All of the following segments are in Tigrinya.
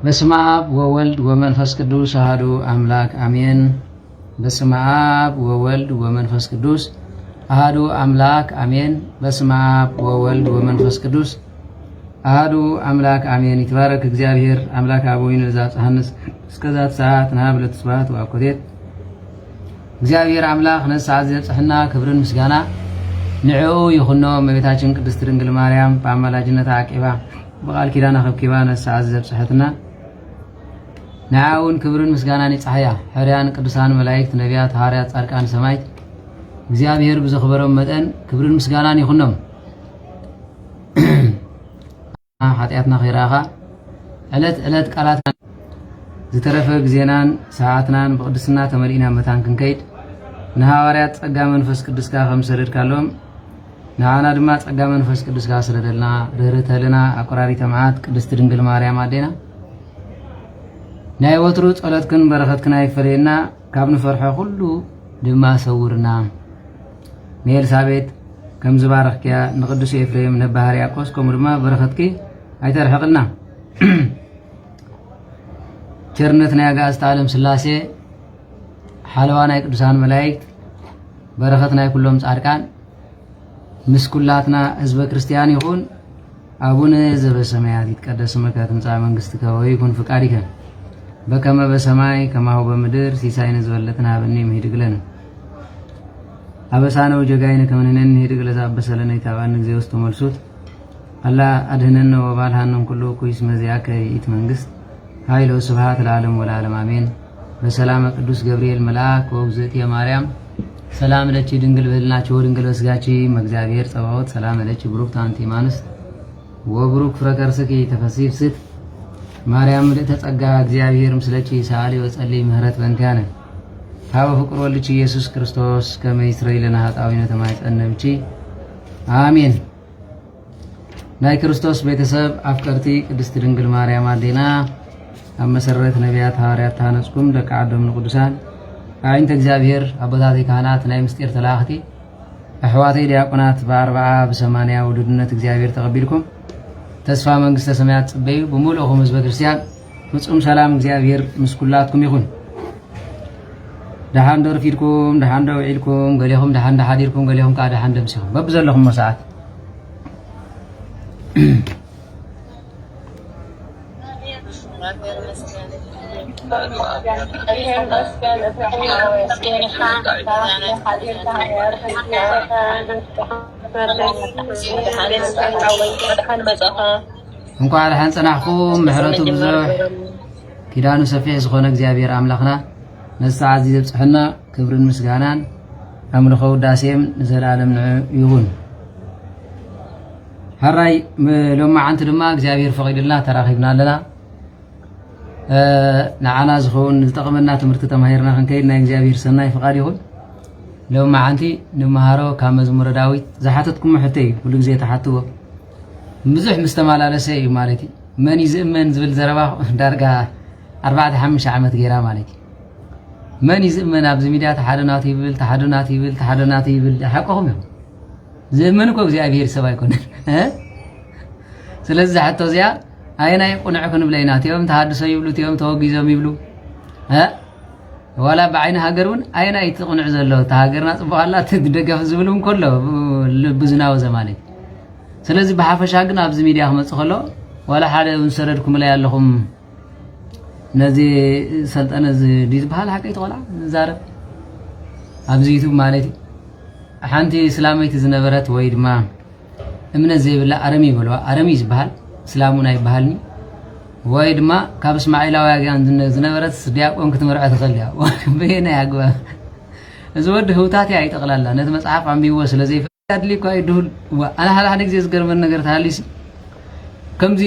በስመ አብ ወወልድ ወመንፈስ ቅዱስ አሐዱ አምላክ አሜን። በስመ አብ ወወልድ ወመንፈስ ቅዱስ አሐዱ አምላክ አሜን። በስመ አብ ወወልድ ወመንፈስ ቅዱስ አሐዱ አምላክ አሜን። ይትባረክ እግዚአብሔር አምላክ አቦይነ ዘአጽሐንስ እስከዛት ሰዓት ናብ ለተስባት ወአኮቴት እግዚአብሔር አምላክ ነሳት ዘጽሕና ክብርን ምስጋና ንዕኡ ይኹኖ እመቤታችን ቅድስት ድንግል ማርያም በአማላጅነታ አቂባ በቃል ኪዳና ከብኪባ ነሳት ዘጽሕትና ንዓውን ክብርን ምስጋናን ይጻሕያ ሕርያን ቅዱሳን መላእክት ነቢያት ሐዋርያት ጻድቃን ሰማዕት እግዚአብሔር ብዘኽበሮም መጠን ክብርን ምስጋናን ይኹኖም። ኃጢአትና ኸይራኻ ዕለት ቃላት ዝተረፈ ግዜናን ሰዓትናን በቅድስና ተመሊእና መታን ክንከይድ ንሐዋርያት ጸጋ መንፈስ ቅዱስካ ከም ሰደድካሎም ንዓና ድማ ጸጋ መንፈስ ቅዱስካ ሰደደልና ርህርተልና አቆራሪተ መዓት ቅድስት ድንግል ማርያም አዴና ናይ ወትሩ ጸሎትክን በረኸትክን አይፈለየና ካብ ንፈርሖ ሁሉ ድማ ሰውርና። ንኤልሳቤጥ ከም ዝባረኽክያ ንቅዱስ ኤፍሬም ነባ ሕርያቆስ ከምኡ ድማ በረኸትኪ አይተርሕቕልና። ቸርነት ናይ አጋዕዝተ ዓለም ስላሴ ሓለዋ ናይ ቅዱሳን መላእክት በረኸት ናይ ኩሎም ጻድቃን ምስ ኩላትና ህዝበ ክርስቲያን ይኹን። አቡነ ዘበሰማያት ይትቀደስ ስምከ ትምጻእ መንግሥትከ ወይኩን ፍቃድከ በከመ በሰማይ ከማሁ በምድር ሲሳይነ ዝበለትና ሀበነ ይምሂድግ ለነ አበሳነ ወጀጋይነ ከመ ንሕነኒ ንሂድግ ለዘአበሰለነ ኢታብአነ ጊዜ ውስጥ ተመልሱት አላ አድኅነነ ወባልሐነ ኩሉ ኩይስ መዚአከ ይእቲ መንግሥት ኃይል ወስብሐት ለዓለም ወለዓለም አሜን። በሰላም ቅዱስ ገብርኤል መልአክ ወእግዝእትየ ማርያም ሰላም ለኪ ድንግል በሕሊናኪ ወድንግል በሥጋኪ መእግዚአብሔር ጸባኦት ሰላም ለኪ ብሩክት አንቲ እምአንስት ወብሩክ ፍሬ ከርሥኪ ተፈሥሒ ፍስሕት ማርያም ምልዕተ ጸጋ እግዚአብሔር ምስለኪ ሰአሊ ወጸልይ ምህረት በእንቲአነ ካብ ፍቁር ወልድኪ ኢየሱስ ክርስቶስ ከመ ይስረይ ለነ ኃጣውኢነ ተማይጸነ ብኪ አሜን። ናይ ክርስቶስ ቤተሰብ አፍቀርቲ ቅድስት ድንግል ማርያም አዴና ኣብ መሰረት ነቢያት ሐዋርያት ታነጽኩም ደቂ ዓዶም ንቅዱሳን አዕይንተ እግዚአብሔር አቦታቴ ካህናት ናይ ምስጢር ተላእኽቲ ኣሕዋተይ ዲያቆናት በ40 በ80 ውድድነት እግዚአብሔር ተቀቢልኩም ተስፋ መንግሥተ ሰማያት ጽበዩ ብምሉእኹም ህዝበ ክርስቲያን ፍጹም ሰላም እግዚአብሔር ምስ ኩላትኩም ይኹን። ደሓን ዶ ረፊድኩም ደሓን ዶ ውዒልኩም ገሊኹም ደሓን ሓዲርኩም ገሊኹም ከዓ ደሓን ደምሲኹም በብዘለኹም ሰዓት እንኳን ደሓን ጸናሕኩም ምሕረቱ ብዙሕ ኪዳኑ ሰፊሕ ዝኾነ እግዚአብሔር አምላኽና ነሰዓት እዚ ዘብጽሕና ክብርን ምስጋናን ኣምልኾ ውዳሴም ንዘላለም ይኹን። ሓራይ ሎማዓንቲ ድማ እግዚአብሔር ፈቒድልና ተራኺብና ኣለና። ንዓና ዝኸውን ዝጠቕመና ትምህርቲ ተማሂርና ክንከይድ ናይ እግዚአብሔር ሰናይ ፍቓድ ይኹን። ሎማዓንቲ ንመሃሮ ካብ መዝሙረ ዳዊት ዝሓተትኩም ሕተ እዩ ኩሉ ግዜ ተሓትዎ ብዙሕ ምስ ተመላለሰ እዩ ማለት እዩ። መን ይዝእመን ዝብል ዘረባ ዳርጋ 4-5 ዓመት ጌራ ማለት እዩ። መን ይዝእመን ኣብዚ ሚድያ ተሓደናቱ ይብል ተሓደናቱ ይብል ተሓደናቱ ይብል ሓቆኹም እዩ። ዝእመን እኮ እግዚአብሔር ሰብ ኣይኮነን። ስለዚ ሓቶ እዚኣ ኣይናይ ቁኑዕ ክንብለ ኢና እቲኦም ተሃድሶ ይብሉ እቲኦም ተወጊዞም ይብሉ ዋላ ብዓይኒ ሃገር እውን ኣይናይ ትቁኑዕ ዘሎ ሃገርና ጽቡቓላ ትደገፍ ዝብሉ እንከሎ ልቢ ዝናወዘ ማለት ስለዚ ብሓፈሻ ግን ኣብዚ ሚድያ ክመጽእ ከሎ ዋላ ሓደ ሰደድኩም ላይ ኣለኹም ነዚ ሰልጠነ ዝበሃል ሓቂ ይትቆላ ዛረብ ኣብዚ ዩቱብ ማለት እዩ። ሓንቲ እስላመይቲ ዝነበረት ወይ ድማ እምነት ዘይብላ አረሚ ይብልዋ አረሚ ዝበሃል እስላሙን ኣይበሃልኒ ወይ ድማ ካብ እስማኤላውያን ዝነበረት ዲያቆን ክትመርዖ ትኽእል እያ በየናይ ኣግባብ እዚ ወዲ ህውታት እያ ይጠቕላላ ነቲ መፅሓፍ ኣንቢብዎ ስለዘይፍቀድ ኣድልይኳ ይድሁል ኣነ ሓደ ግዜ ዝገርመን ነገር ተሃሊሲ ከምዚ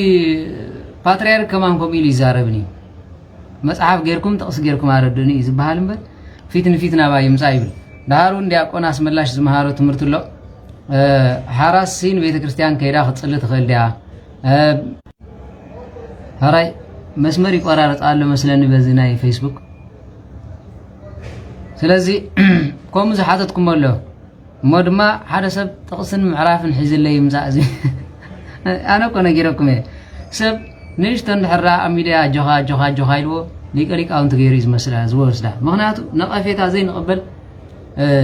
ፓትርያርክ ከማን ከምኡ ኢሉ ይዛረብኒ መፅሓፍ ጌርኩም ጥቕሲ ጌርኩም ኣረድኒ እዩ ዝበሃል እምበር ፊት ንፊት ናባ ይምፃእ ይብል ዳሃሩ ዲያቆን ኣስመላሽ ዝመሃሮ ትምህርቲ ኣሎ ሓራስ ሲን ቤተ ክርስቲያን ከይዳ ክትፅሊ ትኽእል ዲያ ሃራይ መስመር ይቆራረጽ ኣሎ መስለኒ በዚ ናይ ፌስቡክ ስለዚ ከምኡ ዝሓተትኩም ኣሎ እሞ ድማ ሓደ ሰብ ጥቕስን ምዕራፍን ሒዝለይ ይምፃእ እዚ ኣነ እኮ ነጊረኩም እየ سب نيشتن حرا ميديا جوها يلو ليك أنت غيريز مثلا زوج ده مهناتو نقفيت زين قبل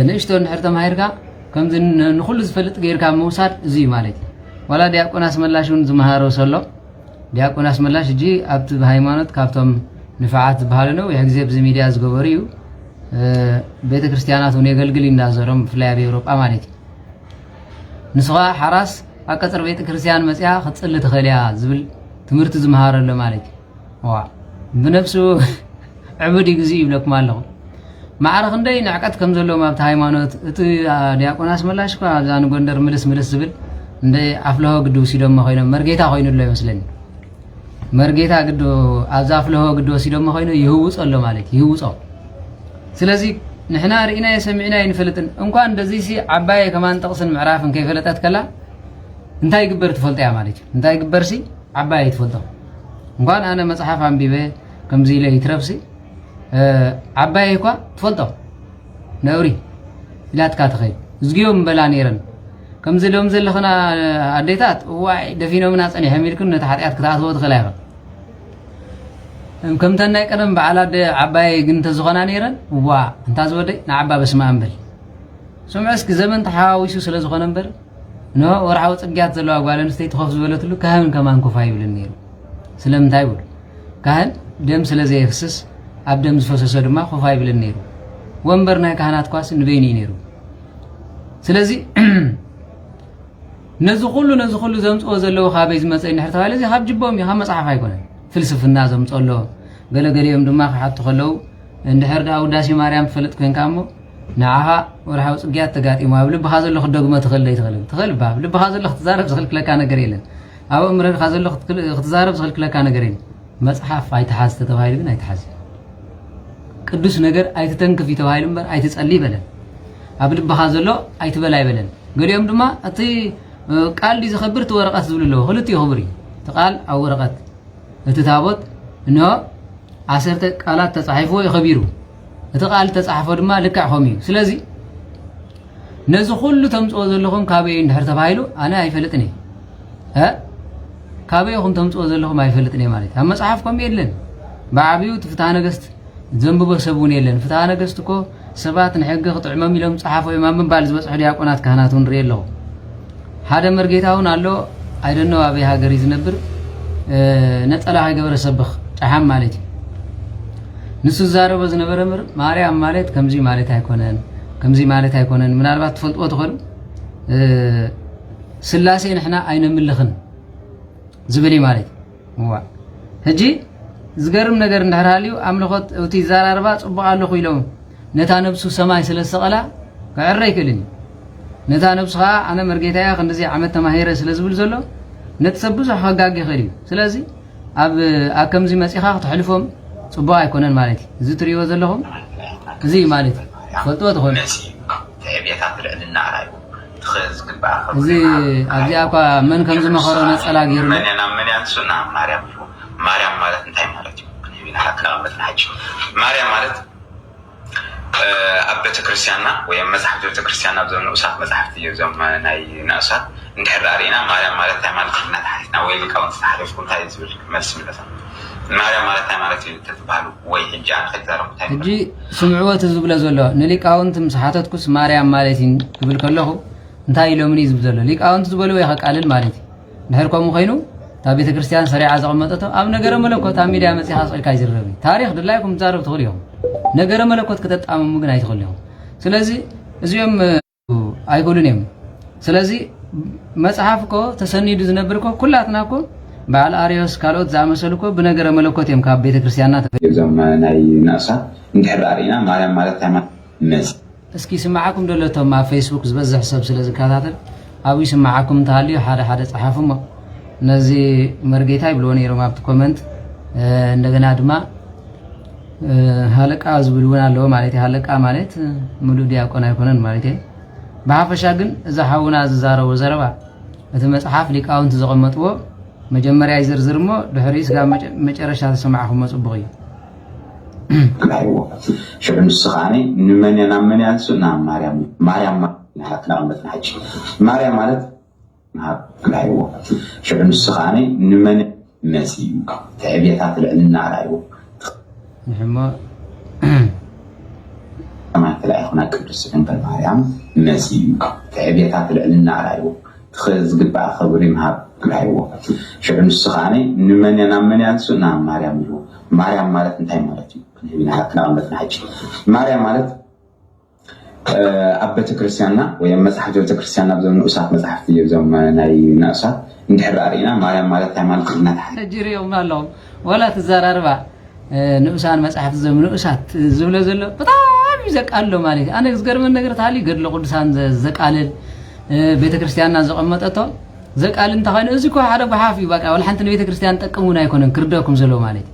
نيشتن حرتا مايركا كم زين نخلص فلت غير كام موساد زي مالتي ولا دياكون اسملاشون زمهارو سلو دياكون اسملاش جي ابت بهايمانوت كابتم نفعات بحالنو يحجزي بزي ميديا زغبريو ቤተ ክርስቲያናቱን የገልግል እንዳዘረም ፍላይ አውሮፓ ማለት ንስኻ ሓራስ አቀጽር ቤተ ክርስቲያን መጽያ ክጽል ተኸልያ ዝብል ትምርት ዝመሃረለ ማለት ዋ ብነፍሱ ዕቡድ ግዚ ይብለኩም ኣለኹ ማዕረኽ እንደይ ንዕቀት ከም ዘሎ ማብታ ሃይማኖት እቲ ዲያቆናስ መላሽካ ዛን ጎንደር ምልስ ዝብል እንደ አፍለሆ ግዱ ሲደሞ ኮይኑ መርጌታ ኮይኑሎ ይመስለኒ መርጌታ ግዱ አዛፍለሆ ግዱ ሲደሞ ኮይኑ ይህውጽ ኣሎ ማለት ይህውጽ ስለዚህ ንሕና ርኢና የሰሚዕና ይንፈልጥን እንኳን እንደዚህ ሲ ዓባይ ከማን ጠቅስን ምዕራፍን ከይፈለጠት ከላ እንታይ ይግበር ትፈልጣያ ማለት እንታይ ይግበር ሲ ዓባይ ትፈልጣ እንኳን አነ መጽሐፍ አንቢበ ከምዚ ኢለ ይትረፍሲ ዓባይ እኳ ትፈልጣ ነውሪ ኢላትካ ተኸይ ዝግዮም በላ ነይረን ከምዚ ሎም ዘለኽና አዴታት ዋይ ደፊኖምና ጸኒሕ የሚልክን ነታ ኃጢአት ክታትወ ትኸላ ይኸ كم تناي كلام بعلاد عباي جنت زغنا نيرن وا انت زودي نعبا بسم انبل سمعسك زمن تحاويسو سلا زغنا انبل نو ورحاو صقيات زلو اغوالن ستي تخوف زبلتلو كاهن كمان كفاي بلن نير سلام تايبل كاهن دم سلا زي يفسس ابدم زفسسو دما كفاي بلن نير ወንበርና ካህናት ኳስ ንበይኒ ነይሩ ስለዚ ነዚ ሁሉ ዘምጾ ዘለው ካበይ ዝመጽእ ንሕርተባለ እዚ ካብ ጅቦም ይኻ መጽሐፍ አይኮነን ፍልስፍና ዘምጾሎ ገለገሊዮም ድማ ከሓቱ ከለው እንድሕርዳ ውዳሴ ማርያም ፍልጥ ኮይንካሞ ንዓኻ ወርሃው ጽግያት ተጋጢሞ ኣብ ልብኻ ዘሎ ክደግሞ ትኽእል ባብ ልብኻ ዘሎ ክትዛረብ ዝኽልክለካ ነገር የለን ኣብ እምረኻ ዘሎ ክትዛረብ ዝኽልክለካ ነገር የለን መጽሐፍ ኣይተሓዝ ተባሂሉ ግን ኣይተሓዝ ቅዱስ ነገር ኣይተተንክፍ ተባሂሉ እምበር ኣይተጸልይ በለን ኣብ ልብኻ ዘሎ ኣይትበላ ይበለን ገሊኦም ድማ እቲ ቃል ዲ ዝኽብር ተወረቀት ዝብልሎ ሁለት ይኽብሪ ተቃል ኣብ ወረቀት እቲ ታቦት እንሆ 10 ቃላት ተጻሒፎ ይኽቢሩ እቲ ቃል ተጻሒፎ ድማ ልክዕ ኸም እዩ ስለዚ ነዚ ሁሉ ተምጽኦ ዘለኹም ካበይ እንድሕር ተባሂሉ ኣነ ኣይፈልጥኒ ካበይኹም ተምጽኦ ዘለኹም ኣይፈልጥኒ ማለት ኣብ መጽሓፍኩም የለን በዓብዩ ፍትሐ ነገሥት ዘንብቦ ሰቡን የለን ፍትሐ ነገሥት እኮ ሰባት ንሕጊ ክጥዕሞም ኢሎም ጸሓፎ እዮም ምባል ዝበጽሑ ዲያቆናት ካህናቱን ንርኢ ኣለኹ ሓደ መርጌታውን ኣሎ ኣይደነው ኣበይ ሃገር ዝነብር ነጠላ ገብረ ሰብኽ ጫሓም ማለት ንሱ ዛረበ ዝነበረ ማርያም ማለት ከምዚ ማለት ኣይኮነን ምናልባት ትፈልጥዎ ትኽእሉ ስላሴ ንሕና ኣይነምልኽን ዝብል ማለት ዋ ሕጂ ዝገርም ነገር እንድሕራልዩ ኣምልኾት እቲ ዛራርባ ጽቡቕ ኣለኹ ኢሎም ነታ ነብሱ ሰማይ ስለሰቐላ ክዕረ ይክእልን ነታ ነብሱ ከዓ ኣነ መርጌታያ ክንደዚ ዓመት ተማሂረ ስለዝብል ዘሎ ነቲ ሰብ ብዙሕ ከጋግ ይኽእል እዩ ስለዚ ኣብ ከምዚ መጺኻ ክትሕልፎም ጽቡቕ ኣይኮነን ማለት እዩ እዚ ትሪእዎ ዘለኹም እዚ ማለት ፈልጥዎ ትኾኑ እዚ ኣብዚኣ እኳ መን ከም ዝመኸሮ ነፀላ ገይሩሎ ማርያም ማለት እንታይ ማለት እዩ ንቢና ሓከራመትና ሓጭ ማርያም ማለት ኣብ ቤተ ክርስቲያንና ወይ መጽሐፍ ቤተ ክርስቲያንና ኣብ ዘመን ንኡሳት መጽሐፍቲ እዮም ናይ ንኡሳት እንድሕራሪና ማርያም ማለት እንታይ ማለት እና ታሕትና ወይ ሊቃውንት ተሓሪፍኩ እንታይ ዝብል መልስ ምለሳ ማርያም ማለት እንታይ ማለት እዩ ተባሃሉ ወይ ሕጂ አንተ ተዛረቡ እንታይ ሕጂ ስምዕዎ ዝብለ ዘሎ ንሊቃውንት ምሳሓተትኩስ ማርያም ማለት ክብል ከለኹ እንታይ ኢሎምኒ ዝብል ዘሎ ሊቃውንት ዝበልዎ ይኸቃልል ማለት እዩ ድሕር ከምኡ ኮይኑ تا بيت كريستيان سريع زغمطته اب نجر ملكوت اميديا مسيح صلك يزربي تاريخ دلايكم تزارب تخليهم نجر ملكوت كتطامم مغن አይተخليهم ስለዚህ እዚኦም አይጎሉንም ስለዚህ መጽሐፍኮ ተሰኒዱ ዝነበርኮ ኩላትናኮ ባል አሪዮስ ካልኦት ዛመሰልኮ በነገረ መለኮት የም ካብ ቤተ ክርስቲያንና ተፈየዘም ናይ ናሳ እንድሕራሪና ማርያም ማለት ታማ መስ እስኪ ስማዓኩም ደለቶም ማ ፌስቡክ ዝበዝሕ ሰብ ስለዝከታተል አብ ይስማዓኩም ታልዩ ሓደ ጻሐፉም ነዚ መርጌታ ይብልዎ ነይሮም ኣብቲ ኮመንት እንደገና ድማ ሃለቃ ዝብልውን ኣለዎ ማለት ሃለቃ ማለት ሙሉ ዲያቆን ኣይኮነን ማለት በሓፈሻ ግን እዛ ሓውና ዝዛረቡ ዘረባ እቲ መጽሐፍ ሊቃውንት ዝቐመጥዎ መጀመርያ ይዝርዝርሞ ድሕሪ ስጋ መጨረሻ ተሰማዕኹም መጽቡቕ እዩ ሽዑ ንስኻኒ ንመንና መን ያንሱና ማርያም ናሓክናመትና ሓጭ ማርያም ማለት كلايو شعب السخاني مسيو تعبيتات لعلنا رأيو نحما كما تلاقي هناك قدس انبل مريم مسيو تعبيتات لعلنا رأيو تخز قبع خبري مهاب رأيو شعن السخاني نمن ينامن ينسو نام مريم يو مريم مالت انتهي مالتي نبينا حقنا عملتنا حاجة مريم مالت أبت كريستيانا ويمسح جو كريستيانا بزمن أسات مسحت يوم ناي ناسات ندحر أرينا مريم مالت تعمل كلنا تحت جري يوم لهم ولا تزار أربع نؤسان مسحت زمن أسات زبلة زلة بطعم يزك قالوا مالك أنا أذكر من نقرة علي قد لقدسان زك قال بيت كريستيانا زقمت أتو زك قال أنت خاين أزكوا على بحافي بقى ولا حنت بيت كريستيان تكمونا يكونن كرداكم زلوا مالك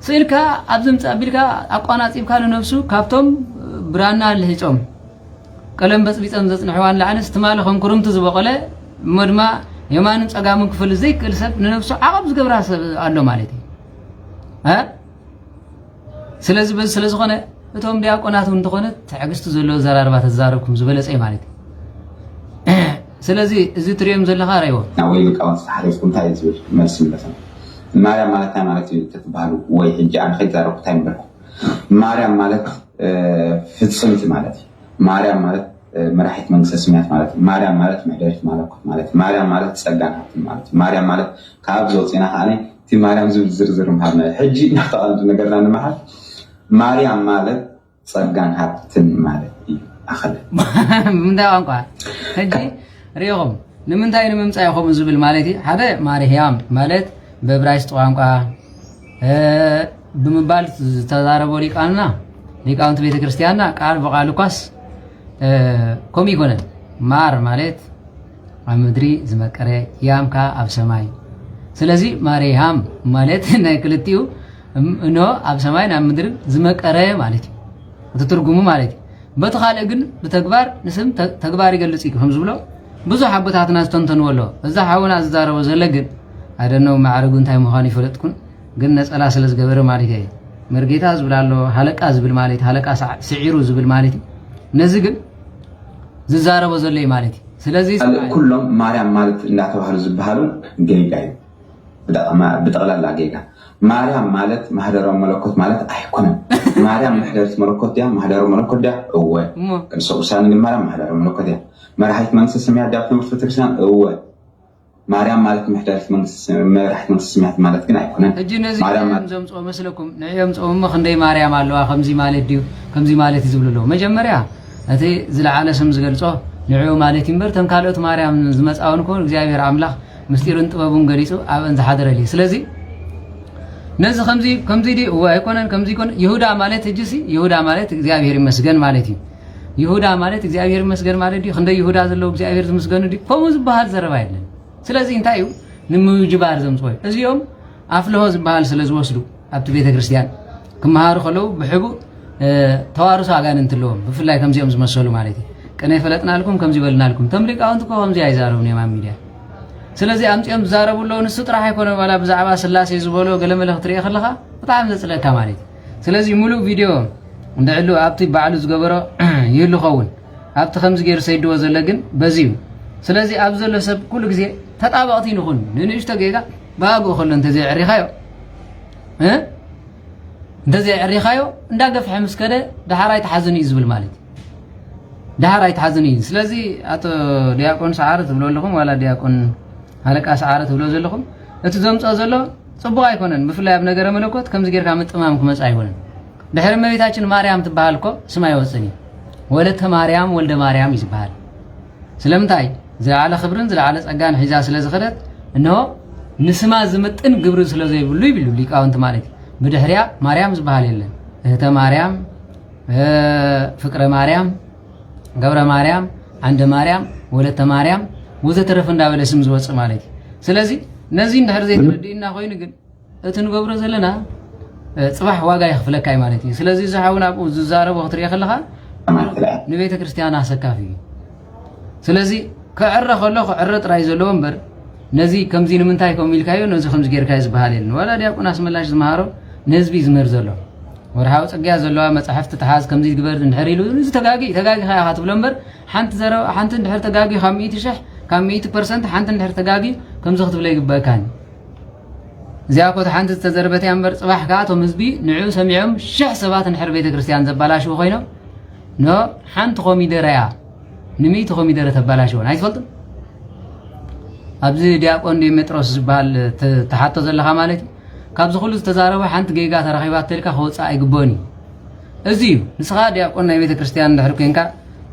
سيلك أبزم تقبلك أقوانات إمكانه نفسه كابتم برانا اللي هيجوم قلم بس بيصم زص نحوان لعنس تمال خم كرمت زبقله مدما يمان صقام كفل زي كل سب نفسه عقب زغبرا الله مالتي ها سلاز بس سلاز خونه اتوم دياقونات انتخونه تعغست زلو زراربا تزاربكم زبلصي مالتي سلازي ازي تريم زلخا رايو ناوي لقاوت تحريفكم تاي زول مرسي مثلا مريم مالتها مالتي تتبالو وي حجي عن خيت زاربكم تاي مبر مريم مالت فتصمت مالتي مريم مالت مراحت منقص سميات مالت مريم مالت محدرت مالكوت مالت مريم مالت صقانات مالت مريم مالت كاب زوصينا خاني تي مريم زرزر مهابنا حجي نختار نغرنا نمحل مريم مالت صقانات مالت اخذ من دا ቋንቋ حجي ريهم ንምንታይ ንምምጻ ይኹም ዝብል ማለቲ ሓደ ማርያም ማለት በዕብራይስጥ ቋንቋ ብምባል ዝተዛረበ ሊቃውንት ቤተ ክርስቲያንና ቃል በቃል ኳስ ኮም ይኮነን ማር ማለት ኣብ ምድሪ ዝመቀረ ያምካ ኣብ ሰማይ ስለዚ ማርያም ማለት ናይ ክልቲኡ እኖ ኣብ ሰማይ ናብ ምድሪ ዝመቀረ ማለት እዩ ትርጉሙ ማለት እዩ በተኻለ ግን በተግባር ንስም ተግባር ይገልጽ ይኩም ዝብሎ ብዙሕ አቦታትና ዝተንተንወሎ እዛ ሓውና ዝዛረበ ዘለ ግን አይደነው ማዕረጉ እንታይ መሆን ይፈልጥኩን ግን ነጸላ ስለ ዝገበረ ማለት እዩ መርጌታ ዝብላሎ ሃለቃ ዝብል ማለት ሃለቃ ስዒሩ ዝብል ማለት ነዚ ግን ዝዛረበ ዘለ ማለት ስለዚህ ኩሎም ማርያም ማለት እንዳተባህሉ ዝባሃሉ ገይጋይ በጠቅላላ ገይጋ ማርያም ማለት ማህደረ መለኮት ማለት አይኮንም ማርያም ማህደረ መለኮት ያ ማህደረ መለኮት ያ እወ ቅዱሳን ግን ማርያም ማህደረ መለኮት ያ መራሒት መንግስት ሰማያት ዳብተ ፍትርሳን እወ ማርያም ማለት ማህደረ መንግስት መራሒት መንግስት ሰማያት ማለት ግን አይኮንም ማርያም ዘምጾ መስለኩም ንዕዮም ጾም ክንደይ ማርያም ኣለዋ ከምዚ ማለት ዲዩ ከምዚ ማለት ይዝብልሎ መጀመሪያ እቲ ዝለዓለ ስም ዝገልጾ ንዕዮ ማለት ይምበር ተንካሎት ማርያም ዝመጻውን ኮን እግዚአብሔር አምላክ ምስጢርን ጥበቡን ገሊጹ አበን ዝሓደረሊ ስለዚህ ነዚ ከምዚ ዲ ወይ አይኮነን ከምዚ ኮን ይሁዳ ማለት እጅሲ ይሁዳ ማለት እግዚአብሔር ይመስገን ማለት እዩ ይሁዳ ማለት እግዚአብሔር ይመስገን ማለት ዲ ክንደ ይሁዳ ዘለው እግዚአብሔር ዝመስገን ዲ ኮሙዝ ባህል ዘረባ አይደለም ስለዚህ እንታዩ ንምጅባር ዘምጾይ እዚዮም አፍለሆ ዝባሃል ስለዝወስዱ ኣብቲ ቤተ ክርስቲያን ክመሃሩ ከለው ብሕቡ ተዋርሶ አጋን እንትለዎም ብፍላይ ከምዚኦም ዝመሰሉ ማለት እዩ ቀነ ይፈለጥናልኩም ከምዚ በልናልኩም ተምሪቃውንት ኮ ከምዚ አይዛረቡን የማን ሚዲያ ስለዚህ አምጪም ዛረቡለው ንሱ ጥራህ አይኮነ ባላ ብዛዕባ ስላሴ ዝቦሎ ገለመለኽ ትሪኢ ከለኻ በጣም ዘጽለካ ማለት ስለዚህ ሙሉ ቪዲዮ እንደዕሉ ኣብቲ ባዕሉ ዝገበሮ ይህሉ ኸውን ኣብቲ ከምዚ ገይሩ ሰይድዎ ዘለ ግን በዚሁ ስለዚህ ኣብ ዘሎ ሰብ ኩሉ ግዜ ተጣባቕቲ ንኹን ንንእሽቶ ጌጋ ባግኡ ከሎ እንተዘይዕሪኻዮ እንተዘይዕሪኻዮ እንዳገፍሐ ምስከደ ዳሕራይ ተሓዝን እዩ ዝብል ማለት ዳሕራይ ተሓዝን እዩ ስለዚ ኣቶ ዲያቆን ሰዓረ ትብሎ ኣለኹም ዋላ ዲያቆን ሃለቃ ሰዓረ ትብሎ ዘለኹም እቲ ዘምፅኦ ዘሎ ጽቡቕ ኣይኮነን ብፍላይ ኣብ ነገረ መለኮት ከምዚ ጌርካ ምጥማም ክመጽ ኣይኮነን ድሕሪ እመቤታችን ማርያም ትበሃል እኮ ስማ ይወፅን እዩ ወለተ ማርያም ወልደ ማርያም ይዝበሃል ስለምንታይ ዝለዓለ ክብርን ዝለዓለ ጸጋን ሒዛ ስለ ዝኸደት እንሆ ንስማ ዝምጥን ግብሪ ስለ ዘይብሉ ይብሉ ሊቃውንት ማለት ብድሕሪያ ማርያም ዝባሃል የለን እህተ ማርያም ፍቅረ ማርያም ገብረ ማርያም አንደ ማርያም ወለተ ማርያም ወዘተረፈ እንዳበለ ስም ዝወጽ ማለት ስለዚህ ነዚ እንድሕር ዘይትረዲእና ኮይኑ ግን እቲ ንገብሮ ዘለና ጽባሕ ዋጋ ይኽፍለካ ማለት እዩ ስለዚህ ዝሓውና አቡ ዝዛረቦ ክትሪኢ ከለኻ ንቤተ ክርስቲያን አሰካፊ ስለዚህ ከዕረ ከሎ ከዕረ ጥራይ ዘለዎ እምበር ነዚ ከምዚ ንምንታይ ከም ኢልካዮ ነዚ ከምዚ ጌርካ ዝባሃል የለን ወላ ዲያቆን አስመላሽ ዝመሃሮ ንህዝቢ ዝምህር ዘሎ ወርሃው ጽግያ ዘለዋ መጽሐፍቲ ተሓዝ ከምዚ ግበር እንድሕር ኢሉ እዚ ተጋጊ ኸያ ክትብሎ እምበር ሓንቲ ዘረባ ሓንቲ እንድሕር ተጋጊ ካብ 100% ሓንቲ እንድሕር ተጋጊ ከምዚ ክትብለ ይግበአካኒ زياكوت حانت تزربت ينبر صباح كاتو مزبي نعو سمعهم شح سبات نحر بيت كريستيان زبالاشو خوينو نو حانت خومي دريا نميت خومي درة تبالاشو هاي تفضل أبزي دياقون دي متروس زبال تحطو زلخا مالتي كابز خلص تزاروا حانت جيجا ترخيبات تلك خوصا يقبوني أزيو نسخا دياقون بيت كريستيان نحر كينكا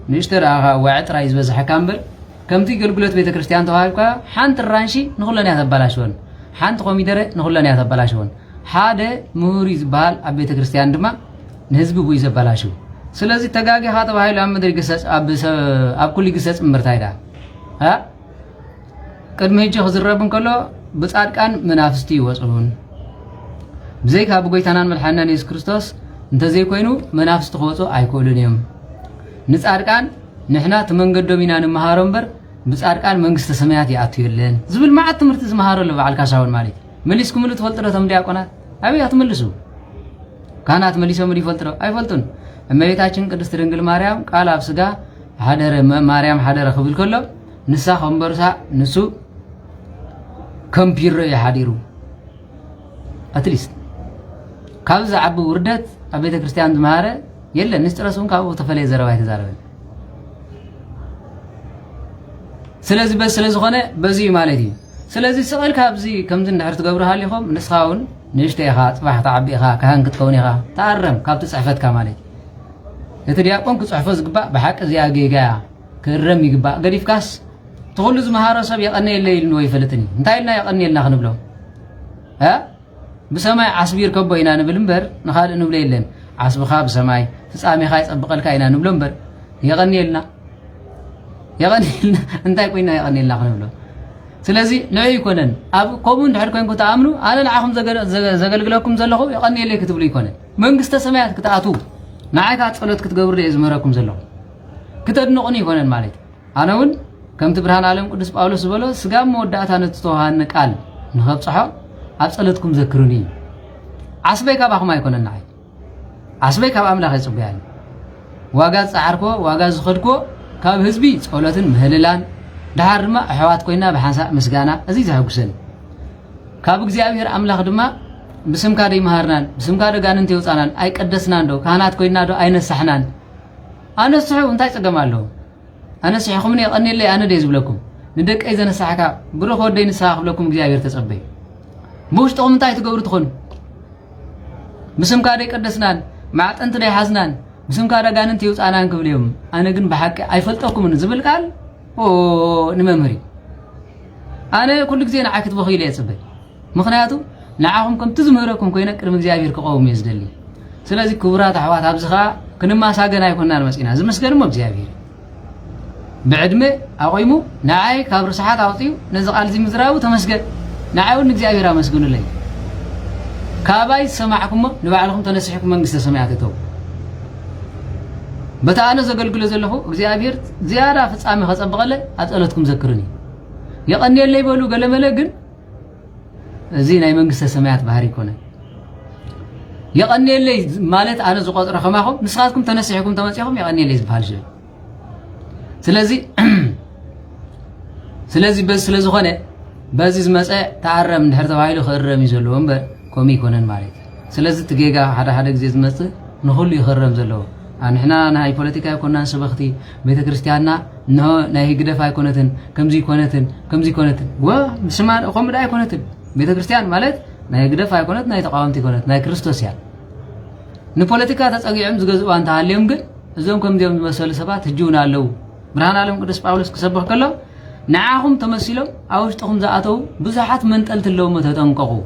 نشترى وعد رايز بزح كامبر كم تيجي قلت بيت كريستيان توهايبكا حانت الرانشي نخلنا تبالاشون حانت قومي درة نخلنا يتبلاشون حادة موريز بال أبيت كريستيان دما نهزب بويز بلاشو سلازي تجاجي هذا وهاي لما دري قصص أب كل قصص مرتايدا ها قد ما يجي خزر ربنا كله بس أركان منافستي وصلون بزيك أبو جيت أنا من الحنان يسوع كريستوس أنت زي كوينو منافست خوصو أيكولون يوم نس أركان نحنا تمنقدو مينان مهارمبر بس أركان منقص تسميات يعطيلن زبل ما عاد تمرت مهارة اللي بعد كاسون مالي مليسكم اللي تفلتروا تمدي أكونات أبي أتملسوا كانت مليسوا ملي فلتروا أي فلتون أما يتاجن كده استرنجل مريم قال أبسجا حدر مريم حدر خبيل كله نسا خمبرسا نسو كمبير يحديرو أتليست كابز عبو وردت أبيت كريستيان دمارة يلا نسترسون كابو تفلي زرواي تزاربين سلازي بس سلازي خانة بزي مالتي سلازي سؤال كابزي كم زين نعرف تقبرها ليهم نسخاون نشتي خات واحد تعبي خا كهان كتكوني خا تعرم كابت صحفت كمالتي يتري أقوم كصحفز جبا بحق زياجي جا كرم يجبا قريف كاس تقول لزم مهارة سب يقني الليل نوي فلتني انتهي لنا يقني لنا خنبلهم ها بسماء عصبير كبينا نبلمبر نخال إنه بليلن عصب خاب سماي تسامي خايس أبقى الكائنا نبلمبر يغني لنا يغني لنا انتهي كوينا يغني لنا خنبلهم سلازي نوي يكونن أب كومون دحر كوين كنت أمنو أنا نعهم زغل لكم زلخو يغني لي كتب لي يكونن من قست سمايات كتعطو معاك أتصلت كتقبر لي إزمهركم زلخو كتدنقني يكونن مالك أنا ون كم تبرهان عالم قدس باولوس بلو سقام مودعتا نتطوها نقال نخب صحو أتصلتكم ذكروني عصبي كاباكم ما يكونن نعي عصبي كاب أملاخ يصبيان واقات سعركو واقات زخدكو كاب هزبي صولتن مهللان دحر ما حوات كوينا بحنساء مسغانا أزيز حقسن كاب እግዚአብሔር أملاخ دما بسم كادي مهارنان بسم كادي غانن تيوصانان أي قدسنان دو كهانات كوينا دو أي نسحنان أنا صحو انتاي صقمالو أنا صحيكم يقني لي أنا ديز بلكم ندك إذا نسحكا بروح ودي نسحق بلكم እግዚአብሔር تصبي موش تقوم انتاي تقبر تخون بسم كادي قدسنان مع أنت دي حزنان بسم كادي غانن تيوصانان كبليهم أنا جن بحق أيفلطكم نزبل قال نممري أنا كل جزء عاكت بخيل يسبي مخنياتو نعاهم كم تزمهركم كوينة كرم እግዚአብሔር كقوم يزدلي سلازي كبرات حوات أبزخا كنما ساقنا يكوننا المسكينة زي مسكين مو እግዚአብሔር بعدمه أقيمو نعاي كابر ساعات أعطيو نزقال زي مزراو تمسكن نعاون እግዚአብሔር أمسكنوا لي كاباي سمعكم نبعلكم تنسحكم من قصة سمعتكم بتاعنا زقل كل زلهم እግዚአብሔር زيادة فتصامي خصب غلة أسألتكم ذكرني يقني اللي يقولوا قال ملقن زين أي من قصة سمعت بهاري كونه يقني اللي مالت أنا زقاط رقمهم نسخاتكم تنسحكم تمسحكم يقني اللي بهالشيء سلازي بس سلازي خانة بازيز مساء تعرم نحر توايلو خرم يزلوهم بكومي كونن مالك سلازي تجيجا حدا جزيز مساء نخلي خرم زلوه أنا نهاي بوليتيكا كنا سبختي بيت كريستياننا نه نهاي قدفة كونتن كم زي كونتن وبسمان قوم بدأ كونتن بيت كريستيان مالت نهاي قدفة كونت نهاي تقاومتي كونت نهاي كريستوس يعني نبوليتيكا تسأجي عمز جزء وأنت عليهم قل زوم كم ديوم مسألة سبات هجونا لو برهان عليهم قدس باولوس كسبه كله نعاهم تمثيلهم أوش تقوم زعاتو بزحات من تلت اللوم تتنققوا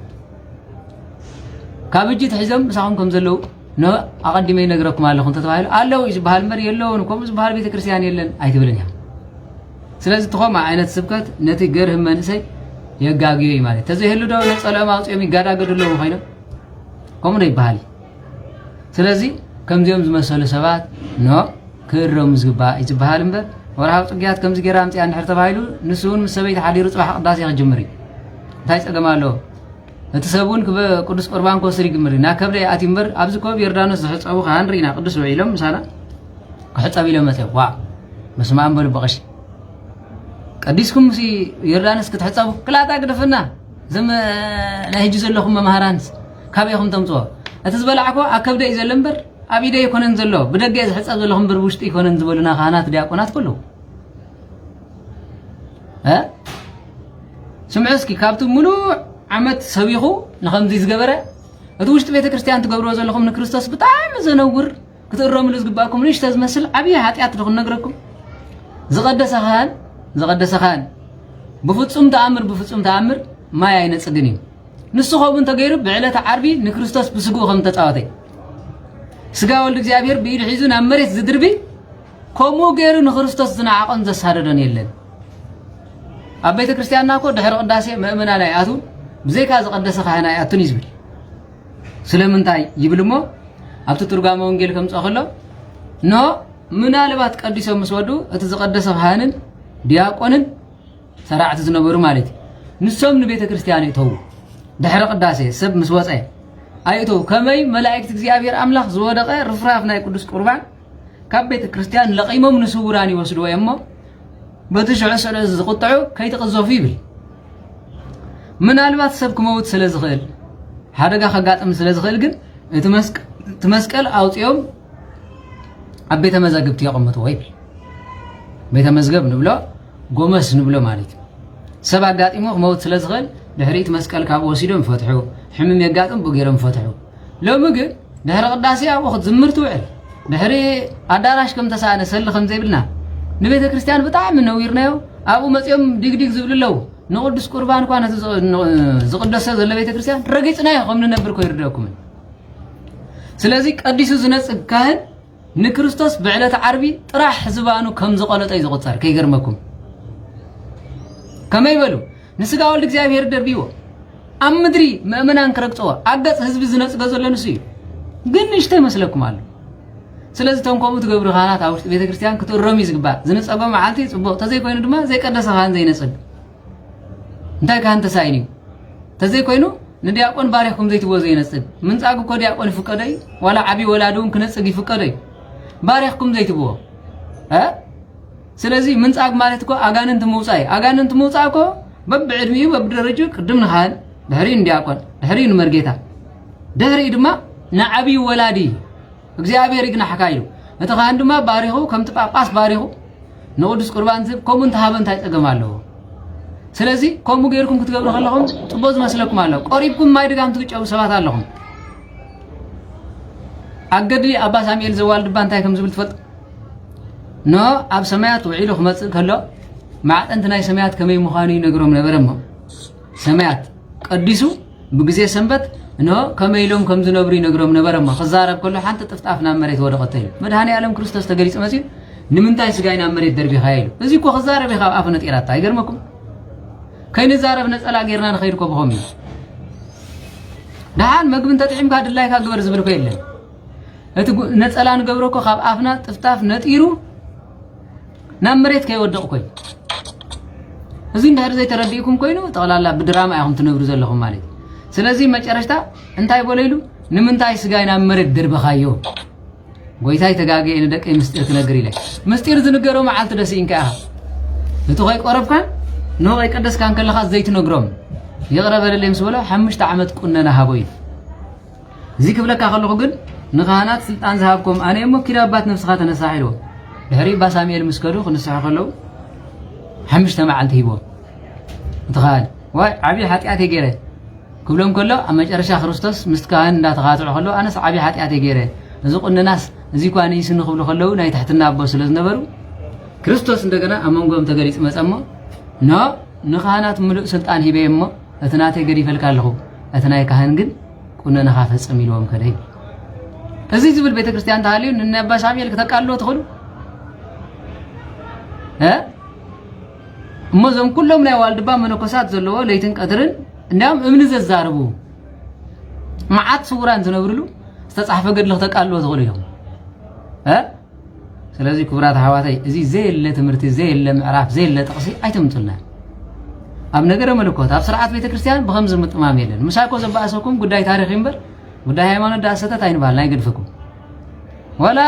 كابجي تحزم بساهم كم زلو نو أقدم ينقرأكم على خنطة توايل الله إيش بهالمر يلون وكم إيش بهالبيت كريستيان يلون أي تبلني سلازي تقوم مع عينة سبكت نتي جرهم من سي يجاجي مالي تزهلو ده نسأله ما أصير ميجارا قدر له خينا كم رأي بهالي سلازي كم يوم مسألة سبات نو كرم زبا إيش بهالمر وراه تجيات كم زجرام تي عن حرت بايلو نسون مسبيت حدير صباح قداس يجمري تايس أجماله تسابون كقدس قربان كوسري جمري ناكبر أتيمبر أبزكوا بيردانوس زحت أبو خان رينا قدس وعيلهم مثلا كحت أبيلهم مثلا واو بس ما أمبر بقش قديسكم سي يردانوس كتحت أبو كلا تقدفنا زم نهجي زلهم مهارانس كابيهم تمصوا أتزبلعكوا أكبد إذا لمبر أبي ده يكونن زلوا بدك إذا حس أزلهم بربوشت يكونن زبلنا خانات دياقونات كله ها سمعسكي كابتو منو عمت سويخو نخمزي زقبرة أتوشت بيت كريستيان تقبروا زلهم نكريستوس بطعم زنور كتقرأ من زقباكم ليش تزمسل أبي هاتيات تدخل نقرأكم زقدس خان بفتصم تأمر ما يعين صدقني نسخه من تغير بعلة عربي نكريستوس بسقو خم تتعاطي سقا ولد እግዚአብሔር بيد حيزون أمريت زدربي كومو غيرو نكريستوس زنعقن زساردن يلن أبيت كريستيان ناكو دحر قداسي مؤمنا لا ياتو بزيكا زقدس خانا ياتون يزبل سلامنتاي يبلمو أبتو ترجمة وانجيل كم تأخله نو منالبات قديسة مسودو أتزقدس خانن دياقونن سرعت زنبرو مالتي نسوم نبيت كريستيان يتهو دحر قداسي سب مسوصي ايتو كمي ملائكه እግዚአብሔር አምላክ ዝወደቀ رفرافنا ቅዱስ ቁርባን ካብ ቤተ ክርስቲያን ለቀይሞም ንስውራን ይወስዱ ወይሞ በትሽዕ ስለዝ ዝቁጥዑ ከይተቀዘፉ ይብል ምናልባት ሰብ ክመውት ስለዝኽእል ሓደጋ ከጋጥም ስለዝኽእል ግን እቲ መስቀል አውጥዮም ኣብ ቤተ መዛግብቲ ይቀመጡ ወይ ቤተ መዝገብ ንብሎ ጎመስ ንብሎ ማለት ሰብ አጋጢሞ ክመውት ስለዝኽእል دهريت مسكال كاب وسيدهم فتحوا حمم يقاطم بغيرهم فتحوا لو مجد دهر قداسي واخد زمرتو عل دهري اداراش كم تسانه سل خمزه يبلنا نبيت كريستيان بتاع من نويرناو ابو مصيوم ديغ زبللو نقدس قربان كان زقدس زل بيت كريستيان رغيصنا يخم نبركو يردكم سلازي قديسو زنص كاهن نكريستوس بعلة عربي طرح زبانو كم زقلطي زقصار كيغرمكم كما يبلو نسقا ولد እግዚአብሔር ደርቢዎ አምድሪ መእመናን ከረቅጾ አገጽ ህዝብ ዝነጽገ ዘለንሱ ግን ንሽተ መስለኩም አለ ስለዚህ ተንቆሙ ትገብሩ ኻናት አውሽት ቤተ ክርስቲያን ክትሮም ይዝግባ ዝነጸጎ መዓልቲ ጽቦ ተዘይ ኮይኑ ድማ ዘይቀደሰ ኻን ዘይነጽግ እንታይ ካንተ ሳይኒ ተዘይ ኮይኑ ንዲያቆን ባሪያኩም ዘይትቦ ዘይነጽግ ምንጻግ እኮ ዲያቆን ይፍቀደይ ወላ ዓቢ ወላዱን ክነጽግ ይፍቀደይ ባሪያኩም ዘይትቦ ስለዚህ ምንጻግ ማለት እኮ አጋንንት መውጻይ እኮ ببعدميو ببدرجو قدم نخال دهري ندياقون دهري نمرغيتا دهري دما نعبي ولادي እግዚአብሔር ይግና حكايلو እተኻን ድማ ባሪኹ ከም ተጳጳስ ባሪኹ ንቅዱስ ቁርባን ዝብ ኮሙን ተሃበን ታይጠገማለሁ ስለዚህ ኮሙ ገይርኩም ክትገብሩ ከለኹም ጽቦዝ መስለኩም አለው ቆሪብኩም ማይድጋም ትጨው ሰባት አለኹም አገድሊ አባ ሳሙኤል ዘዋልድ ባንታይ ከም ዝብል ትፈልጥ ኖ አብ ሰማያት ውዒሉ ክመጽእ ከሎ معطنت ناي سميات كمي مخاني نغروم نبرم سميات قديسو بغزي سنبت انه كمي لوم كم زنبري نغروم نبرم خزارب كله حنت طفطافنا مريت ودقتي مدهاني عالم ክርስቶስ ተገሊጽ መሲል ንምንታይ ስጋይና መሬት ደርቢ ኃይሉ እዚ ኮ خزارب ይኻብ አፍነት ኢራታ አይገርመኩም ከይነ ዛረብ ነጸላ ገርና ንኸይድኮ በሆም ዳን መግብን ተጥዒምካ ድላይካ ግበር ዝብልኮ የለን እቲ ነጸላ ንገብረኮ ካብ አፍና ጥፍጣፍ ነጢሩ ናብ መሬት ከይወደቅኮይ እዚ እንዳር ዘይ ተረዲኩም ኮይኑ ጠቅላላ ብድራማ አይሁን ትነብሩ ዘለኹም ማለት ስለዚህ መጨረሻ እንታይ ቦለይሉ ንምንታይ ስጋይና መሬት ድርበኻዮ ጎይታይ ተጋገ እንደቀ ምስጢር ትነግር ይለ ምስጢር ዝነገረው መዓልት ደስ ኢንካ እቱ ሆይ ቆረብካን ነው አይቀደስካን ከለኻ ዘይት ነግሮም ይቅረበለለም ስበላ 5 ዓመት ቁነና ሃቦይ እዚ ክብለካ ከለኹ ግን ንኻናት ስልጣን ዝሃብኩም ኣነ እሞ ኪዳባት ነፍስኻ ተነሳሒሎ دهري باساميل مسكدو خنسح خلو 5 معلت هيبو تخال واي عبي حاتيات يغيره كلهم كله اما مጨረሻ ክርስቶስ ምስተካን እንዳተኻጽዑ خلو انا عبي حاتيات يغيره ዝቁን الناس እዚ ኳን ይስን خلو خلو ናይ ታሕትና አቦ ስለዝነበሩ ክርስቶስ እንደገና አመንጎም ተገሪጽ መጸሞ ኖ ንኻናት ሙሉ ስልጣን ሂበየሞ እትናቴ ገሪ ይፈልካለሁ እትናይ ካህን ግን ቁነና ኻፈጽም ይልዎም ከደይ እዚ ዝብል ቤተ ክርስቲያን ታሃሊው እነ አባ ሳሙኤል ከተቃለው ተخلو እሞዘም ኩሎም ናይ ዋልድባ መነኮሳት ዘለዎ ለይትን ቀድርን እንዲያም እምን ዘዛርቡ ማዓት ሱራን ዝነብርሉ ዝተጻሕፈ ገድለ ተቃልዎ ዝኽእሉ እዮም ስለዚህ ክብራት ሓዋታይ እዚ ዘየለ ትምህርቲ ዘየለ ምዕራፍ ዘየለ ጥቕሲ አይተምጡልና ኣብ ነገረ መለኮት ኣብ ስርዓት ቤተ ክርስቲያን በኸምዝ ምጥማም የለን ምሳኮ ዘባእሰኩም ጉዳይ ታሪኽ ይምበር ጉዳይ ሃይማኖት ዳሰተት አይንባል ናይ ገድፍኩም ወላ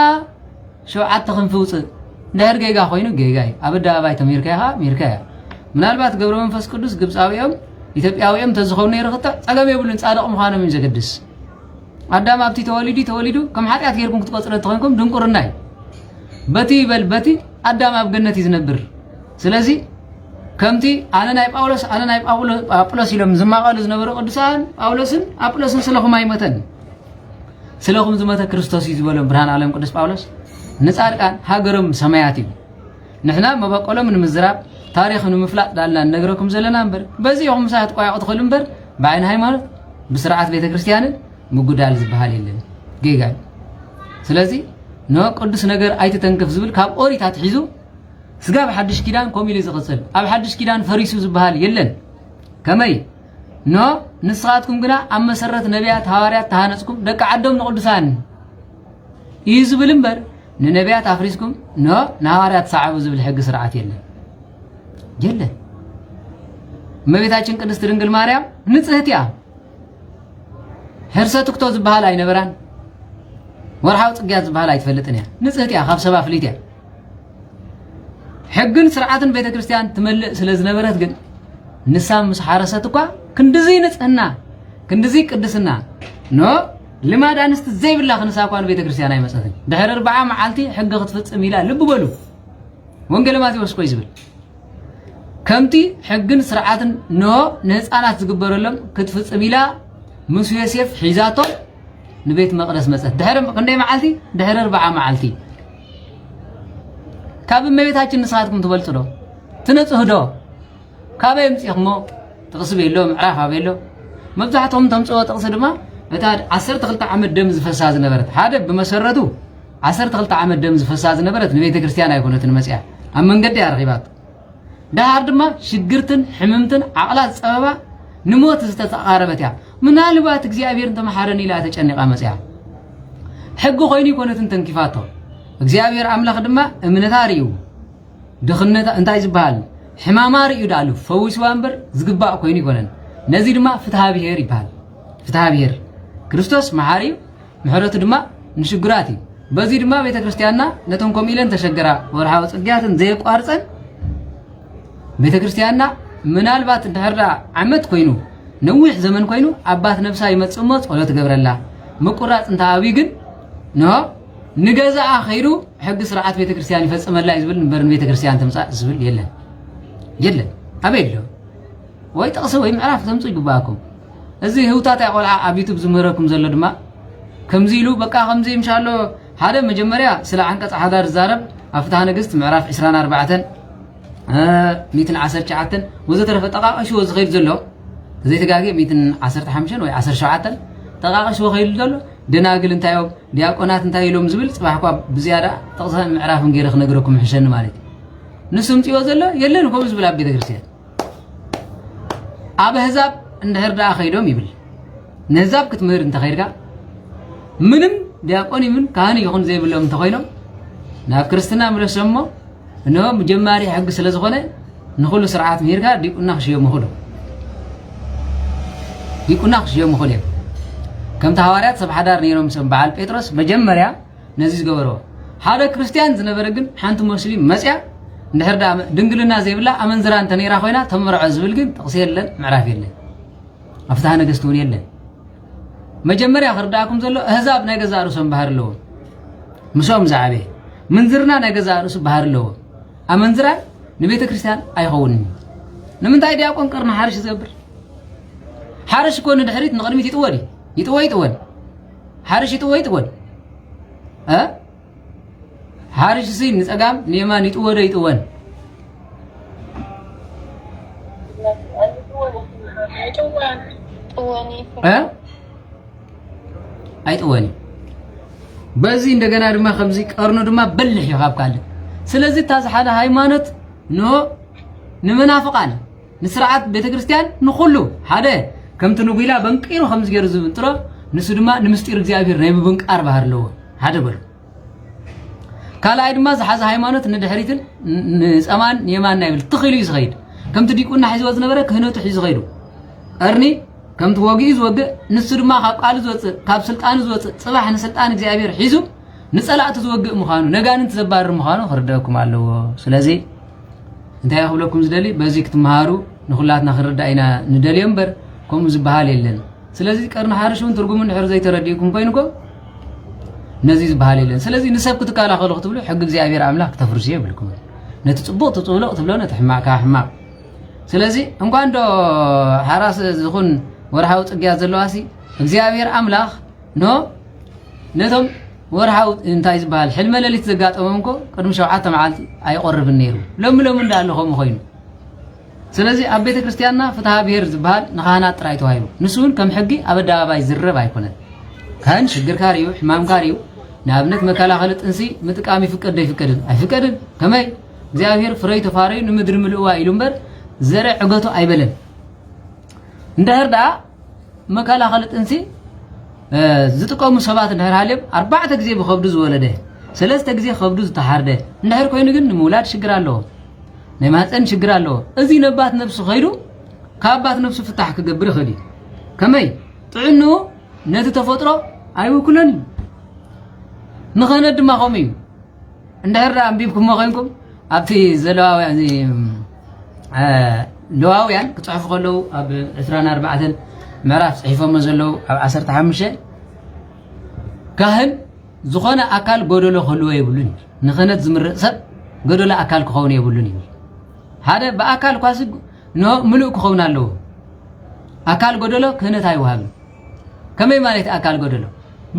ሸውዓት ተኽንፍውፅ እንዳር ገይጋ ኮይኑ ገይጋይ አበዳ ባይ ተሚርካያ ሚርካያ ምናልባት ገብረ መንፈስ ቅዱስ ግብጻዊኦም ኢትዮጵያውያን ተዝኸውን ነይረኽታ ጸገም የብሉን ጻድቕ ምዃኖም ዘገድስ አዳም ኣብቲ ተወሊዱ ከም ኃጢአት ጌርኩም ክትቆጽረት ተኾንኩም ድንቁርናይ በቲ ይበል በቲ አዳም ኣብ ገነት ይዝነብር ስለዚ ከምቲ ኣነ ናይ ጳውሎስ ኢሎም ዝማቐሉ ዝነበሩ ቅዱሳን ጳውሎስን ኣጵሎስን ስለኹም ኣይሞተን ስለኹም ዝመተ ክርስቶስ እዩ ዝበሎም ብርሃን ዓለም ቅዱስ ጳውሎስ ንጻድቃን ሃገሮም ሰማያት እዩ ንሕና መበቆሎም ንምዝራብ ታሪኽ ንምፍላጥ ዳልና ነግረኩም ዘለና እምበር በዚ ይኹም ሳት ቋያቁ ትኽእል እምበር ብዓይን ሃይማኖት ብስርዓት ቤተክርስቲያንን ምጉዳል ዝበሃል የለን ጌጋይ ስለዚ ነው ቅዱስ ነገር ኣይተተንከፍ ዝብል ካብ ኦሪታት ሒዙ ስጋ በሐድሽ ኪዳን ኮሚል ዝቕጽል ኣብ ሐድሽ ኪዳን ፈሪሱ ዝበሃል የለን ከመይ ነው ንስኻትኩም ግና ኣብ መሰረት ነቢያት ሐዋርያት ተሃነጽኩም ደቂ ዓዶም ንቅዱሳን እዩ ዝብል እምበር ንነቢያት ኣፍሪስኩም ነው ንሐዋርያት ሰዓቡ ዝብል ሕጊ ስርዓት የለን የለን እመቤታችን ቅድስት ድንግል ማርያም ንጽሕት እያ ሕርሰት እክቶ ዝበሃል ኣይነበራን ወርሃው ጽግያት ዝበሃል ኣይትፈልጥን እያ ንጽሕት እያ ካብ ሰባ ፍሊት እያ ሕግን ስርዓትን ቤተክርስቲያን ትመልእ ስለ ዝነበረት ግን ንሳም ምስ ሓረሰት እኳ ክንድዚ ንጽህና ክንድዚ ቅድስና ኖ ልማድ አንስት ዘይብላ ክንሳኳን ቤተክርስቲያን ኣይመጸትን ድሕሪ 40 መዓልቲ ሕግ ክትፍጽም ኢላ ልብ በሉ ወንጌል ማቴዎስ ቆይ ዝብል ከምቲ ሕግን ስርዓትን ኖ ንህፃናት ዝግበረሎም ክትፍጽም ኢላ ምስ ዮሴፍ ሒዛቶ ንቤት መቅደስ መጸት ድሕሪ ክንደይ መዓልቲ ድሕሪ 40 መዓልቲ ካብ እመቤታችን ንስኻትኩም ትበልጡ ዶ ትነጽህ ዶ ካበይ ምጽኹሞ ተቕስብ የሎ ምዕራፍ ኣበሎ መብዛሕትኦም ተምጽኦ ጥቕስ ድማ እታ 12 ዓመት ደም ዝፈሳ ዝነበረት ሓደ ብመሰረቱ 12 ዓመት ደም ዝፈሳ ዝነበረት ንቤተ ክርስቲያን ኣይኮነትን መጽያ ኣብ መንገዲ ያርኺባት ዳሃር ድማ ሽግርትን ሕምምትን ዓቕላት ጸበባ ንሞት ዝተተቃረበት ያ ምናልባት እግዚአብሔርን ተመሓረን ኢላ ተጨኒቃ መጽያ ሕግ ኮይኑ ይኮነትን ተንኪፋቶ እግዚአብሔር አምላኽ ድማ እምነታ ርዩ ድኽነታ እንታይ ዝበሃል ሕማማ ርዩ ዳሉ ፈዊስዋ እምበር ዝግባእ ኮይኑ ይኮነን ነዚ ድማ ፍትሃ ብሔር ይበሃል ፍትሃ ብሔር ክርስቶስ መሓሪ ምሕረቱ ድማ ንሽግራት እዩ በዚ ድማ ቤተክርስቲያንና ነቶም ኮሚለን ተሸገራ ወርሃዊ ጽግያትን ዘይቋርጸን ቤተክርስቲያንና ምናልባት ድሕራ ዓመት ኮይኑ ነዊሕ ዘመን ኮይኑ አባት ነፍሳ ይመጽሞ ጸሎት ገብረላ ምቁራጽ እንታዊ ግን ኖ ንገዛ አኺሩ ሕግ ስርዓት ቤተክርስቲያን ይፈጽመላ ይዝብል ንበር ቤተክርስቲያን ተምጻእ ዝብል የለን አበይሎ ወይ ጥቕስ ወይ ምዕራፍ ተምጹ ይግባአኩም እዚ ህውታት አይቆልዓ ኣብ ዩቲዩብ ዝምህረኩም ዘሎ ድማ ከምዚ ኢሉ በቃ ከምዚ ኢንሻአሎ ሓደ መጀመሪያ ስለ አንቀጽ ሓዳር ዛረብ ኣብ ፍትሐ ነገሥት ምዕራፍ 24 119 ወዘተረፈ ጠቃቀሽ ወዝኸይድ ዘሎ ዘይተጋገ 115 ወይ 17 ጠቃቀሽ ወኸይድ ዘሎ ደናግል እንታዮም ዲያቆናት እንታይሎም ዝብል ጽባሕኳ ብዝያዳ ጥቕስ ምዕራፍን ገይረ ክነግረኩም ሕሸን ማለት ንስም ጽዮ ዘሎ የለን ኮም ዝብል ኣብ ቤተክርስቲያን ኣብ ህዛብ እንድሕር ዳ ኸይዶም ይብል ንህዛብ ክትምህር እንተኸይድካ ምንም ዲያቆን ይምን ካህን ይኹን ዘይብሎም እንተኾይኖም ናብ ክርስትና ምለሰሞ እነሆ መጀመሪ ሕግ ስለ ዝኾነ ንኹሉ ስርዓት ምሂርካ ዲቁና ክሽዮም ይኽእሉ ዲቁና ክሽዮም ይኽእሉ እዮም ከምቲ ሐዋርያት ሰብ ሓዳር ነይሮም ሰብ በዓል ጴጥሮስ መጀመርያ ነዚ ዝገበሮ ሓደ ክርስቲያን ዝነበረ ግን ሓንቲ ሙስሊም መጽያ እንድሕር ዳ ድንግልና ዘይብላ ኣመንዝራ እንተ ነይራ ኮይና ተመርዖ ዝብል ግን ጥቕስ የለን ምዕራፍ የለን ኣብ ፍትሐ ነገሥት እውን የለን መጀመርያ ክርዳእኩም ዘሎ ህዛብ ናይ ገዛ ርእሶም ባህር ኣለዎ ምሶም ዝዓበየ ምንዝርና ናይ ገዛ ርእሱ ባህር ኣለዎ ኣመንዝራ ንቤተ ክርስቲያን ኣይኸውንን ንምንታይ ዲያቆን ቅርና ሓርሽ ዝገብር ሓርሽ ኮነ ድሕሪት ንቕድሚት ይጥወን ሓርሽ ይጥወን ሓርሽ ሲ ንጸጋም ንየማን ይጥወን ኣይጥወኒ በዚ እንደገና ድማ ከምዚ ቀርኑ ድማ በልሕ ይኻብካለ ስለዚህ ታዝ ሓደ ሃይማኖት ንመናፍቃን ንስርዓት ቤተክርስቲያን ንኹሉ ሓደ ከምቲ ንጉይላ በንቂሩ ከምዚ ገይሩ ዝብንጥሮ ንሱ ድማ ንምስጢር እግዚአብሔር ናይ ምብንቃር ባህር ኣለዎ ሓደ በሉ ካልኣይ ድማ ዝሓዘ ሃይማኖት ንድሕሪትን ንጸማን የማን ይብል ትኽኢሉ ይዝኸይድ ከምቲ ዲቁና ሒዝዎ ዝነበረ ክህነቱ ሒዙ ኸይዱ ቀርኒ ከምቲ ወጊኡ ዝወግእ ንሱ ድማ ካብ ቃሉ ዝወፅእ ካብ ስልጣኑ ዝወፅእ ጽባሕ ንስልጣን እግዚአብሔር ሒዙ ንጸላእቱ ዝወግእ ምዃኑ ነጋንንት ዘባርር ምዃኑ ክርዳእኩም ኣለዎ ስለዚ እንታይ ክብለኩም ዝደሊ በዚ ክትመሃሩ نخلاتنا خردائنا ندليم بر كم زبها ليلن سلازي قرن حارشون ترجمون نحر زي ترديكم كوينكم نزيز بهاليلن سلازي نسب كتكالا خلق تبلو حق እግዚአብሔር አምላክ ተፍርሲየ ብልኩም ነትጽቦት ተጽብለው ተብለና ተሕማካ ሕማቅ ስለዚህ እንኳን ዶ ሓራስ ዝኹን ወርሃው ጽግያ ዘለዋሲ እግዚአብሔር አምላክ ኖ ነቶም ወርሃው እንታይ ዝባል ሕልመ ለሊት ዘጋጠመምኮ ቅድም 7 መዓልቲ አይቆርብን ነይሩ ለምለም እንዳለኹም ኮይኑ ስለዚህ ኣብ ቤተ ክርስቲያንና ፍትሃ ብሔር ዝባል ንኻህናት ጥራይ ተዋሂቡ ንሱን ከም ሕጊ ኣብ ኣደባባይ ዝረብ ኣይኮነን ካህን ሽግርካሪዩ ሕማምካሪዩ ንኣብነት መከላኸሊ ጥንሲ ምጥቃም ይፍቀድ ይፍቀድን ኣይፍቀድን ከመይ እግዚአብሔር ፍረይ ተፋረዩ ንምድር ምልእዋ ኢሉ እምበር ዘርዕ ዕገቱ ኣይበለን እንደህርዳ መከላኸሊ ጥንሲ ዝጥቀሙ ሰባት እንደህር ሃልዮም 4 ግዜ ብኸብዱ ዝወለደ 3 ግዜ ኸብዱ ዝተሓርደ እንደህር ኮይኑ ግን ንምውላድ ሽግር ኣለዎ ናይ ማህፀን ሽግር ኣለዎ እዚ ነባት ነፍሱ ኸይዱ ካብባት ነፍሱ ፍታሕ ክገብር ይኽእል ከመይ ጥዕኑ ነቲ ተፈጥሮ ኣይውክለን ንኸነ ድማ ኸም እዩ እንደህርዳ አንቢብኩም ሞኸንኩም ኣብቲ ዘለዋውያን ለዋውያን ክጽሕፉ ከለው ኣብ 24 ምዕራፍ ጽሒፎም ዘለው ኣብ 15 ካህን ዝኾነ ኣካል ጎደሎ ክህልዎ የብሉን ንኽነት ዝምረፅ ሰብ ጎደሎ ኣካል ክኸውን የብሉን እዩ ሓደ በኣካል ኳስ ኖ ምሉእ ክኸውን ኣለዎ ኣካል ጎደሎ ክህነት ኣይወሃብን ከመይ ማለት ኣካል ጎደሎ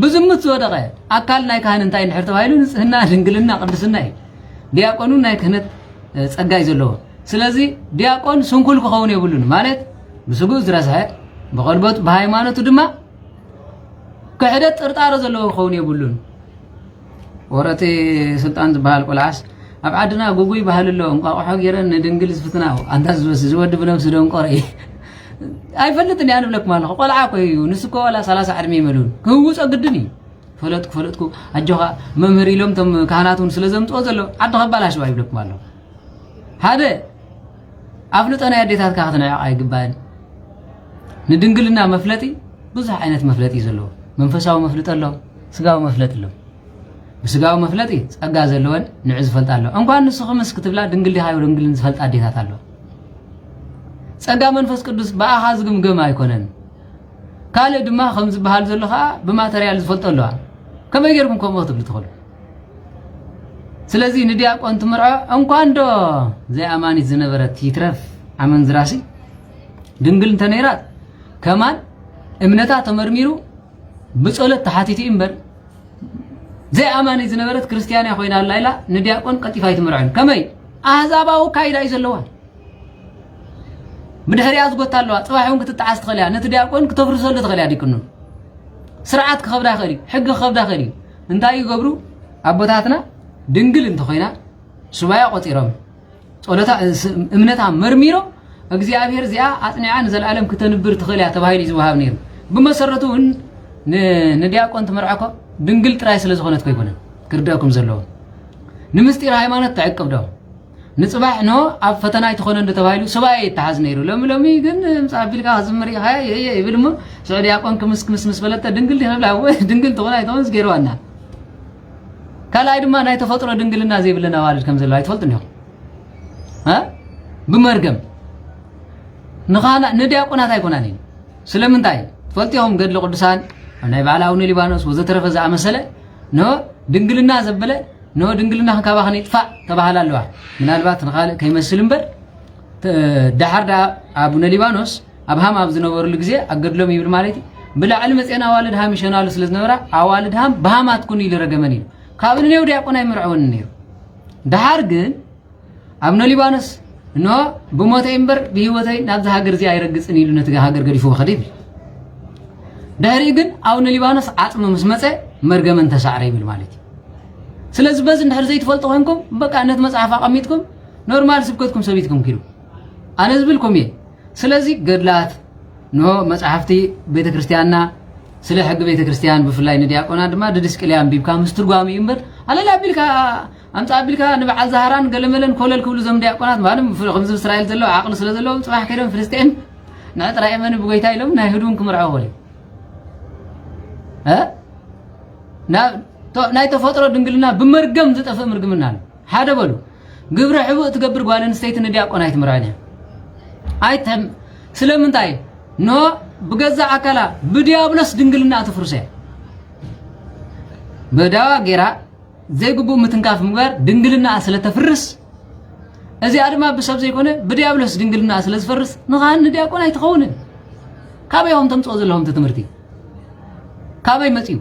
ብዙምት ዝወደቀ ኣካል ናይ ካህን እንታይ ንሕር ተባሂሉ ንጽህና ድንግልና ቅድስና እዩ ዲያቆኑ ናይ ክህነት ጸጋይ ዘለዎ ስለዚ ዲያቆን ስንኩል ክኸውን የብሉን ማለት ብስጉ ዝረስሐ በቀልበቱ በሃይማኖቱ ድማ ክሕደት ጥርጣረ ዘለዎ ክኸውን የብሉን ወረቲ ስልጣን ዝበሃል ቆልዓስ ኣብ ዓድና ጉጉይ ባህል ኣሎ እንቋቑሖ ገይረን ንድንግል ዝፍትናው አንታ ዝወድ ብነፍስ ደንቆረ ኣይፈልጥን ያን ብለኩም ኣለኹ ቆልዓ ኮይኑ ንስኮ ወላ 30 ዕድሜ ይመሉን ክውጾ ግድን እዩ ፈለጥኩ ኣጆኻ መምህር ኢሎም ቶም ካህናቱን ስለዘምጽኦ ዘሎ ዓዲ ኸባላሽ ይብለኩም ኣለኹ ሓደ ኣፍልጠና ያዴታት ካህናት ኣይግባን ንድንግልና መፍለጢ ብዙሕ ዓይነት መፍለጢ ዘለዎ መንፈሳዊ መፍለጢ ኣሎ ስጋዊ መፍለጢ ኣሎ ብስጋዊ መፍለጢ ጸጋ ዘለወን ንዕዝ ፈልጣ ኣሎ እንኳን ንስኹም እስክትብላ ድንግል ዲኻ ድንግልን ዝፈልጣ ኣዴታት ኣሎ ጸጋ መንፈስ ቅዱስ በኣኻ ዝግምገም ኣይኮነን ካልእ ድማ ከም ዝበሃል ዘሎ ኸዓ ብማተርያል ዝፈልጦ ኣለዋ ከመይ ጌርኩም ከምኡ ትብሉ ትኽእሉ ስለዚ ንዲያቆን ትምርዖ እንኳን ዶ ዘይኣማኒት ዝነበረት ይትረፍ ኣመንዝራሲ ድንግል እንተነይራት ከማን እምነታ ተመርሚሩ ብጸሎት ተሓቲቲ እምበር ዘይኣማኒት ዝነበረት ክርስቲያና ኮይና ላይላ ንዲያቆን ቀጢፋ ይትምርዖን ከመይ ኣሕዛባዊ ካይዳ እዩ ዘለዋ ብድሕሪያ ዝጎታ ኣለዋ ጽባሕውን ክትጣዓስ ትኽእልያ ነቲ ዲያቆን ክተፍርሰሉ ትኽእልያ ዲቅኑ ስርዓት ክኸብዳ ኸሪ ሕጊ ክኸብዳ ኸሪ እንታይ ይገብሩ ኣቦታትና ድንግል እንተኾይና ሱባኤ ቆፂሮም ጸሎታ እምነታ መርሚሮም እግዚአብሔር እዚኣ ኣጽኒዓ ንዘለዓለም ክተንብር ትኽእልያ ተባሂሉ ዝወሃብ ነይሩ ብመሰረቱ ንዲያቆን ትመርዓኮ ድንግል ጥራይ ስለ ዝኾነት ኮይኮነን ክርዳእኩም ዘለዎ ንምስጢር ሃይማኖት ተዕቅብ ዶ ንጽባሕ ኖ ኣብ ፈተና ይትኾነ እንደተባሂሉ ሱባኤ ይተሓዝ ነይሩ ሎሚ ግን ምጻቢልካ ዝምሪ ይብልሞ ዲያቆን ክምስ በለጠ ድንግል ይብላ ወይ ድንግል ትኾና ይተወንስ ገይርዋና ካልኣይ ድማ ናይ ተፈጥሮ ድንግልና ዘይብለና ዋልድ ከም ዘሎ ኣይትፈልጡን ኢኹም ብመርገም ንኻና ንዲያቆናት ኣይኮናን እዩ ስለምንታይ ትፈልጢኹም ገድሊ ቅዱሳን ናይ በዓል ኣቡነ ሊባኖስ ወዘተረፈ ዝኣመሰለ ኖ ድንግልና ዘበለ ኖ ድንግልና ክንካባኸን ይጥፋእ ተባህላ ኣለዋ ምናልባት ንኻልእ ከይመስል እምበር ዳሓርዳ ኣቡነ ሊባኖስ ኣብ ሃም ኣብ ዝነበሩሉ ግዜ ኣገድሎም ይብል ማለት እዩ ብላዕሊ መፅና ኣዋልድ ሃም ይሸናሉ ስለ ዝነበራ ኣዋልድ ሃም ብሃማት ኩን ኢሉ ረገመን እዩ ካብ ንኔው ዲያቆን ኣይምርዐውን ነይሩ ዳሓር ግን ኣቡነ ሊባኖስ ኖ ብሞተይ እምበር ብሂወተይ ናብዚ ሃገር እዚ ኣይረግፅን ኢሉ ነቲ ሃገር ገዲፉ ኸደ ይብል ድሕሪ ግን ኣቡነ ሊባኖስ ዓፅሚ ምስ መፀ መርገመን ተሳዕረ ይብል ማለት እዩ ስለዚ በዚ እንድሕር ዘይትፈልጡ ኮይንኩም በቃ ነቲ መፅሓፍ ኣቐሚጥኩም ኖርማል ስብከትኩም ሰቢትኩም ኪዱ ኣነ ዝብልኩም እየ ስለዚ ገድላት ኖ መፅሓፍቲ ቤተ ክርስቲያንና ስለ ሕጊ ቤተ ክርስቲያን ብፍላይ ንዲያቆና ድማ ድድስቅልያ አንቢብካ ምስ ትርጓሚ እምበር ኣለላ ኣቢልካ ኣምፃ ኣቢልካ ንበዓል ዛሃራን ገለመለን ኮለል ክብሉ ዞም ዲያቆናት ማለት ከምዚ እስራኤል ዘለዎ ዓቕሊ ስለ ዘለዎ ፅባሕ ከይዶም ፍልስጤን ንዕጥራይ እመን ብጎይታ ኢሎም ናይ ህዱን ክምርዐ ወለ ናይ ተፈጥሮ ድንግልና ብመርገም ዝጠፍእ ምርግምና ሓደ በሉ ግብረ ሕቡእ ትገብር ጓል ኣንስተይቲ ንዲያቆን ኣይትምርዐን እያ አይተም ስለምንታይ ኖ በገዛ አካላ በዲያብሎስ ድንግልና ተፍርሰ በዳዋ ጌራ ዘይግቡ ምትንካፍ ምግባር ድንግልና ስለተፍርስ እዚ አድማ በሰብ ዘይኮነ በዲያብሎስ ድንግልና ስለዝፈርስ ንኻን ዲያቆን አይተኸውን ካበይهم ተምጽኦ ዘለዎም ትምህርቲ ካበይ መጽዩ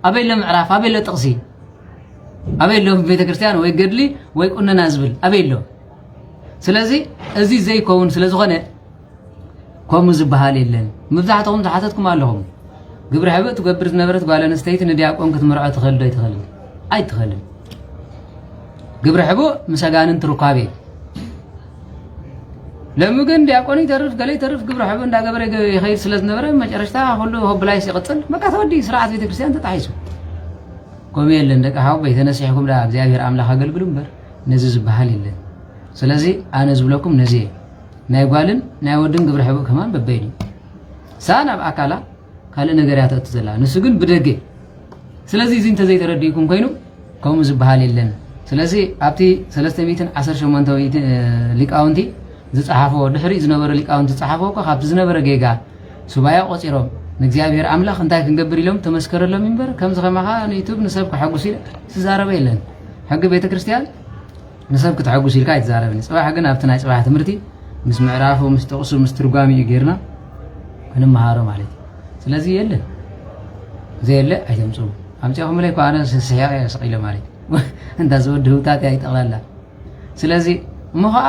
አበይ ለምዕራፍ አበይ ለጥቅሲ አበይ ለም ቤተክርስቲያን ወይ ገድሊ ወይ ቁነና ዝብል አበይ ለም ስለዚህ እዚ ዘይኮውን ስለዝኾነ ኮሙ ዝበሃል የለን መብዛሕትኦም ዝሓተትኩም ኣለኹም ግብረ ሕቡእ ትገብር ዝነበረት ጓል ኣንስተይቲ ንዲያቆን ክትምርዖ ትኽእል ዶ ኣይትኽእልን ኣይትኽእልን ግብረ ሕቡእ ምስ ኣጋንንት ርኳቤ ለምግን ዲያቆን ይተርፍ ገለ ይተርፍ ግብረ ሕቡእ እንዳገበረ ይኸይድ ስለዝነበረ መጨረሽታ ሁሉ ሆብላይስ ይቕፅል በቃ ተወዲ ስርዓት ቤተክርስቲያን ተጣሒሱ ኮም የለን ደቂ ሓው በይተነሲሕኩም ዳ እግዚአብሔር ኣምላኽ ኣገልግሉ እምበር ነዚ ዝበሃል የለን ስለዚ ኣነ ዝብለኩም ነዚ ናይ ጓልን ናይ ወድን ግብረ ሕቡእ ከማን በበይኒ ሳን ኣብ ኣካላ ካልእ ነገር ያተእቲ ዘላ ንሱ ግን ብደገ ስለዚ እዚ እንተዘይተረዲእኩም ኮይኑ ከምኡ ዝበሃል የለን ስለዚ ኣብቲ 318 ሊቃውንቲ ዝፀሓፎ ድሕሪ ዝነበረ ሊቃውንቲ ዝፀሓፎ ካብቲ ዝነበረ ጌጋ ሱባኤ ቆፂሮም ንእግዚአብሔር ኣምላኽ እንታይ ክንገብር ኢሎም ተመስከረሎም እምበር ከምዚ ኸማኻ ንዩቱብ ንሰብ ክሐጉስ ኢለ ዝዛረበ የለን ሕጊ ቤተክርስቲያን ንሰብ ክትሐጉስ ኢልካ ኣይትዛረብኒ ፅባሕ ግን ኣብቲ ናይ ፅባሕ ትምህርቲ ምስ ምዕራፉ ምስ ጥቕሱ ምስ ትርጓሚኡ ጌርና ክንመሃሮ ማለት እዩ ስለዚ የለን ዘየለ ኣይተምፅኡ ኣምፂኹም ለይ ኳነ ስሕያቕ እየ ስቂለ ማለት እዩ እንታ ዝወዲ ህውታት እያ ይጠቕላላ ስለዚ እሞ ከዓ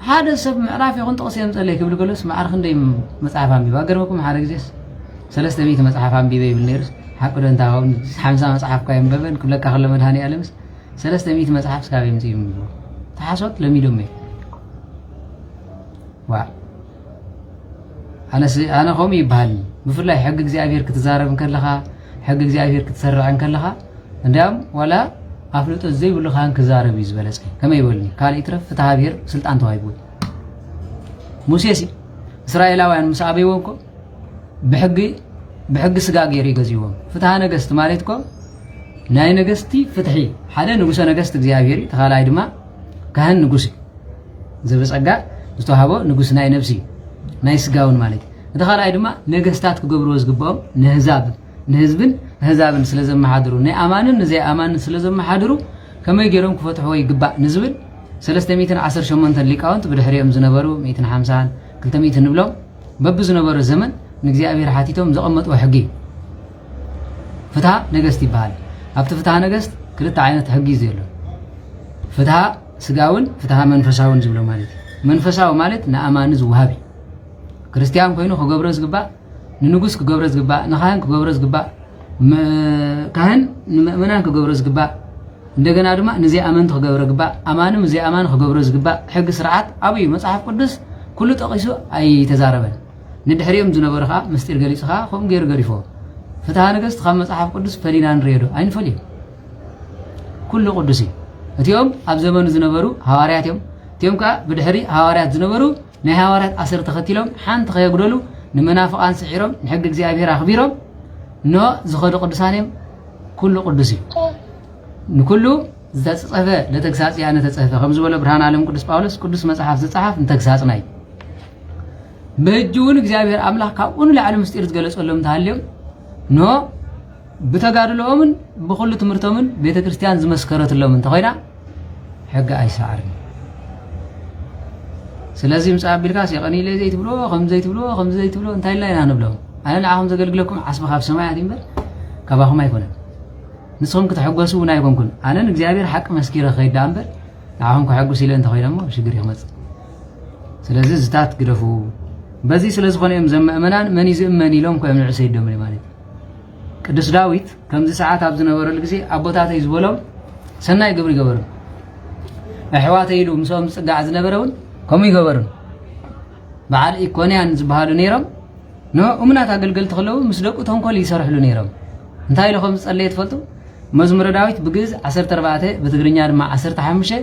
ሓደ ሰብ ምዕራፍ ይኹን ጥቕሲ የምፀለይ ክብል ከሎስ ማዕርክ እንደይ መፅሓፍ ኣንቢባ ገርመኩም ሓደ ግዜስ 300 መፅሓፍ ኣንቢበ ይብል ነይሩስ ሓቂ ዶ እንታኸውን 50 መፅሓፍ ካ የንበበን ክብለካ ከሎ መድሃኒኣለምስ 300 መፅሓፍ ስካብ የምፅኡ ይምብሎ ተሓሶት ለሚዶም እየ ዋ ኣነ ኸም ይበሃል ብፍላይ ሕጊ እግዚአብሔር ክትዛረብ ከለኻ ሕጊ እግዚአብሔር ክትሰርዕ ከለኻ እንዲያም ዋላ ኣፍልጦ ዘይብሉኻን ክዛረብ እዩ ዝበለፀ ከመይ ይበልኒ ካልእ ትረፍ ፍትሃ ብሔር ስልጣን ተዋሂብዎ ሙሴሲ እስራኤላውያን ምስ ኣበይዎም እኮ ብሕጊ ስጋ ገይሩ ይገዝዎም ፍትሃ ነገስቲ ማለት እኮ ናይ ነገስቲ ፍትሒ ሓደ ንጉሰ ነገስቲ እግዚአብሔር ተኻላይ ድማ ካህን ንጉስ ዝበፀጋ ዝተዋሃቦ ንጉስ ናይ ነፍሲ ናይ ስጋውን ማለት እቲ ካልኣይ ድማ ነገስታት ክገብርዎ ዝግብኦም ንህዝብን ህዛብን ስለዘመሓድሩ ናይ ኣማንን ንዘይ ኣማንን ስለዘመሓድሩ ከመይ ገይሮም ክፈትሕዎ ይግባእ ንዝብል 318 ሊቃውንት ብድሕሪኦም ዝነበሩ 150 200 ንብሎም በቢ ዝነበረ ዘመን ንእግዚአብሔር ሓቲቶም ዘቐመጥዎ ሕጊ ፍትሃ ነገስት ይበሃል ኣብቲ ፍትሃ ነገስት ክልተ ዓይነት ሕጊ ዘሎ ፍትሃ ስጋውን ፍትሃ መንፈሳውን ዝብሎ ማለት መንፈሳዊ ማለት ንኣማኒ ዝውሃብ ክርስቲያን ኮይኑ ክገብሮ ዝግባእ ንንጉስ ክገብሮ ዝግባእ ንኻህን ክገብሮ ዝግባእ ካህን ንምእመናን ክገብሮ ዝግባእ እንደገና ድማ ንዘይ ኣመንቲ ክገብሮ ዝግባእ ኣማንም ዘይ ኣማን ክገብሮ ዝግባእ ሕጊ ስርዓት ኣብዩ መፅሓፍ ቅዱስ ኩሉ ጠቂሱ ኣይተዛረበን ንድሕሪኦም ዝነበሩ ከዓ ምስጢር ገሊፁ ከዓ ከምኡ ገይሩ ገሪፎ ፍትሃ ነገስት ካብ መፅሓፍ ቅዱስ ፈሊና ንሪኦ ዶ ኣይንፈልዮም ኩሉ ቅዱስ እዩ እቲኦም ኣብ ዘመኑ ዝነበሩ ሃዋርያት እዮም እቲኦም ከዓ ብድሕሪ ሃዋርያት ዝነበሩ ናይ ሃዋርያት ኣሰር ተኸቲሎም ሓንቲ ከየጉደሉ ንመናፍቃን ስዒሮም ንሕጊ እግዚአብሔር ኣኽቢሮም ኖ ዝኸዱ ቅዱሳን እዮም ኩሉ ቅዱስ እዩ ንኩሉ ዝተፀፈ ለተግሳጽ ያነ ተፀፈ ከም ዝበሎ ብርሃን ዓለም ቅዱስ ጳውሎስ ቅዱስ መጽሓፍ ዝፀሓፍ እንተግሳጽና እዩ በእጅውን እግዚአብሔር ኣምላኽ ካብኡ ንላዕሊ ምስጢር ዝገለጸሎም እንተሃልዮም ኖ ብተጋድሎኦምን ብኩሉ ትምህርቶምን ቤተ ክርስቲያን ዝመስከረትሎም እንተኾይና ሕጊ ኣይሰዓርን ስለዚህ ምጽ አቢልካስ የቀኒለ ዘይት ብሎ ከም ዘይት ብሎ እንታይ ላይ ናንብለው ኣነ ንዓኹም ዘገልግለኩም ዓስበ ካብ ሰማያት ይምበር ካባኹም ኣይኮነን ንስኹም ክትሕጎሱ እውን ኣይኮንኩን ኣነ ንእግዚአብሔር ሓቂ መስኪረ ኸይዳ እምበር ንዓኹም ክሕጉስ ኢለ እንተኾይኖሞ ሽግር ይኽመፅእ ስለዚ ዝታት ግደፉ በዚ ስለዝኾነ እዮም ዘመእመናን መን ይዝእመን ኢሎም ኮይም ንዕሰ ይደም ማለት ቅዱስ ዳዊት ከምዚ ሰዓት ኣብ ዝነበረሉ ግዜ ኣቦታተይ ዝበሎም ሰናይ ግብሪ ይገበሩ ኣሕዋተይ ኢሉ ምሶም ፅጋዕ ዝነበረውን ከምኡ ይገበሩ በዓል ኢኮንያን ዝበሃሉ ነይሮም ኖ እምናት ኣገልገልቲ ከለዉ ምስ ደቁ ተንኮል ይሰርሕሉ ነይሮም እንታይ ኢሎም ዝጸለየ ትፈልጡ መዝሙረ ዳዊት ብግዕዝ 14 ብትግርኛ ድማ 15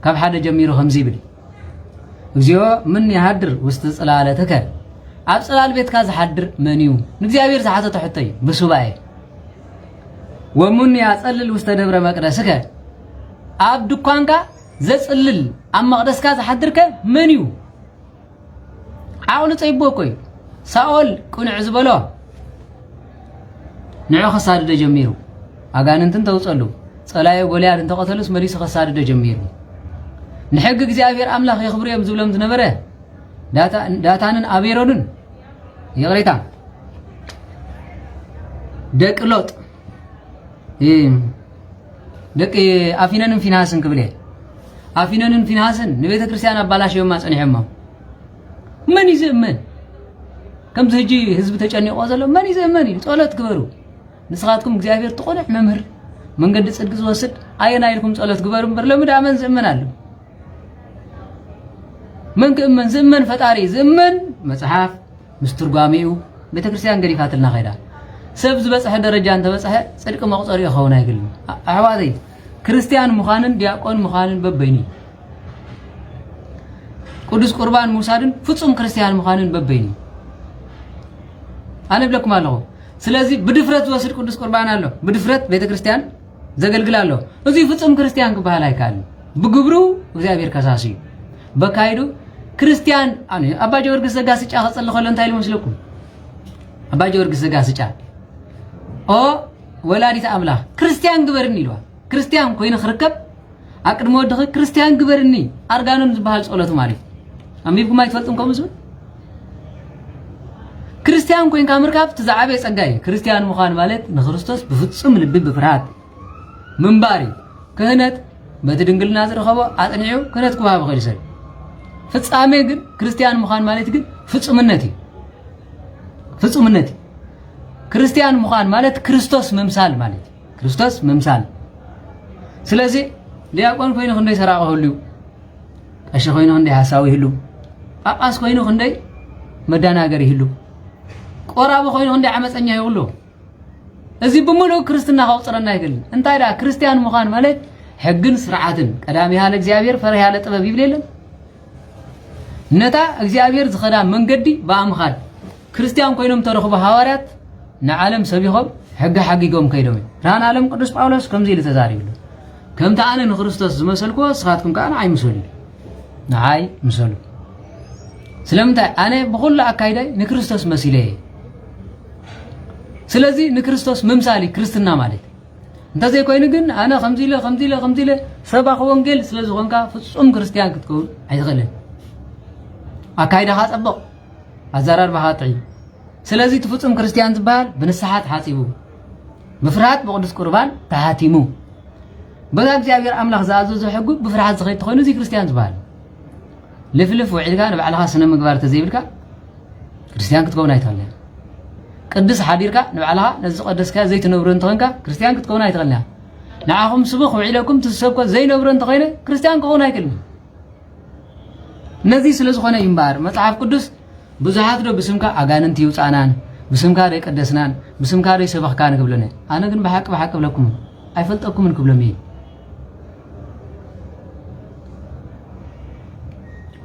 ካብ ሓደ ጀሚሩ ከምዚ ይብል እግዚኦ ምን ይሃድር ውስጥ ጽላለተከ ኣብ ጽላል ቤትካ ዝሓድር መን እዩ ንእግዚአብሔር ዝሓተተ ሕቶ እዩ ብሱባኤ ወሙን ያጸልል ውስጥ ደብረ መቅደስከ ኣብ ድኳንካ ዘጽልል ኣብ መቅደስካ ዝሓድርከ መን እዩ عقل صيبوكوي ساول قنع زبلو نعو خساد جميرو አጋንንትን ተውጸሉ ጸላየ ጎልያድ እንተቀተሉስ መሪስ خساد جميرو نحق እግዚአብሔር አምላክ ይخبريም ዝብለም ዝነበረ ዳታንን አቤሮንን ይግሪታ ደቅሎጥ ደቅ አፊነንን ፊናስን ክብለ አፊነንን ፊናስን ንቤተ ክርስቲያን አባላሽው ማጸንሕማ ምን ይዘመን ከም ዝጂ ህዝብ ተጨንቆ ዘሎ ምን ይዘመን ጸሎት ግበሩ ንስኻትኩም እግዚአብሔር ተቆነዕ መምህር መንገድ ጽድቅ ዝወስድ አይና ይልኩም ጸሎት ግበሩ በር ለምዳመን ዘመናሉ من كأمن زمن فتاري زمن مصحف مسترقاميو بيتكريستيان قريفاتلنا خيدا سبز بس أحد درجة أنت بس أحد صدق مقصري أخونا يقول أحوادي كريستيان مخانن دياقون مخانن ببيني قدس قربان موسادن فتصم كريستيان مخانن ببيني أنا بلكم الله سلازي بدفرت واسد قدس قربان الله بدفرت بيتكريستيان زقلقل الله وزي فتصم كريستيان كبهالاي كان بقبرو وزي أبير كساسي بكايدو كريستيان أنا أبا جورج سجاس إيش أخذ الله خلنا تايل مسلكم أبا جورج سجاس إيش أو ولا ريت أملا كريستيان جبرني لوا كريستيان كوين خركب أكيد مود دخل كريستيان جبرني أرجانون بحال صلاتهم ماري أمي بكم ما يتفلتون كمسون كريستيان كوين كامر كاب تزعبي سجاي كريستيان مخان مالت نخرستوس بفتسم البيب بفرات من باري كهنت بتدنقل ناظر خبا أتنيعو كهنت كوها بغير سر ፍጻሜ ግን ክርስቲያን መኻን ማለት ግን ፍጹምነቲ ክርስቲያን መኻን ማለት ክርስቶስ መምሳል ማለት ክርስቶስ መምሳል ስለዚህ ዲያቆን ኮይኑ ክንደይ ሰራቀ ሁሉ ቀሽ ኮይኑ ክንደይ ሐሳዊ ይህሉ ጳጳስ ኮይኑ ክንደይ መዳናገር ይህሉ ቆራብ ኮይኑ ክንደይ ዓመፀኛ ይሁሉ እዚ ብሙሉ ክርስትና ካውፅረና ይግል እንታይ ዳ ክርስቲያን መኻን ማለት ሕግን ስርዓትን ቀዳሚሃ ለእግዚአብሔር ፈሪሃ ለጥበብ ይብለልን نتا እግዚአብሔር ዝኸዳ መንገዲ በአምኻድ ክርስቲያን ኮይኖም ተረኽቡ ሐዋርያት ንዓለም ሰቢኾም ሕግ ሓጊጎም ከይዶም ራን ዓለም ቅዱስ ጳውሎስ ከምዚ ኢሉ ተዛሪብሉ ከምታ ኣነ ንክርስቶስ ዝመሰልኩ ስኻትኩም ከኣነ ኣይምሰሉ ንዓይ ምሰሉ ስለምንታይ ኣነ ብኹሉ ኣካይዳይ ንክርስቶስ መሲለ ስለዚ ንክርስቶስ መምሳሊ ክርስትና ማለት እንተዘይ ኮይኑ ግን ኣነ ከምዚ ኢለ ሰባኺ ወንጌል ስለዝኾንካ ፍጹም ክርስቲያን ክትከውን ኣይትኽእልን أكايدا خاص أبو أزرار بهاتعي سلازي تفصم كريستيان زبال بنسحات حاسبو بفرحات بقدس قربان تهاتيمو بذا እግዚአብሔር አምላክ زازو زحقو بفرحات زخيت تخوينو زي كريستيان زبال لفلف وعيدكا نبعلها سنة مقبار تزيبلكا كريستيان كتكون ايتغلنا قدس حديركا نبعلها نزق قدسكا زي تنبرون تخوينكا كريستيان كتكون ايتغلنا نعاهم سبخ وعيلكم تسبكو زي نبرون تخوينة كريستيان كتكون ايتغلنا نزي سلسخونا ينبار مصحف قدس بزحات دو بسمكا أغانن تيوصانان بسمكا ري قدسنان بسمكا ري سبخكا نكبلنا أنا كن بحق بلكم أيفلطكم من كبلمي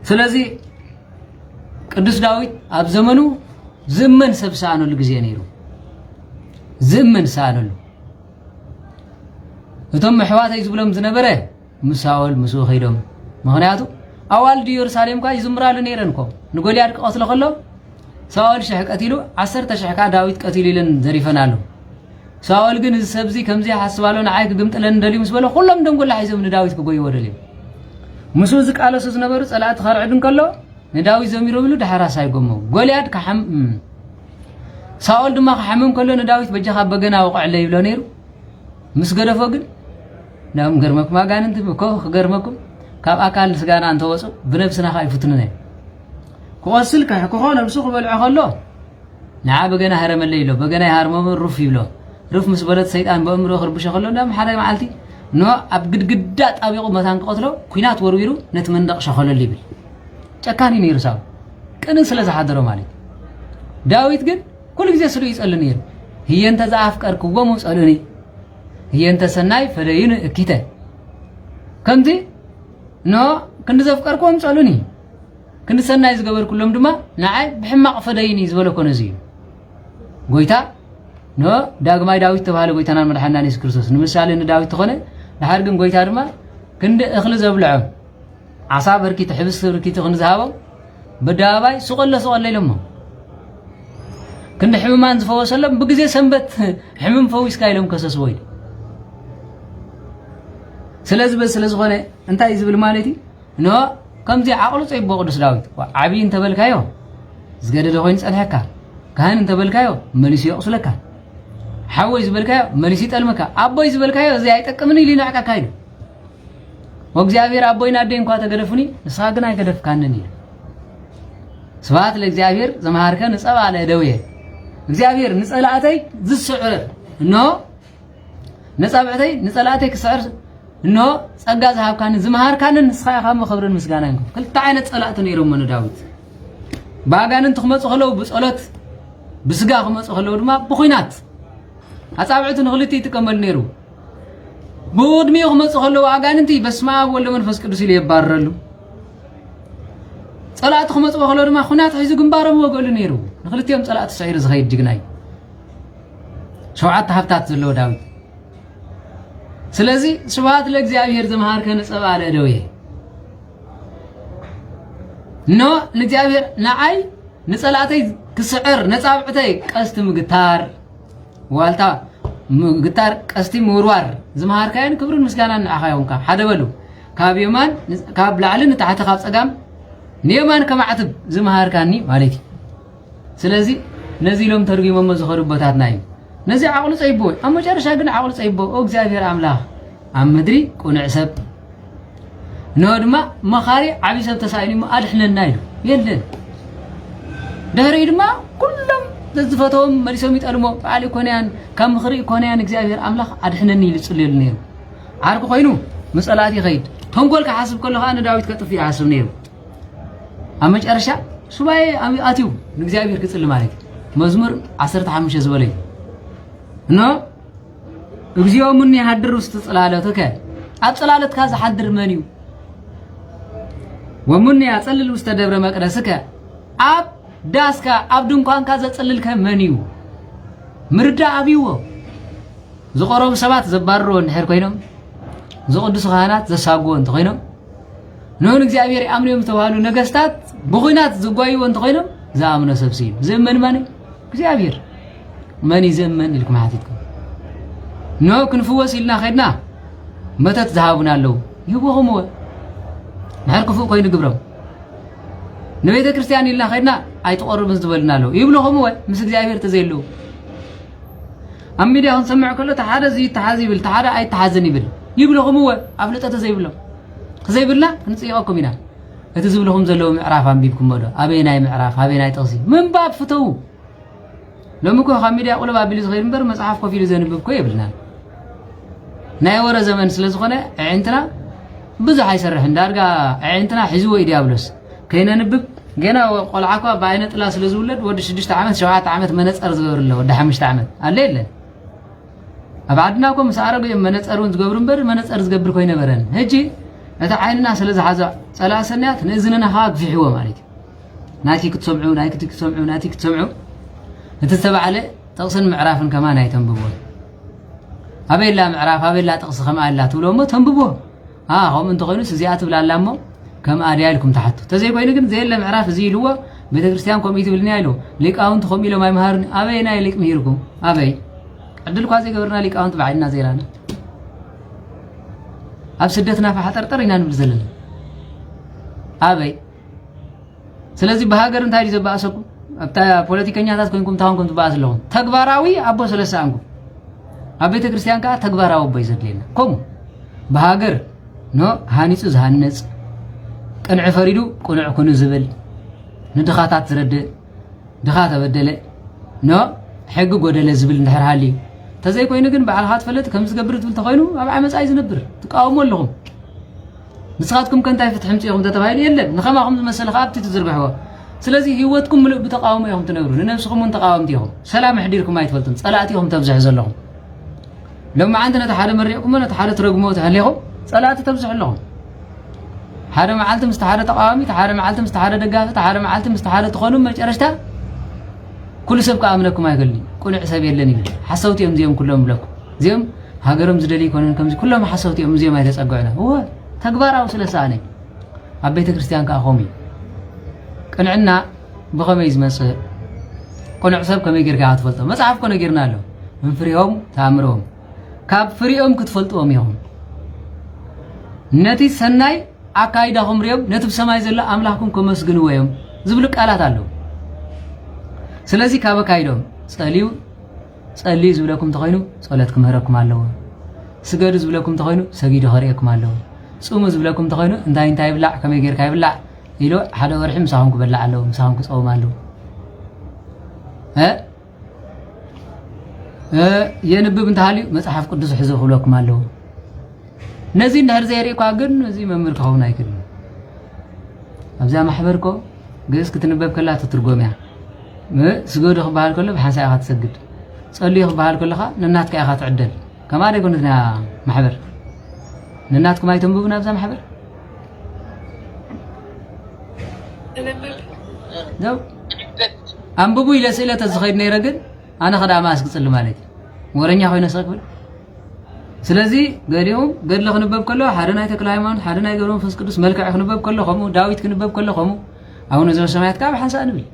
سلازي قدس داويت أب زمنو زمن سبسانو لغزي نيرو زمن سانو وتم حواتا يزبلهم زنبره مساول مسو خيدهم مغنياتو أول دي يرسالهم كا يزمرالو نيرنكو نقولياد قتلو خلو ساول شح قتيلو 10 شح كا داويت قتيلين زريفنالو ساول ግን ሰብዚ ከምዚ ሓስባሎ ንዓይ ግምጥለን ደሊ ምስበሎ ሁሉም ደንጎላ ሒዞም ንዳዊት ክጎይ ወደሊ ሙሱ ዝቃለሱ ዝነበሩ ጸላት ኸርዕድን ከሎ ንዳዊት ዘሚሮ ብሉ ዳሕራ ሳይጎሞ ጎልያድ ከሐም ሳኦል ድማ ከሐመም ከሎ ንዳዊት በጀኻ በገና ወقعለ ይብሎ ነይሩ ምስ ገደፎ ግን ናም ገርመኩም አጋንንት ኮ ገርመኩም ካብ ኣካል ስጋና እንተወፁ ብነፍስና ካይፉትነና ኮስል ከሆነ ብሱ ክበልዖ ከሎ ንዓ በገና ሃረመለ ይብሎ በገና ሃርመም ሩፍ ይብሎ ሩፍ ምስ በለት ሰይጣን በእምሮ ክርብሽ ከሎ እንዳም ሓደ መዓልቲ ኖ ኣብ ግድግዳ ጣቢቁ መታን ቀትሎ ኩናት ወርዊሩ ነት መንደቅ ሸኸለል ይብል ጨካኒ ነይሩ ሳው ቅን ስለ ዝሓደሮ ማለት ዳዊት ግን ኩሉ ግዜ ስሉ ይጸልይ ነይሩ ህየንተ ዘኣፍቀርክዎሙ ጸልኒ ህየንተ ሰናይ ፈደይን እኪተ ከምዚ نو كنت زفكر كوم صلوني كنت سناي زغبر كلهم دما نعي بحماق فديني زبل كون زي غويتا نو داغماي داويت تباله غويتانا مدحنا نيس كريستوس نمثال ان داويت تخونه دحر كن غويتا دما كند اخل زبلعو عصا بركي تحبس بركي تخن زهابو بداباي سقل لهم كن حممان زفوسلم بغزي سنبت حمم فويس كايلهم كسس ويد سلاز بس سلاز غنى انت يزبل مالتي نو كم زي عقل صيب قدس داوود عبي انت بالكايو زغدد خوين صلحكا كان انت بالكايو مليس يقسلك حوي زبلكايو مليس يطلمك ابوي زبلكايو زي ايطقمني لينعكا كايد وእግዚአብሔር አቦይና አደይ እንኳን ተገደፉኒ ንስኻ ግን አይገደፍካንኒ ስብሐት ለእግዚአብሔር ዘመሃርከን ጸባ ለደውየ እግዚአብሔር ንጸላእተይ ዝስዕር ኖ ነጻብዕተይ ንጸላእተይ ክስዕር ኖ ጸጋ ዝሃብካን ዝመሃርካን ንስኻ ያኻም ክብርን ምስጋና ይንኩ ክልተ ዓይነት ጸላእት ነይሮም ነዳዊት ባጋንን ትኽመጹ ኸለው ብጸሎት ብስጋ ክመጹ ኸለው ድማ ብኹይናት አጻብዕቱ ንኽልቲ ይጥቀመል ነይሩ بودمي خمس خلوا عجانتي بس ما ولا من فسك رسيل يبارلو صلاة خمس خلوا ما خنات حيزو جنبارم وقول نيرو نخلت يوم صلاة السعير زغير جناي شو عاد هفتات زلوا داوود سلازي سبحات لك زيابير زمهار كان صبا على دويه نو لزيابير نعاي نصلاتي كسعر نصابعتي قست مغتار والتا مغتار قستي موروار زمهار كاين كبرن مسكانا نعخايونكا حدا بلو كاب يمان كاب لعلن تحت خاب صقام نيمان كمعتب زمهار كاني مالتي سلازي نزي لهم ترجمه مزخربتات نايم نزي عقل صيبو اما جرشا كن عقل صيبو او እግዚአብሔር አምላክ ام مدري كون عسب نودما مخاري عبي سب تسايني ما ادحننا يلو يلن دهري دما كلهم زفتهم مريسوم يطلمو علي كونيان كم خري كونيان እግዚአብሔር አምላክ ادحنني لصليل نيرو عارك خوينو مسالاتي خيد تنقول كحاسب كله انا داويت كطفي حاسب نيرو اما جرشا سباي امي اتيو እግዚአብሔር كصل مالك مزمور 15 زبلي نو እግዚኦ ምን ያድር ውስጥ ጽላለተከ አጽላለተ ካዛ ሐድር መንዩ ወምን ያጸልል ውስጥ ደብረ መቅደስከ አብ ዳስካ አብ ድንኳን ካዛ ጸልልከ መንዩ ምርዳ አቢዎ ዝቆረቡ ሰባት ዘባርሮ እንድሕር ኮይኖም ዝቅዱስ ካህናት ዘሳግዎ እንተ ኮይኖም ነውን እግዚአብሔር አምነው ተዋሉ ነገስታት በኹይናት ዝጓይዎ እንተ ኮይኖም ዘአምነ ሰብሲብ ዘመን ማን እግዚአብሔር ማን ይዘመን ልኩም ሐቲትኩም نو كنفوس إلنا خيدنا متى تذهبون له يبوهم هو نحرك فوق كوين قبرهم نبيت كريستيان إلنا خيدنا أي تقرب مزدبلنا له يبلوهم هو مسك زايبير تزيلو أمي ده هنسمع كله تحادى زي تحازي بال تحادى أي تحازني بال يبلوهم هو قبل تزيبلهم خزيبلنا نسيئكم هنا تزيبلهم زلوا معرف عم بيبكم مره أبينا معرف أبينا تقصي من باب فتو لما كو خميدة أقول باب بيلز غير مبر مصحف كوفي لزنب بكوي بلنا نايورا زمن سلازخونه عينتنا بزح يسرح ندارغا عينتنا حزو يديابلس كاينا نبب غينا قلعكوا باينه طلا سلازولد ود 6 عامت 7 عامت منصر زغبرله ود 5 عامت الله يله ابعدناكم مسارغ منصرون زغبر مبر منصر زغبر كوي نبرن هجي اتا عيننا سلاز حازا صلاسنيات نزننا هاك فيحوا مالك ناتي كتسمعوا ناتي كتسمعوا ناتي كتسمعوا نتتبع عليه تقصن معرافن كمان يتنببون أبيلا معراف أبيلا تقص خم الله تقولوا ما تنببوه هم أنتوا قينوا سزيات بلا لامو كم أريالكم تحت تزي قينوا كن زي اللي معراف زي لوا بيت كريستيان كم يتبلني له ليك أنت خمي له ما يمهرن أبينا ليك مهيركم أبي عدل قاسي قبرنا ليك أنت بعدنا زيرانا أبسدتنا فحترترينا نبذلنا أبي سلازي بهاجر أنت هاي زباسكم أبتا بوليتيكيا ناس كونكم تاون كنتوا باس لهم تكبراوي أبو سلسانكم أبيت كريستيان كا تكبراو بيزدلنا كم بهاجر نو هانيس زهانس قنع فريدو قنع كون زبل ندخاتات زرد دخات بدله نو حق غدله زبل نحر حالي تزي كوينو كن بعلهات فلت كم زغبر تبل تخوينو ابع عمص اي زنبر تقاوموا لهم نسخاتكم كنتاي فتحمت يوم تتباين يلن نخماكم مسل خابتي تزربحوا سلازي هيوتكم ملء بتقاوم يوم تنغروا لنفسكم من تقاومتيهم سلام حديركم ما يتفلتن صلاتيهم تبزح زلهم لما عندنا تحاد مريكم ولا تحاد ترقموت عليهم صلاه تبزح لهم حدا معلت مستحاده تقاومي تحاد معلت مستحاده دغافه تحاد معلت مستحاده تخونوا مجرشتا كل سبك امنكم ايغلني كل حساب يلني حسوتيهم زيهم كلهم لكم زيهم هاجرهم زدلي كونن كم كلهم حسوتيهم زيهم ما يتصقعنا هو تكبراو سلساني ابيت كريستيان كاخومي قنعنا بخمي زمص قنع سب كم يجرك عتفلتهم مصحف كنا جرنا له من فريهم تامرهم كاب فريهم كتفلتهم يوم نتي سناي أكايدهم ريم نتب سماي زلا أملاكم كمسجنوا يوم زبلك على تعلو سلازي كابا كايدهم صلي زبلكم تخينوا صلاتكم هركم على سجد زبلكم تخينوا سجد هريكم على صوم زبلكم تخينوا انتاي بلع كم يجرك يبلع يلو حدا ورحم ساهم كبلع عليهم ساهم كصوم عليهم ينبب انتهالي مصحف قدس حزو خلوكم عليه نزي نهر زيريكو اغن نزي ممر كهونا يكن ابزا محبركو جيس كتنبب كلا تترجميا سجود خبال كله بحساء تسجد صلي خبال كلها نناتك يا اخا تعدل كما يكون محبر نناتكم ما يتنببنا ابزا محبر دو أنبوبو إلى سيلة الزخير نيرجل أنا خد عماسك تصل مالك ورنيا خوينا ساقبل سلازي قاليهم قال له خنبب كله حرنا يتكلمون حرنا يقولون فسكدوس ملك خنبب كله خمو داويد خنبب كله خمو أو نزل سماعت كاب حنسا نبي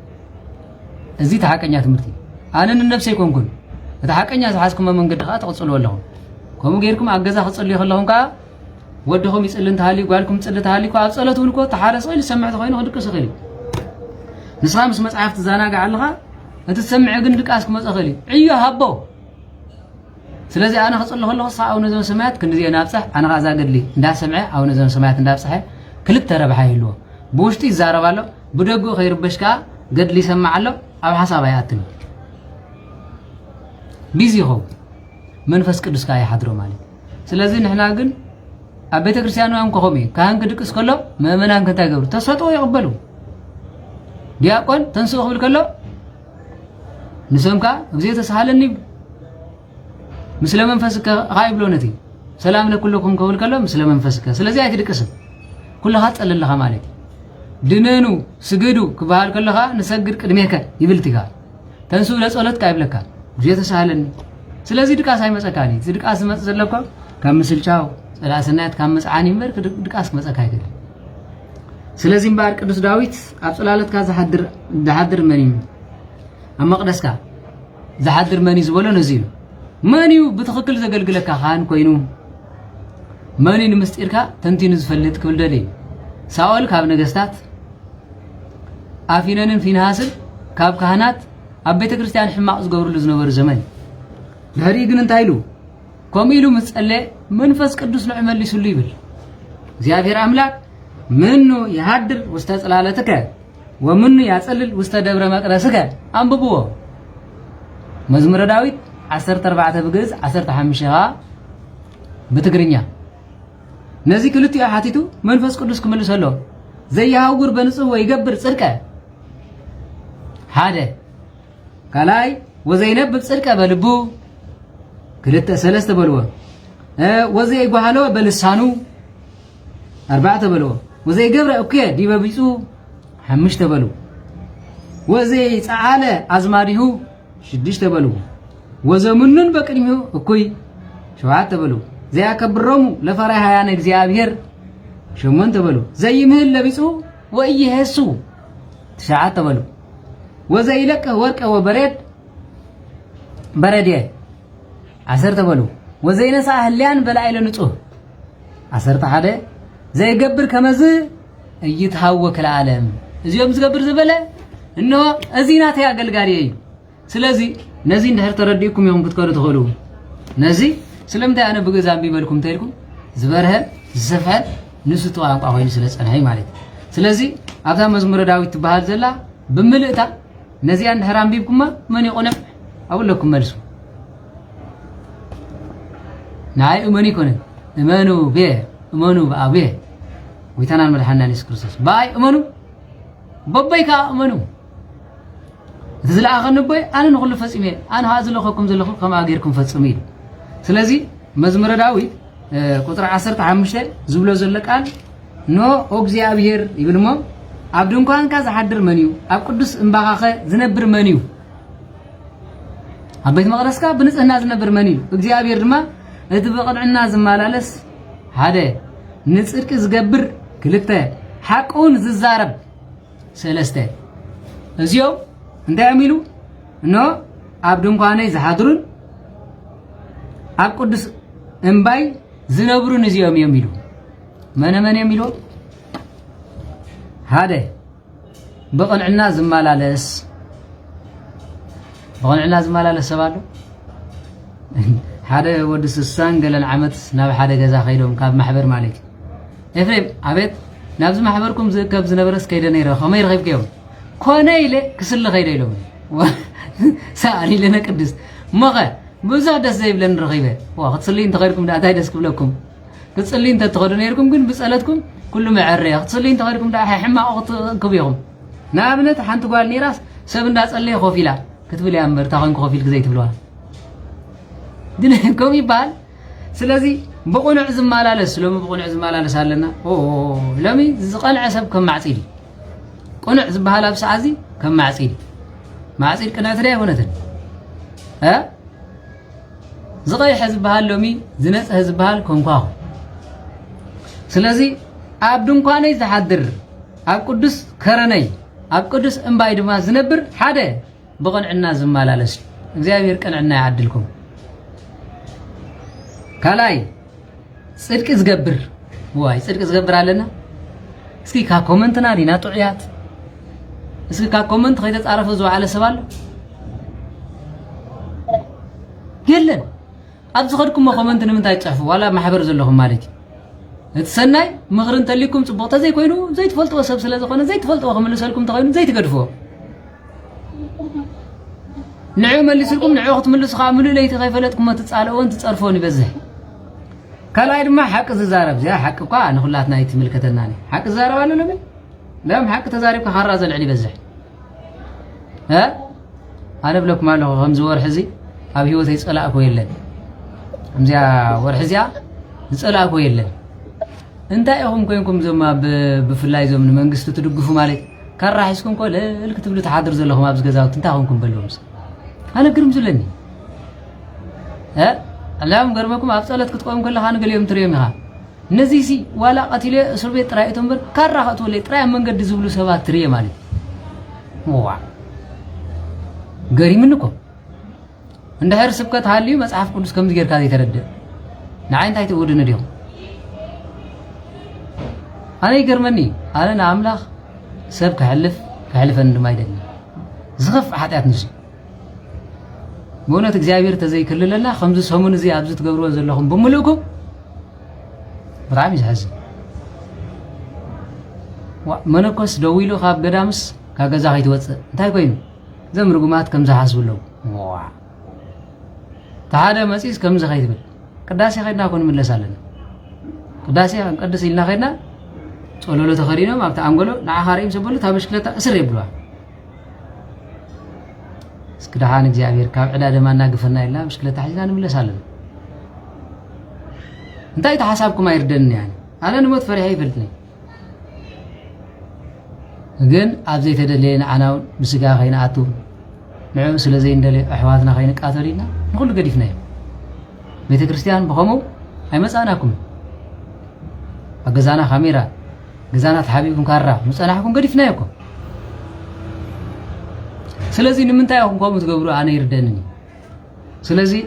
زي تحكي يا تمرتي أنا النفس يكون كن تحكي يا حاسكم من قد خاط تصلوا لهم كم غيركم أجازة تصلي خلهم كا ودهم يسألون تهالي قالكم تسأل تهالي كا أصلتون كو تحارس وين سمعت خوينا خدك سخيل نسخة مس مصحف تزاناق علىها تسمع قندك اسك مسخلي عيو هبو سلازي انا خصل له صا او نزل سمعت كندي انا ابصح انا غازا قدلي اندا سمع او نزل سمعت اندا ابصح كلت تربحا يلو بوشتي زاربالو بدغو خير بشكا قدلي سمعالو اب حساب ياتني بيزي هو منفس قدس كاي حضرو مالي سلازي نحنا قن ابيت كريستيانو ام كومي كان قدقس كله مؤمنان كنتا يقبلوا تسطو يقبلوا دياقون تنسو خبل كله نسمكا بزي تسهلني مسلم منفسك غايب لونتي سلام لكلكم كول كله مسلم منفسك سلازي ايتدقسم كلها تصللها مالك دننو سجدو كبار كلها نسجد قدميك يبلتيكا تنسو لصلت قايبلكا بزي تسهلني سلازي دقاس ايمصكاني دقاس مصزلكو كمسلچاو سلاسنات كمصعاني مر دقاس مصكا يدل سلازي مبار قدوس داويت ابصلالت كا زحدر مني اما قدسكا زحدر مني زبلو نزيل مانيو بتخكل زغلغلكا خان كوينو ماني نمستيركا تنتين زفلت كبلدلي ساول كاب نغستات افيننن فينحاسل كاب كهنات ابيت كريستيان حماق زغبرلو زنبر زمن دهري ግን እንታይሉ ኮሚሉ መጸለ መንፈስ ቅዱስ ነው መልሱሉ ይብል እግዚአብሔር አምላክ منو يهدر واستطلالتك ومنو يصلل واستدبر مقدسك انببو مزمور داويد 14 بغز 15 بتግርኛ نزي كلتي احاتيتو منفس قدوس كملسلو زي ياغور بنصو ويغبر صدقه حاده كلاي وزينب صدقه بلبو كلته ثلاثه بلو وزي يغالو بلسانو 4 بلو وزي قبر اوكي ديبا بيصو 5 تبلو وزي صعاله ازماريو 6 تبلو وزمنن بقدميو اكوي 7 تبلو زي اكبرهم لفرح يا እግዚአብሔር 8 تبلو زي مهل لبيصو ويهسو 9 تبلو وزي لك ورق وبرد برديه 10 تبلو وزي نسا هليان بلاي لنصو 10 حدا زي يقبر كمز يتهوك العالم زيوم زقبر زبله انه ازينات يا قلقاري سلازي نزي نهر ترديكم يوم كتكرو تخلو نزي سلمتا انا بغزام بيبلكم تيلكم زبره زفل نسطو انقا وين سلصناي مالك سلازي ابتا مزمور داويت تبال زلا بملئتا نزي ان حرام بيبكم من يقنف اقول لكم ملسو ناي امني كون امنو به امنو بابي ويتنال مدحنا يسوع كريستوس باي امنو ببيكا امنو تزلا اخنبي انا نقول فصيمه انا هازلكم زلكم كما غيركم فصيمه سلازي مزمور داويد ቁጥር 15 ዝብሎ ዘሎ ቃል ኖ እግዚአብሔር ይብልሞ ኣብ ድንኳንካ ዝሓድር መን እዩ ኣብ ቅዱስ እምባኻኸ ዝነብር መን እዩ ኣብ ቤት መቅደስካ ብንጽህና ዝነብር መን እዩ እግዚአብሔር ድማ እቲ በቅድዕና ዝማላለስ ሓደ ንጽድቅ ዝገብር ክልተ ሓቁን ዝዛረብ سلسته እዚኦም እንታይ የሚሉ ኖ ኣብ ድንኳነይ ዝሓድሩን ኣብ ቅዱስ እምባይ ዝነብሩን እዚኦም የሚሉ መነ የሚሉ ሓደ በቅንዕና ዝማላለስ ሰባሉ ሓደ ወዲ 60 ገለን ዓመት ናብ ሓደ ገዛ ኸይዶም ካብ ማሕበር ማለት ኤፍሬም አቤት ናብዚ ማሕበርኩም ዝከብ ዝነበረስ ከይደ ነይረ ከመይ ረኺብከዮም ኮነ ኢለ ክስል ኸይደ ኢሎም ሰአሊ ለነ ቅዱስ መኸ ብዙሕ ደስ ዘይብለን ረኺበ ክትስሊ እንተኸይድኩም ዳ እንታይ ደስ ክብለኩም ክትስሊ እንተትኸዱ ነይርኩም ግን ብፀለትኩም ኩሉ መዐረየ ክትስሊ እንተኸይድኩም ዳ ሕማቕ ክትክቡ ኢኹም ንኣብነት ሓንቲ ጓል ኔራስ ሰብ እንዳፀለየ ኮፍ ኢላ ክትብል እያ እምበር እታ ኮይንኩ ኮፍ ኢልክ ዘይትብለዋ ግን ከም ይበሃል ስለዚ ብቁኑዕ ዝመላለስ ሎሚ ብቁኑዕ ዝመላለስ ኣለና ሎሚ ዝቐንዐ ሰብ ከም ማዕፂድ ቁኑዕ ዝበሃል ኣብ ሰዓዚ ከም ማዕፂድ ቅንዕት ዳ ይኹነትን ዝቐይሐ ዝበሃል ሎሚ ዝነፅህ ዝበሃል ኮንኳኹ ስለዚ ኣብ ድንኳነይ ዝሓድር ኣብ ቅዱስ ከረነይ ኣብ ቅዱስ እምባይ ድማ ዝነብር ሓደ ብቕንዕና ዝመላለስ እግዚአብሔር ቅንዕና ይዓድልኩም ካላይ ጽድቅ ዝገብር ዋይ ጽድቅ ዝገብር ኣለና እስኪ ካ ኮመንትና ዲና ጥዑያት እስኪ ካ ኮመንት ከይተጻረፈ ዝውዓለ ሰብ ኣሎ የለን ኣብዚ ኸድኩም ኮመንት ንምንታይ ጽሕፉ ዋላ ማሕበር ዘለኹም ማለት እቲ ሰናይ ምኽሪ እንተሊኩም ጽቡቕ ዘይኮይኑ ዘይትፈልጥዎ ሰብ ስለ ዝኾነ ዘይትፈልጥዎ ክምልሰልኩም ተኾይኑ ዘይትገድፍዎ ንዑ መሊስልኩም ንዑ ክትምልሱ ከዓ ምሉእ ለይቲ ከይፈለጥኩም ትጻልእዎን ትጸርፎን ይበዝሕ ካልኣይ ድማ ሓቂ ዝዛረብ እዚኣ ሓቂ እኳ ንኹላትና ይትምልከተና ሓቂ ዝዛረብ ኣሎ ለምን ለም ሓቂ ተዛሪብካ ካራ ዘልዕል ይበዝሕ ኣነ ብለኩም ኣለኹ ከምዚ ወርሒ እዚ ኣብ ሂወተይ ፀላእኮ የለን ከምዚኣ ወርሒ እዚኣ ዝፀላእኮ የለን እንታይ ኢኹም ኮይንኩም ዞማ ብፍላይ ዞም ንመንግስቲ ትድግፉ ማለት ካራ ሒዝኩም ኮ ልክ ትብሉ ተሓድር ዘለኹም ኣብዚ ገዛውቲ እንታይ ኾንኩም በለውምስ أنا قرم زلني اللهم قرمكم أفضلت كتقوم كلها أنا قليهم تريمها نزيسي ولا قتيلة سربيت رأيتهم بر كره تولي ترى من قد زبلو سوا تريه مالي واو قريم منكم عند هر سبكة حالي مسعف كلش كم تجير كذي ترد نعين تايت ودنا اليوم أنا يقرمني أنا نعمله سب كحلف أن ما يدني زغف حتى أتنسي بونت እግዚአብሔር ተዘይክልለና ከምዚ ሰሙን እዚ ኣብዚ ትገብርዎ ዘለኹም ብምሉእኩም ብጣዕሚ ይሕዝን መነኮስ ደው ኢሉ ካብ ገዳምስ ካብ ገዛ ከይትወፅእ እንታይ ኮይኑ ዘም ርጉማት ከም ዝሓስብለው ተሓደ መፂስ ከምዚ ከይትብል ቅዳሴ ከይድና ኮን ምለስ ኣለና ቅዳሴ ክንቀድስ ኢልና ከይድና ጸሎሎ ተኸዲኖም ኣብቲ ኣንጎሎ ንዓኻሪም ሰበሉ ታበሽክለታ እስር ይብልዋ እስክዳሃን እግዚአብሔር ካብ ዕዳደ ማና ግፈና ኢልና ምሽክለታ ሒዝና ንምለሳለን እንታይ ተሓሳብኩም አይርደን يعني ኣነ ንሞት ፈሪሃ ይፈልጥኒ ግን ኣብ ዘይተደለየን ዓናው ምስጋ ኸይና ኣቱ ንዑ ስለዘይ እንደለ ኣሕዋትና ኸይን ቃተሊና ንኹሉ ገዲፍና እዩ ቤተ ክርስቲያን በኸሙ ኣይመጻናኩም ኣገዛና ካሜራ ገዛና ተሓቢብኩም ካራ ምጸናሕኩም ገዲፍና ይኮ ስለዚህ ንምንታይ አሁን ቆም ትገብሩ ኣነ ይርደንኒ ስለዚህ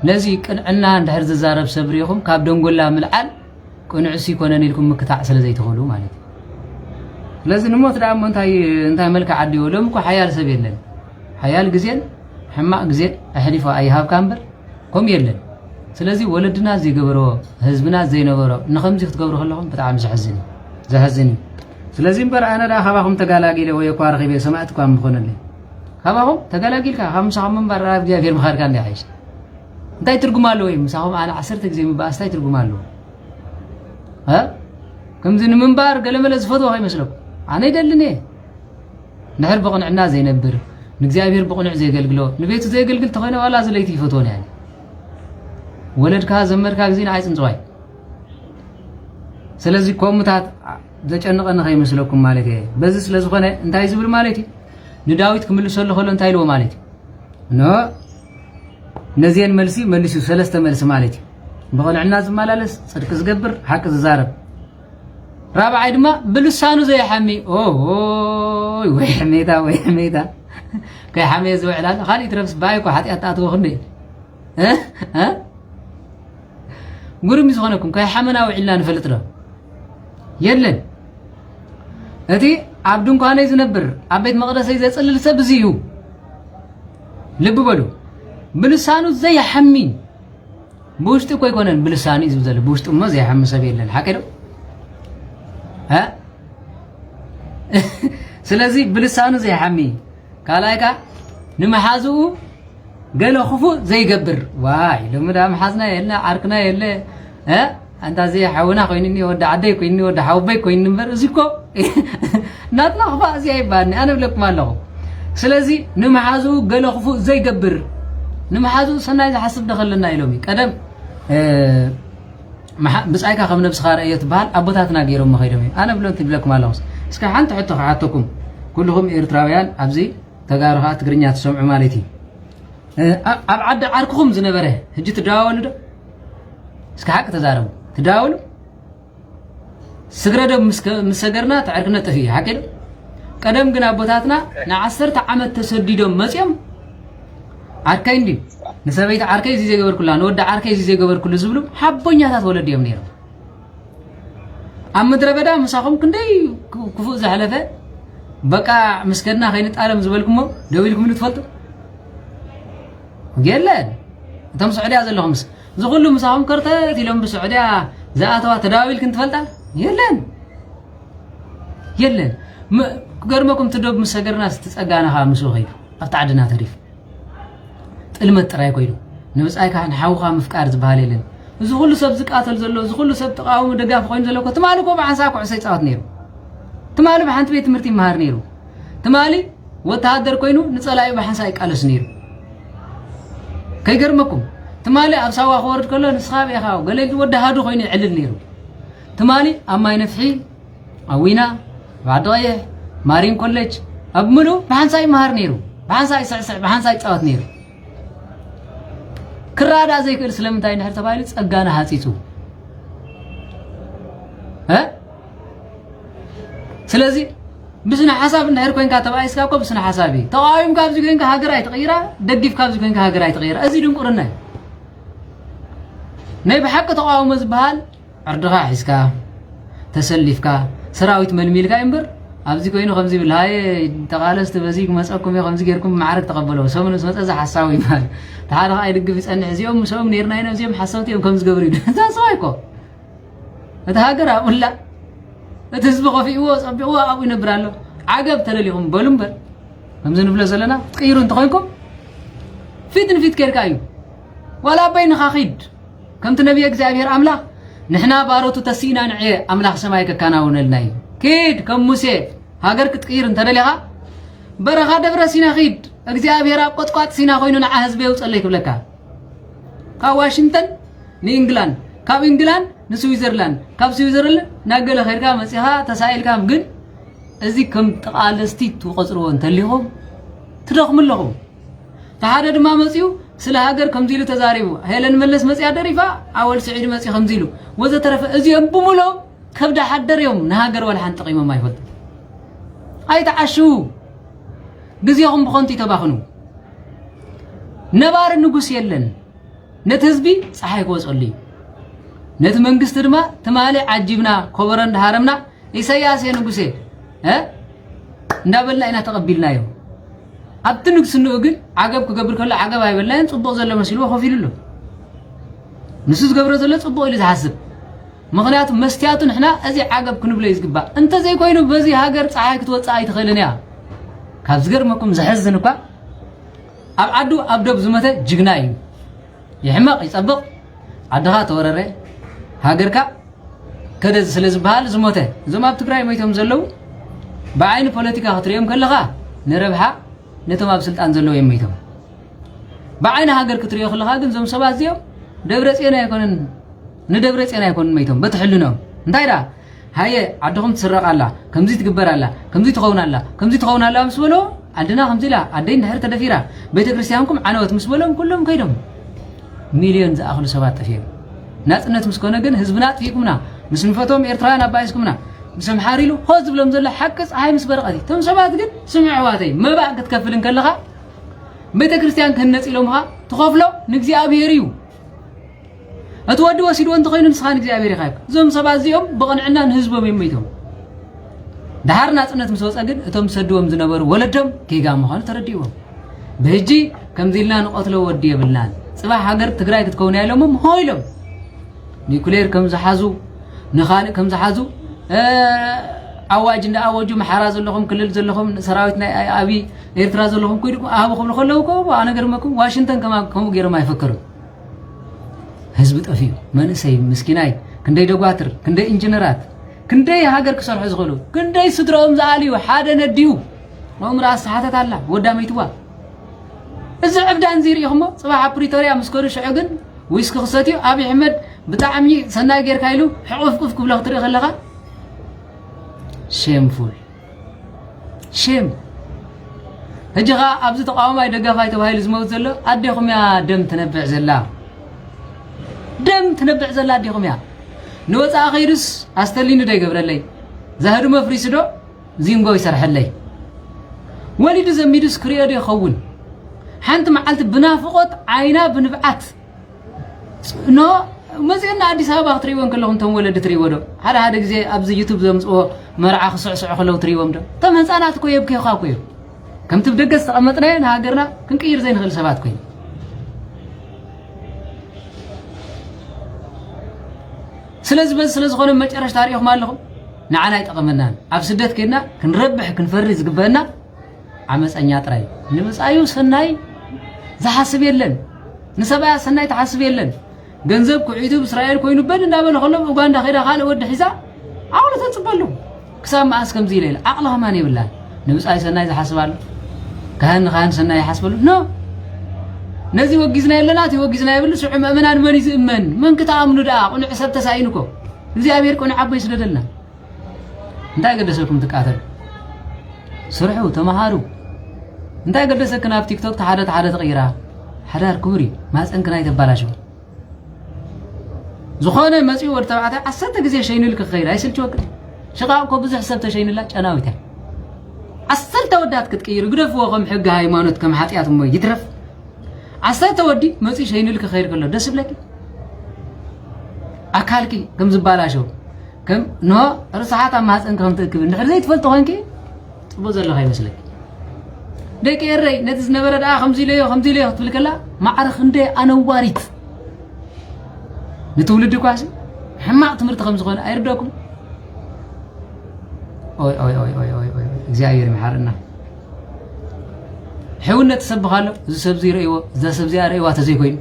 ነዚ ቅንዕና እንድሕር ዝዛረብ ሰብሪኹም ካብ ደንጎላ ምልዓል ቅንዕሲ ኮነን ኢልኩም ምክታዕ ስለዘይ ተኸሉ ማለት ስለዚህ ንሞት ዳሞ እንታይ መልክዕ ዓዲዮ ሎም እኮ ሓያል ሰብ የለን ሓያል ግዜን ሕማቅ ግዜ ኣሕሊፎ ኣይሃብካ እምበር ከም የለን ስለዚህ ወለድና ዘይገበሮ ህዝብና ዘይነበሮ ንኸምዚ ክትገብሩ ከለኹም ብጣዕሚ ዘሕዝን ስለዚህ እምበር ኣነ ዳ ካባኹም ተጋላጊለ ወይ እኳ ረኺበ ሰማዕት እኳ ምኾነለይ ካባኹም ተጋላጊልካ ከምሳኹም እምበር ኣብ እግዚአብሔር ምኻድካ እንዳይሓይሽ እንታይ ትርጉም ኣለዎ ወይ ምሳኹም ኣነ 10 ግዜ ምባእስ እንታይ ትርጉም ኣለዎ ከምዚ ንምንባር ገለመለ ዝፈትዎ ከይመስለኩም ኣነ ይደልኒ ንሕር ብቕንዕና ዘይነብር ንእግዚአብሔር ብቕኑዕ ዘይገልግሎ ንቤቱ ዘይገልግል ተኾይነ ዋላ ዘለይቲ ይፈትዎን ያኒ ወለድካ ዘመድካ ግዜ ንዓይ ፅንፅዋይ ስለዚ ከምታት ዘጨንቐኒ ከይመስለኩም ማለት እየ በዚ ስለዝኾነ እንታይ ዝብል ማለት እዩ ንዳዊት ክምልሰሉ ከሎ እንታይ ኢልዎ ማለት እዩ ኖ ነዚአን መልሲ ሰለስተ መልሲ ማለት እዩ ብቕንዕና ዝመላለስ ጽድቅ ዝገብር ሓቂ ዝዛረብ رابع دما بلسانه زي حمي وي حميتا كي حمي زوعلال خالي ترفس بايكو حتيات اتو خني ها غورم يزخونكم كي حمنا وعلا نفلط له يلن اتي عبدون كان يزنبر عبيت مقدس يزصلل سب زيو لب بلو بلسانه زي حمي بوشتو كوي كونن بلساني زبزل بوشتو ما زي حمي سب يلن حكيدو ها سلازي بلسانه زي حمي قالايكا نمحازو قال خفو زي قبر واي لما دام حزنا يلا عركنا يلا ها انت زي حونا كوينني ود عدي كوينني ود حوبي كوين نمبر زيكو ناتنا خفا زي باني انا بلك مالو سلازي نمحازو قال خفو زي قبر نمحازو سناي حسب دخلنا يلومي قدم بس ايكا خم نفس خارئيه بحال ابوتاتنا غيرهم مخيدمي انا بلون تبلك مالوس اسكا حنت حتو خاطكم كلهم ايرتراويان ابزي تغارها تغرينيا تسمعوا مالتي اب عد عركم زنبره هجي تداولو دو اسكا حق تزارو تداولو سغرده مسغرنا تعركنا طفي حقل قدم غنا ابوتاتنا نا 10 عامت تسديدهم مصيم عركايندي نسبيت عركاي زي جبر كلان ود عركاي زي جبر كل زبلو حبونياتات ولديهم نيرو امدر بدا مساخم كندي كفو زحلفه بقى مسكرنا خينت عالم زبلكم دويلكم نتفلطوا يلن انتم سعوديه زلهم زغلو مساهم كرتت يلهم بسعوديه زاتوا تداويل كنت فلطا يلن قرمكم تدوب مسغرنا ستصغانا خامسو خيد ابتعدنا تريف ጥልመት ጥራይ ኮይኑ ንብጻይ ካን ሓውኻ ምፍቃር ዝበሃል የለን እዚ ሁሉ ሰብ ዝቃተል ዘሎ እዚ ሁሉ ሰብ ተቃውሞ ደጋፍ ኮይኑ ዘሎ ከተማሊ ኮ ባንሳ ኩዕሰይ ጻወት ነይሩ ተማሊ በሓንቲ ቤት ትምህርቲ ይማሃር ነይሩ ተማሊ ወታደር ኮይኑ ንጸላይ በሓንሳ ይቃለስ ነይሩ ከይገርመኩም ተማሊ ኣብ ሳዋ ክወርድ ከሎ ንስኻብ ኢኻው ገለል ወዳሃዱ ኮይኑ ይዕልል ነይሩ ተማሊ ኣብ ማይ ነፍሒ ኣዊና ባዶየ ማሪን ኮሌጅ ኣብ ሙሉ በሓንሳ ይማሃር ነይሩ በሓንሳ ይስዕስዕ በሓንሳ ይጻወት ነይሩ كرادا زي كل سلامتاي نحر تبايل صغانا حصيصو ها سلازي بسنا حساب نحر كوين كاتبايس كاكو بسنا حسابي تقايم كابزي كوين كهاجر اي تغيرا دغيف كابزي كوين كهاجر اي تغيرا ازي دنقرنا ني بحق تقاوم زبال عردها حسكا تسلفكا سراويت ملميلكا امبر ابزي كوينو خمزي بالهاي تقالست بزيك مساكم يا خمزي غيركم معرك تقبلوا سومن سمص حساوي مال تعالى هاي دغ بيصنع زيوم مسوم نيرنا هنا زيوم حسوتيم كم زغبري ذا سوايكو تهاجر ولا تسبقوا في وصبوا ابو نبرالو عقب تلليهم بلمبر همزن بلا زلنا تقيرون تخويكم فيدن فيت كيركايو ولا بين خاخيد كم تنبي እግዚአብሔር አምላክ نحنا باروتو تسينا نعي አምላክ ሰማይ ከካናውነልናይ كيد كم موسى هاجر كتقير انت دليها برخا دبر سينا خيد እግዚአብሔር አቆጥቋጥ ሲና ኮይኑ ንዓ ህዝብ ይውጽለይ ክብለካ ካብ ዋሽንግተን ንእንግላንድ ካብ እንግላንድ ንስዊዘርላንድ ካብ ስዊዘርላንድ ናገለ ኸይርካ መጽኻ ተሳኢልካ ግን እዚ ከም ተቃለስቲ ትቆጽርዎ እንተሊኹም ትደኽምለኹም ተሓደ ድማ መጽዩ ስለ ሃገር ከምዚሉ ተዛሪቡ ሄለን መለስ መጽያ ደሪፋ ኣወል ስዒድ መጽ ከምዚሉ ወዘተረፈ እዚኦም ብሙሉ ከብዳ ሓደርዮም ንሃገር ወልሓን ጠቂሞም አይፈልጡ አይተዓሹ ግዜኹም ብኾንቲ ተባኽኑ ነባር ንጉስ የለን ነት ህዝቢ ፀሓይ ክወጽልይ ነት መንግስት ድማ ተማሊ ዓጅብና ኮበረን ዳሃረምና ኢሳያስ ንጉሴ እንዳበልና ኢና ተቀቢልናዮ ኣብቲ ንግስኑ ግን ዓገብ ክገብር ከሎ ዓገብ አይበላን ጽቡቕ ዘሎ መስሉ ኸፊሉሉ ንሱ ዝገብሮ ዘሎ ጽቡቕ ኢሉ ዝሓስብ ምኽንያቱ መስትያቱ ንሕና እዚ ዓገብ ክንብሎ ይዝግባ እንተ ዘይ ኮይኑ በዚ ሃገር ፀሓይ ክትወጽእ ኣይትኽእልን እያ ካብ ዝገርመኩም ዝሕዝን እኳ ኣብ ዓዱ ኣብ ደብ ዝመተ ጅግና እዩ ይሕመቕ ይጸብቕ ዓድኻ ተወረረ ሃገርካ ከደዝ ስለ ዝበሃል ዝሞተ እዞም ኣብ ትግራይ ሞይቶም ዘለው ብዓይኒ ፖለቲካ ክትሪኦም ከለኻ ንረብሓ ነቶም ኣብ ስልጣን ዘለው እዮም ሞይቶም ብዓይኒ ሃገር ክትሪኦ ከለኻ ግን እዞም ሰባት እዚኦም ደብረጽዮን ኣይኮኑን ندبرت أنا يكون ميتهم بتحلونه انتايدا هاي عندهم تسرق الله كم زيت كبر الله كم زيت تخون الله كم زيت تخون الله مسؤولو عندنا خمسة لا عندنا نهر تدفيرة بيت كريستيانكم عنوات مسؤولهم كلهم كيدهم مليون زاخلو سبات تفير ناس مسكونا جن حزبنات فيكمنا مسنفتهم إرتران أبايسكمنا مسمحاريلو خوز بلوم زلا حقص هاي مسبرقتي تم سبات ግን سمعواتي مبا كتكفلن كلها بيت كريستيان كنص يلومها تخفلو نግዚአብሔር እዩ اتودي وسيد وانت خاين نسخان እግዚአብሔር ይخايك زوم سبات زيوم بقنعنا ህዝቦም የሚይተው دهارنا ጽነት مسوص ግን እቶም ሰድዎም ዝነበሩ ወለዶም ኬጋ መሆን ተረዲዎም በጂ ከምዚልና ንቆትሎ ወዲ ይብልናል ጽባህ ሀገር ትግራይ ክትከውን ያለውም ሆይሎም ኒኩሌር ከም ዝሓዙ ንኻል ከም ዝሓዙ አዋጅ እንደ አዋጁ መሐራ ዘለኹም ክልል ዘለኹም ሰራዊት ናይ አቢ ኤርትራ ዘለኹም ኮይድኩም አብኹም ለኸለውኮ አነገርመኩም ዋሽንግተን ከማ ገይሮም አይፈከሩ ህዝብ ጠፊዩ መንሰይ ምስኪናይ ክንደይ ደጓትር ክንደይ ኢንጂነራት ክንደይ ሀገር ክሰርሑ ዝኸሉ ክንደይ ስድሮም ዝአልዩ ሓደ ነዲዩ ወምራስ ሓተት አላ ወዳመይትዋ እዚ ዕብዳን ዝሪኢኹሞ ጽባህ ፕሪቶሪያ መስኮሩ ሽዑ ግን ويسك خصتي أبي أحمد بتعمي سنة غير كايلو حقوق كيف قبل خطري خلقها shameful shame هجها أبزت قوام ما يدقى فايت وهاي الزموت زلوا أديكم يا دم تنبع زلا دم تنبع زلا أديكم يا نوت آخيرس أستلين ده قبل لي زهرو ما فريسدو زين قوي سرح لي وليد زميدس كريادي خون حنت معلت بنافقت عينا بنبعت نو مزينا أدي سبب تريوان كلهم تمولد تريوانو هذا جزء أبزي يوتيوب زمس أو مرعى خصوص خلوا تريوان ده تم إنسان كويب كي خاكويب كم تبدأ قصة أمتنا هاجرنا كن كير زين خل سبات كوي سلز خلنا ما ترى تاريخ مالهم نعنا يتقمنا أبسدت كنا كنربح كنفرز قبلنا عمس أنيات راي نمس أيو سناي زحسب يلن نسبة سناي تحسب يلن ገንዘብ ኩዒቱ እስራኤል ኮይኑ በል እንዳበለ خلهم ኡጋንዳ ኸይዳ ኻል ወድ ሒሳ አውለ ተጽበሉ ክሳብ ማስ ከምዚ ይላል አቅለህ ማን ይብላል ንምጻይ ሰናይ ዝሐስባሉ ካህን ሰናይ ይሐስበሉ ኖ ነዚ ወጊዝና የለናት ወጊዝና ይብል ሱዕ ምእመናን መን ይዝእመን ምን ከተአምኑ ዳ ቁንዕ ሰብ ተሳይንኮ እግዚአብሔር ቁንዕ አበይ ስለደልና እንታይ ገደሰኩም ተቃተሉ ስርሑ ተማሃሩ እንታይ ገደሰክና ኣብ ቲክቶክ ተሓደ ተቀይራ ሓዳር ክብሪ ማፀንክና ይተባላሽው زخانة مسيو ورتبعته عسرت جزء شيء لك خير هاي سلتوك شقاق كوبز حسبت شيء لا جناوته عسرت ودات كتكير قدف وقم حق هاي مانوت كم حاتيات مي يترف عسرت ودي مسي شيء لك خير كله دس بلك أكلكي كم زبالة شو كم نو رصحات ما هس إنكم تكبر نخرج زي تفلت هونكي تبوز الله هاي مسلك ديك الري نتز نبرد خمسي ليه تقولك لا ما أعرف خندي أنا وارد نتولد كواسي حماق تمرت خمس خون أيردكم أوي زاير محارنا حاولنا تسبخاله زسبزي رأيوه زسبزي رأيوه تزيكوين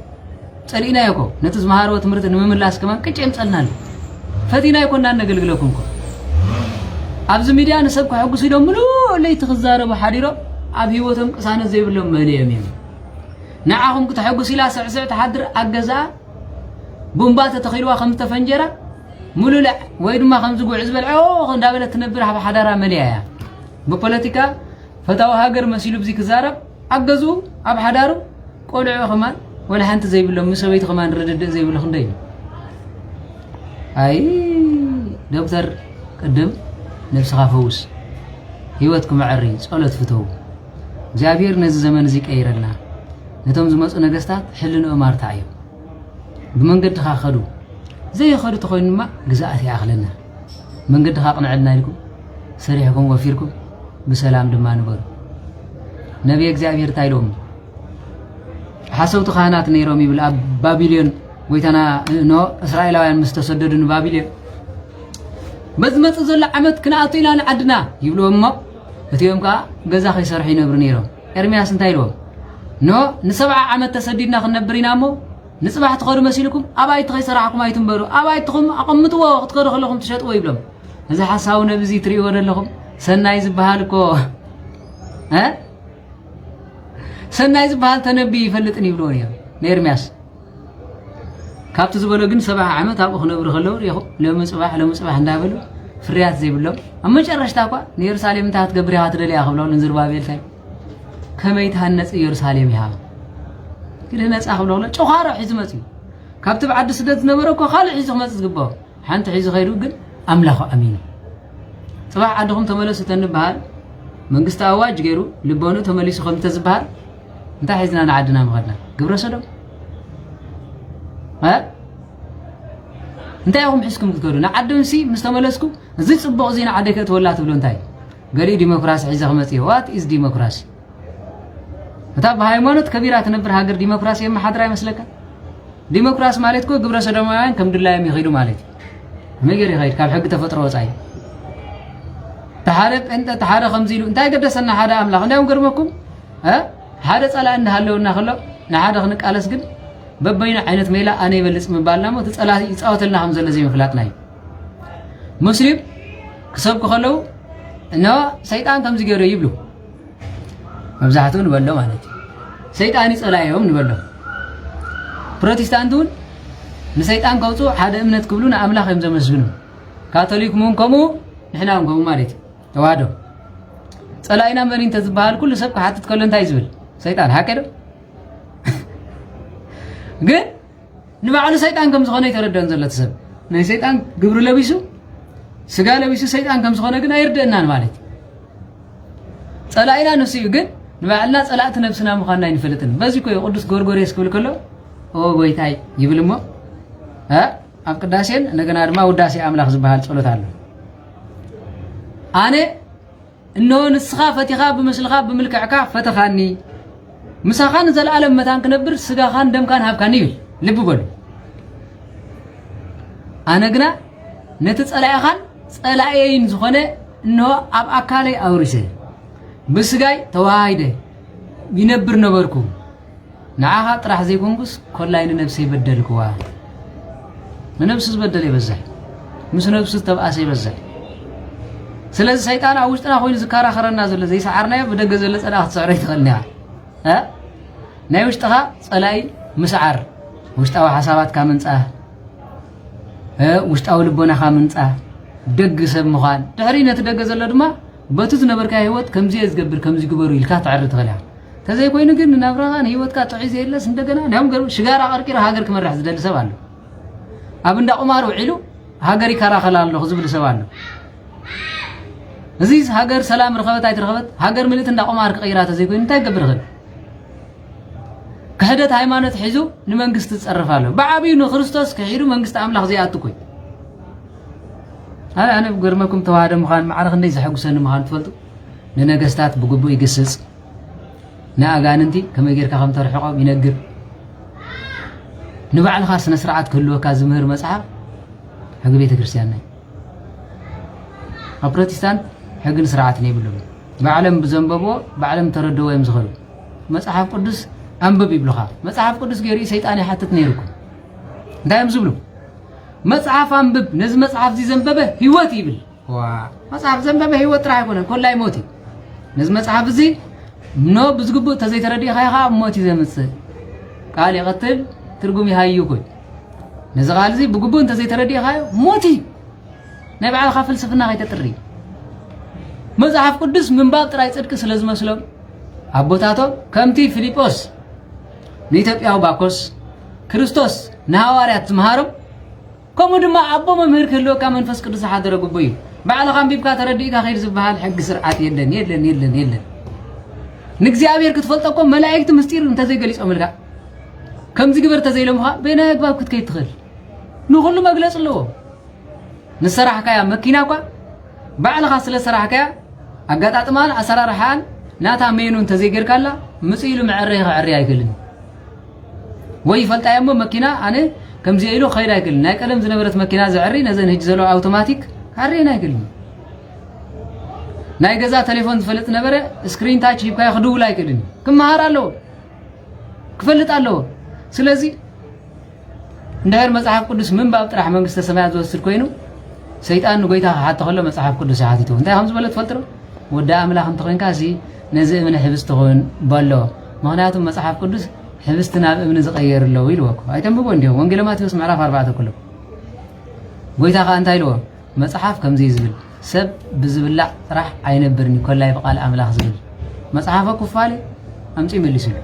تسألينا ياكو نتز مهارة تمرت نمم اللاس كمان كتشم تسألنا فدينا يكون نانا قلقلكم أبز ميديا نسبكو حقو سيدهم ملو اللي تخزاره بحريرو أبيوتهم كسانا زي بلهم مالي يمين نعاهم كنت حقو سيلا سعسع تحضر أجزاء بومبات تخيلوا خمسة فنجرة ملولع ويد ما خمس جوع زبل عو دابلة تنبرها بحضارة مليئة ببوليتيكا فتاو هاجر مسيلو بزيك زارب عجزوا أب حضارو قولوا خمان ولا حنت زي بلهم مسويت خمان ردد زي بلهم خندين أي دكتور قدم نفس خافوس هيوتكم عرين سؤالات فتو جابير نز زمن زيك أيرنا نتوم زمس نجستات حلنا أمار تعيب بمنقد خاخدو زي خدو تخوين ما جزاءتي أخلنا منقد خاقنا عندنا لكم سريحكم وفيركم بسلام دمان بر نبي إخزابير تايلوم حسوت خانات نيرومي بالأب بابليون ويتنا نو إسرائيلاويان مستسددون بابليون بزمت زل عمد كنا أطيلان عدنا يبلو ما بتيوم كا جزاء يسرحين برنيرو إرمياس تايلوم نو نسبع عمد تسددنا خن برينا مو نسبح تقولوا مسيلكم أبايت غير سرعكم أي تنبروا أبايت تقوم أقمتوا وقت قرر لكم تشتوا يبلم إذا حساونا بزي تري ولا لكم سنايز بهالكو ها سنايز بهال تنبي فلتني بلونيا نيرمياس كابت زبالو جن سبع عمت أبو خنا برخلور ياخو لما صباح ندابلو فريات زي بلم أما جرش تاقوا نير سالم تحت قبري هات رلي أخبلون نزر بابيل تاي كم يتهنس يور سالم يها كده ناس أخبروا له شو خارج حزمتي كابت بعد سدت نبرك وخالع حزم ما تزقبه حنت حز غيره قل أملاخ أمين صباح عندهم تملسوا تنبهال منقست أواج غيرو لبونو تملسوا خم تزبهال انت حيزنا نعدنا مغدنا قبر صدق ها انت ياهم حسكم تقولوا نعدون سي مستملسكم زي صبغ زينا عدك تولات بلو انتاي قالي ديمقراطي عايزه خمسي وات از ديمقراطي متى بهايمانوت كبيره تنبر هاجر ديمقراطي ما حضره يمسلك ديمقراطي مالتكو غبره سدمايان كم دلا يميخيدو مالت ميغري خير كاب حق تفطرو وصاي تحارب انت تحارب خمزيلو انت قدسنا حدا املاح اندايم غرمكم ها حدا صلا ان هالونا خلو نحدا خنقالس ግን በበይና አይነት ሜላ አኔ ይበልጽ ምባልና ሞት ጸላት ይጻወተልና ሐምዘ ለዚህ መፍላት ናይ ሙስሊም ክሰብኩ خلو ነው ሰይጣን ከምዚ ገረ ይብሉ መብዛሕቱን በለው ማለት ሰይጣን ይጸላየውም ንበለው ፕሮቴስታንቱን ንሰይጣን ከውጹ ሓደ እምነት ክብሉና አምላኽ እዮም ዘመስግኑ ካቶሊክ ሙን ከሙ ንሕናም ከሙ ማለት ተዋዶ ጸላይና መሪን ተዝባሃል ኩሉ ሰብ ከሓትት ከሎ እንታይ ዝብል ሰይጣን ሓቀደ ግን ንባዕሉ ሰይጣን ከም ዝኾነ ይተረዳን ዘሎ ተሰብ ናይ ሰይጣን ግብሩ ለቢሱ ስጋ ለቢሱ ሰይጣን ከም ዝኾነ ግን አይርደናን ማለት ጸላይና ነሱ ግን ንባዕልና ጸላእት ነፍስና ምዃንና ይንፈልጥን በዚ ኮ ቅዱስ ጎርጎርዮስ ክብል ከሎ ኦ ጎይታይ ይብልሞ ኣብ ቅዳሴን እንደገና ድማ ውዳሴ አምላኽ ዝባሃል ጸሎት አለ አነ እነሆ ንስኻ ፈቲኻ በመስልኻ በመልክዕካ ፈተኻኒ مساخان زل عالم متان كنبر سجاخان دم كان هاب كان يبل لب بلو أنا جنا نتسأل خان سألين زخنة إنه أب أكالي أورسه بس جاي توايده ينبر نبركم نعها تراح زيكم بس كل عين نفسي بدلكوا نفسه بدل يبزح مش نفسه تبقى سي بزح سلز سيطان أوجتنا خوين زكارا خرنا زل زي سعرنا بدق زلت أنا أختصاري تغنيها ها ناي وشتها صلاي مسعر وشتاو حسابات كامنصا وشتاو لبونا كامنصا دغ سب مخان دحرينه تدغ زله دما بتوت نبركا هيوت كمزي يزغبر كمزي غبرو يلكا تعرض تغلا تزي كوين ግን ናብራን ህይወት ካ ጥዒዝ የለስ እንደገና ናም ገሩ ሽጋራ ቀርቂራ ሀገር ከመራህ ዝደል ሰብ አለ ኣብ እንዳ ቁማር ውዒሉ ሀገር ይከራኸላል ዝብል ሰብ አለ እዚ ሀገር ሰላም ረኸበት አይትረኸበት ሀገር ምልት እንዳ ቁማር ቀይራ ተዘይ ኮይን እንታይ ገብር ኸል كهدت هيمانة حزو لمنجست تصرفاله بعابي إنه خريستوس كحيرو منجست أملاخ زي أتوكي هلا أنا بقرمكم توارد مخان معرخ الناس حقو سنة مخان تفلتو لنا قستات بقبو يقصص نا أجاننتي كما يجير كخم ترحقه بينقر نبعل خاص نسرعات كله كازمهر مسحة حق بيت كريستياننا البروتستانت حق نسرعات نيبلو بعلم بزنببو بعلم تردو ويمزغلو مسحة قدس أنبب يبلغها مصحف قدس غيري شيطان يحتت نيركم دايم زبلو مصحف أنبب نز مصحف زي زنببه هيوت يبل مصحف زنببه هيوت راح يكون كل لا يموتي نز مصحف زي نو بزغبو تزي تردي خايخا موتي زي مس قال يقتل ترجمي هايو كوي نز قال زي بغبو انت زي تردي خاي موتي نبي على خاف فلسفنا غايت تري مصحف قدس من باب تراي صدق سلازم مسلم أبوتاتو كمتي فيليبوس نيتابياو باكوس كريستوس نهاواريات مهارم كومو دما ابو ممهر كلو كمنفس قدس حاضر غبي بعد خام بيبكا ترديكا خير زبحال حق سرعات يلن نغزيابير كتفلطكم ملائكه مستير انت زي غليص املكا كمزي غبر تزيلمها بينا يغباب كتكي تخل نو كل مغلص له نسرح كيا مكيناكو بعد خاص لسرح اغاطاطمان اسرارحان ناتا مينون تزيغر كالا مصيلو معريخ عري ايكلن وي فلتا يمو مكينه انا كمزي يلو خير ايكلن ناي قلم زنبرت مكينه زعري نزن هج زلو اوتوماتيك عرينا ايكلن ناي غزا تليفون تفلط نبره سكرين تاچ يبقى يخدو لا ايكلن كمهارالو كفلطالو سلازي ندير مصحف قدس من باب طرح منግስተ ሰማያት ወስድ ኮይኑ ሰይጣን ጎይታ ሓተ ከሎ መጽሐፍ ቅዱስ ሓቲቱ እንታይ ከም ዝበለት ፈልጥሮ ወዳ አምላኽ እንትኾንካ እዚ ነዚ እምነ ሕብስት ትኾን ባሎ ምክንያቱም መጽሐፍ ቅዱስ ሕብስትና እምነ ዝቀየርለው ይልወኩ አይተንብቦ እንዲሁ ወንጌል ማቴዎስ ምዕራፍ 4 ኩሉ ጎይታ ካ እንታይ ይልዎ መጽሐፍ ከምዚ ዝብል ሰብ ብዝብላዕ ጥራሕ አይነብርኒ ኮላይ በቃል አምላኽ ዝብል መጽሐፈ ኩፋሌ አምጪ መልስሉ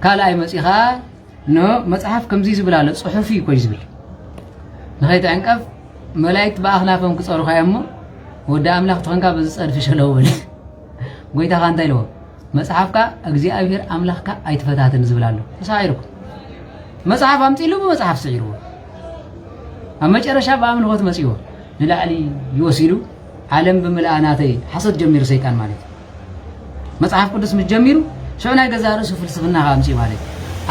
ካልኣይ መጽኻ ኖ መጽሐፍ ከምዚ ዝብል አለ ጽሑፍ ይኮይ ዝብል ንኸይት አንቀፍ መላእክት በአኽናፈም ክጸሩ ኻያሞ ወደ አምላክ ተንካ በዝጸድፍ ሸለው በል ጎይታ ካንታ ይለው መጽሐፍካ እግዚአብሔር አምላክካ አይተፈታተን ዝብላለሁ ተሳይርኩ መጽሐፍ አምጪሉ መጽሐፍ ስዒሩ አመጨረሻ በአምልኮት መጽዮ ንላዕሊ ይወሲሉ ዓለም በመላእናተይ ሐሰት ጀሚር ሰይጣን ማለት መጽሐፍ ቅዱስ ምጀሚሩ ሸውና ገዛሩ ፍልስፍና አምጪ ማለት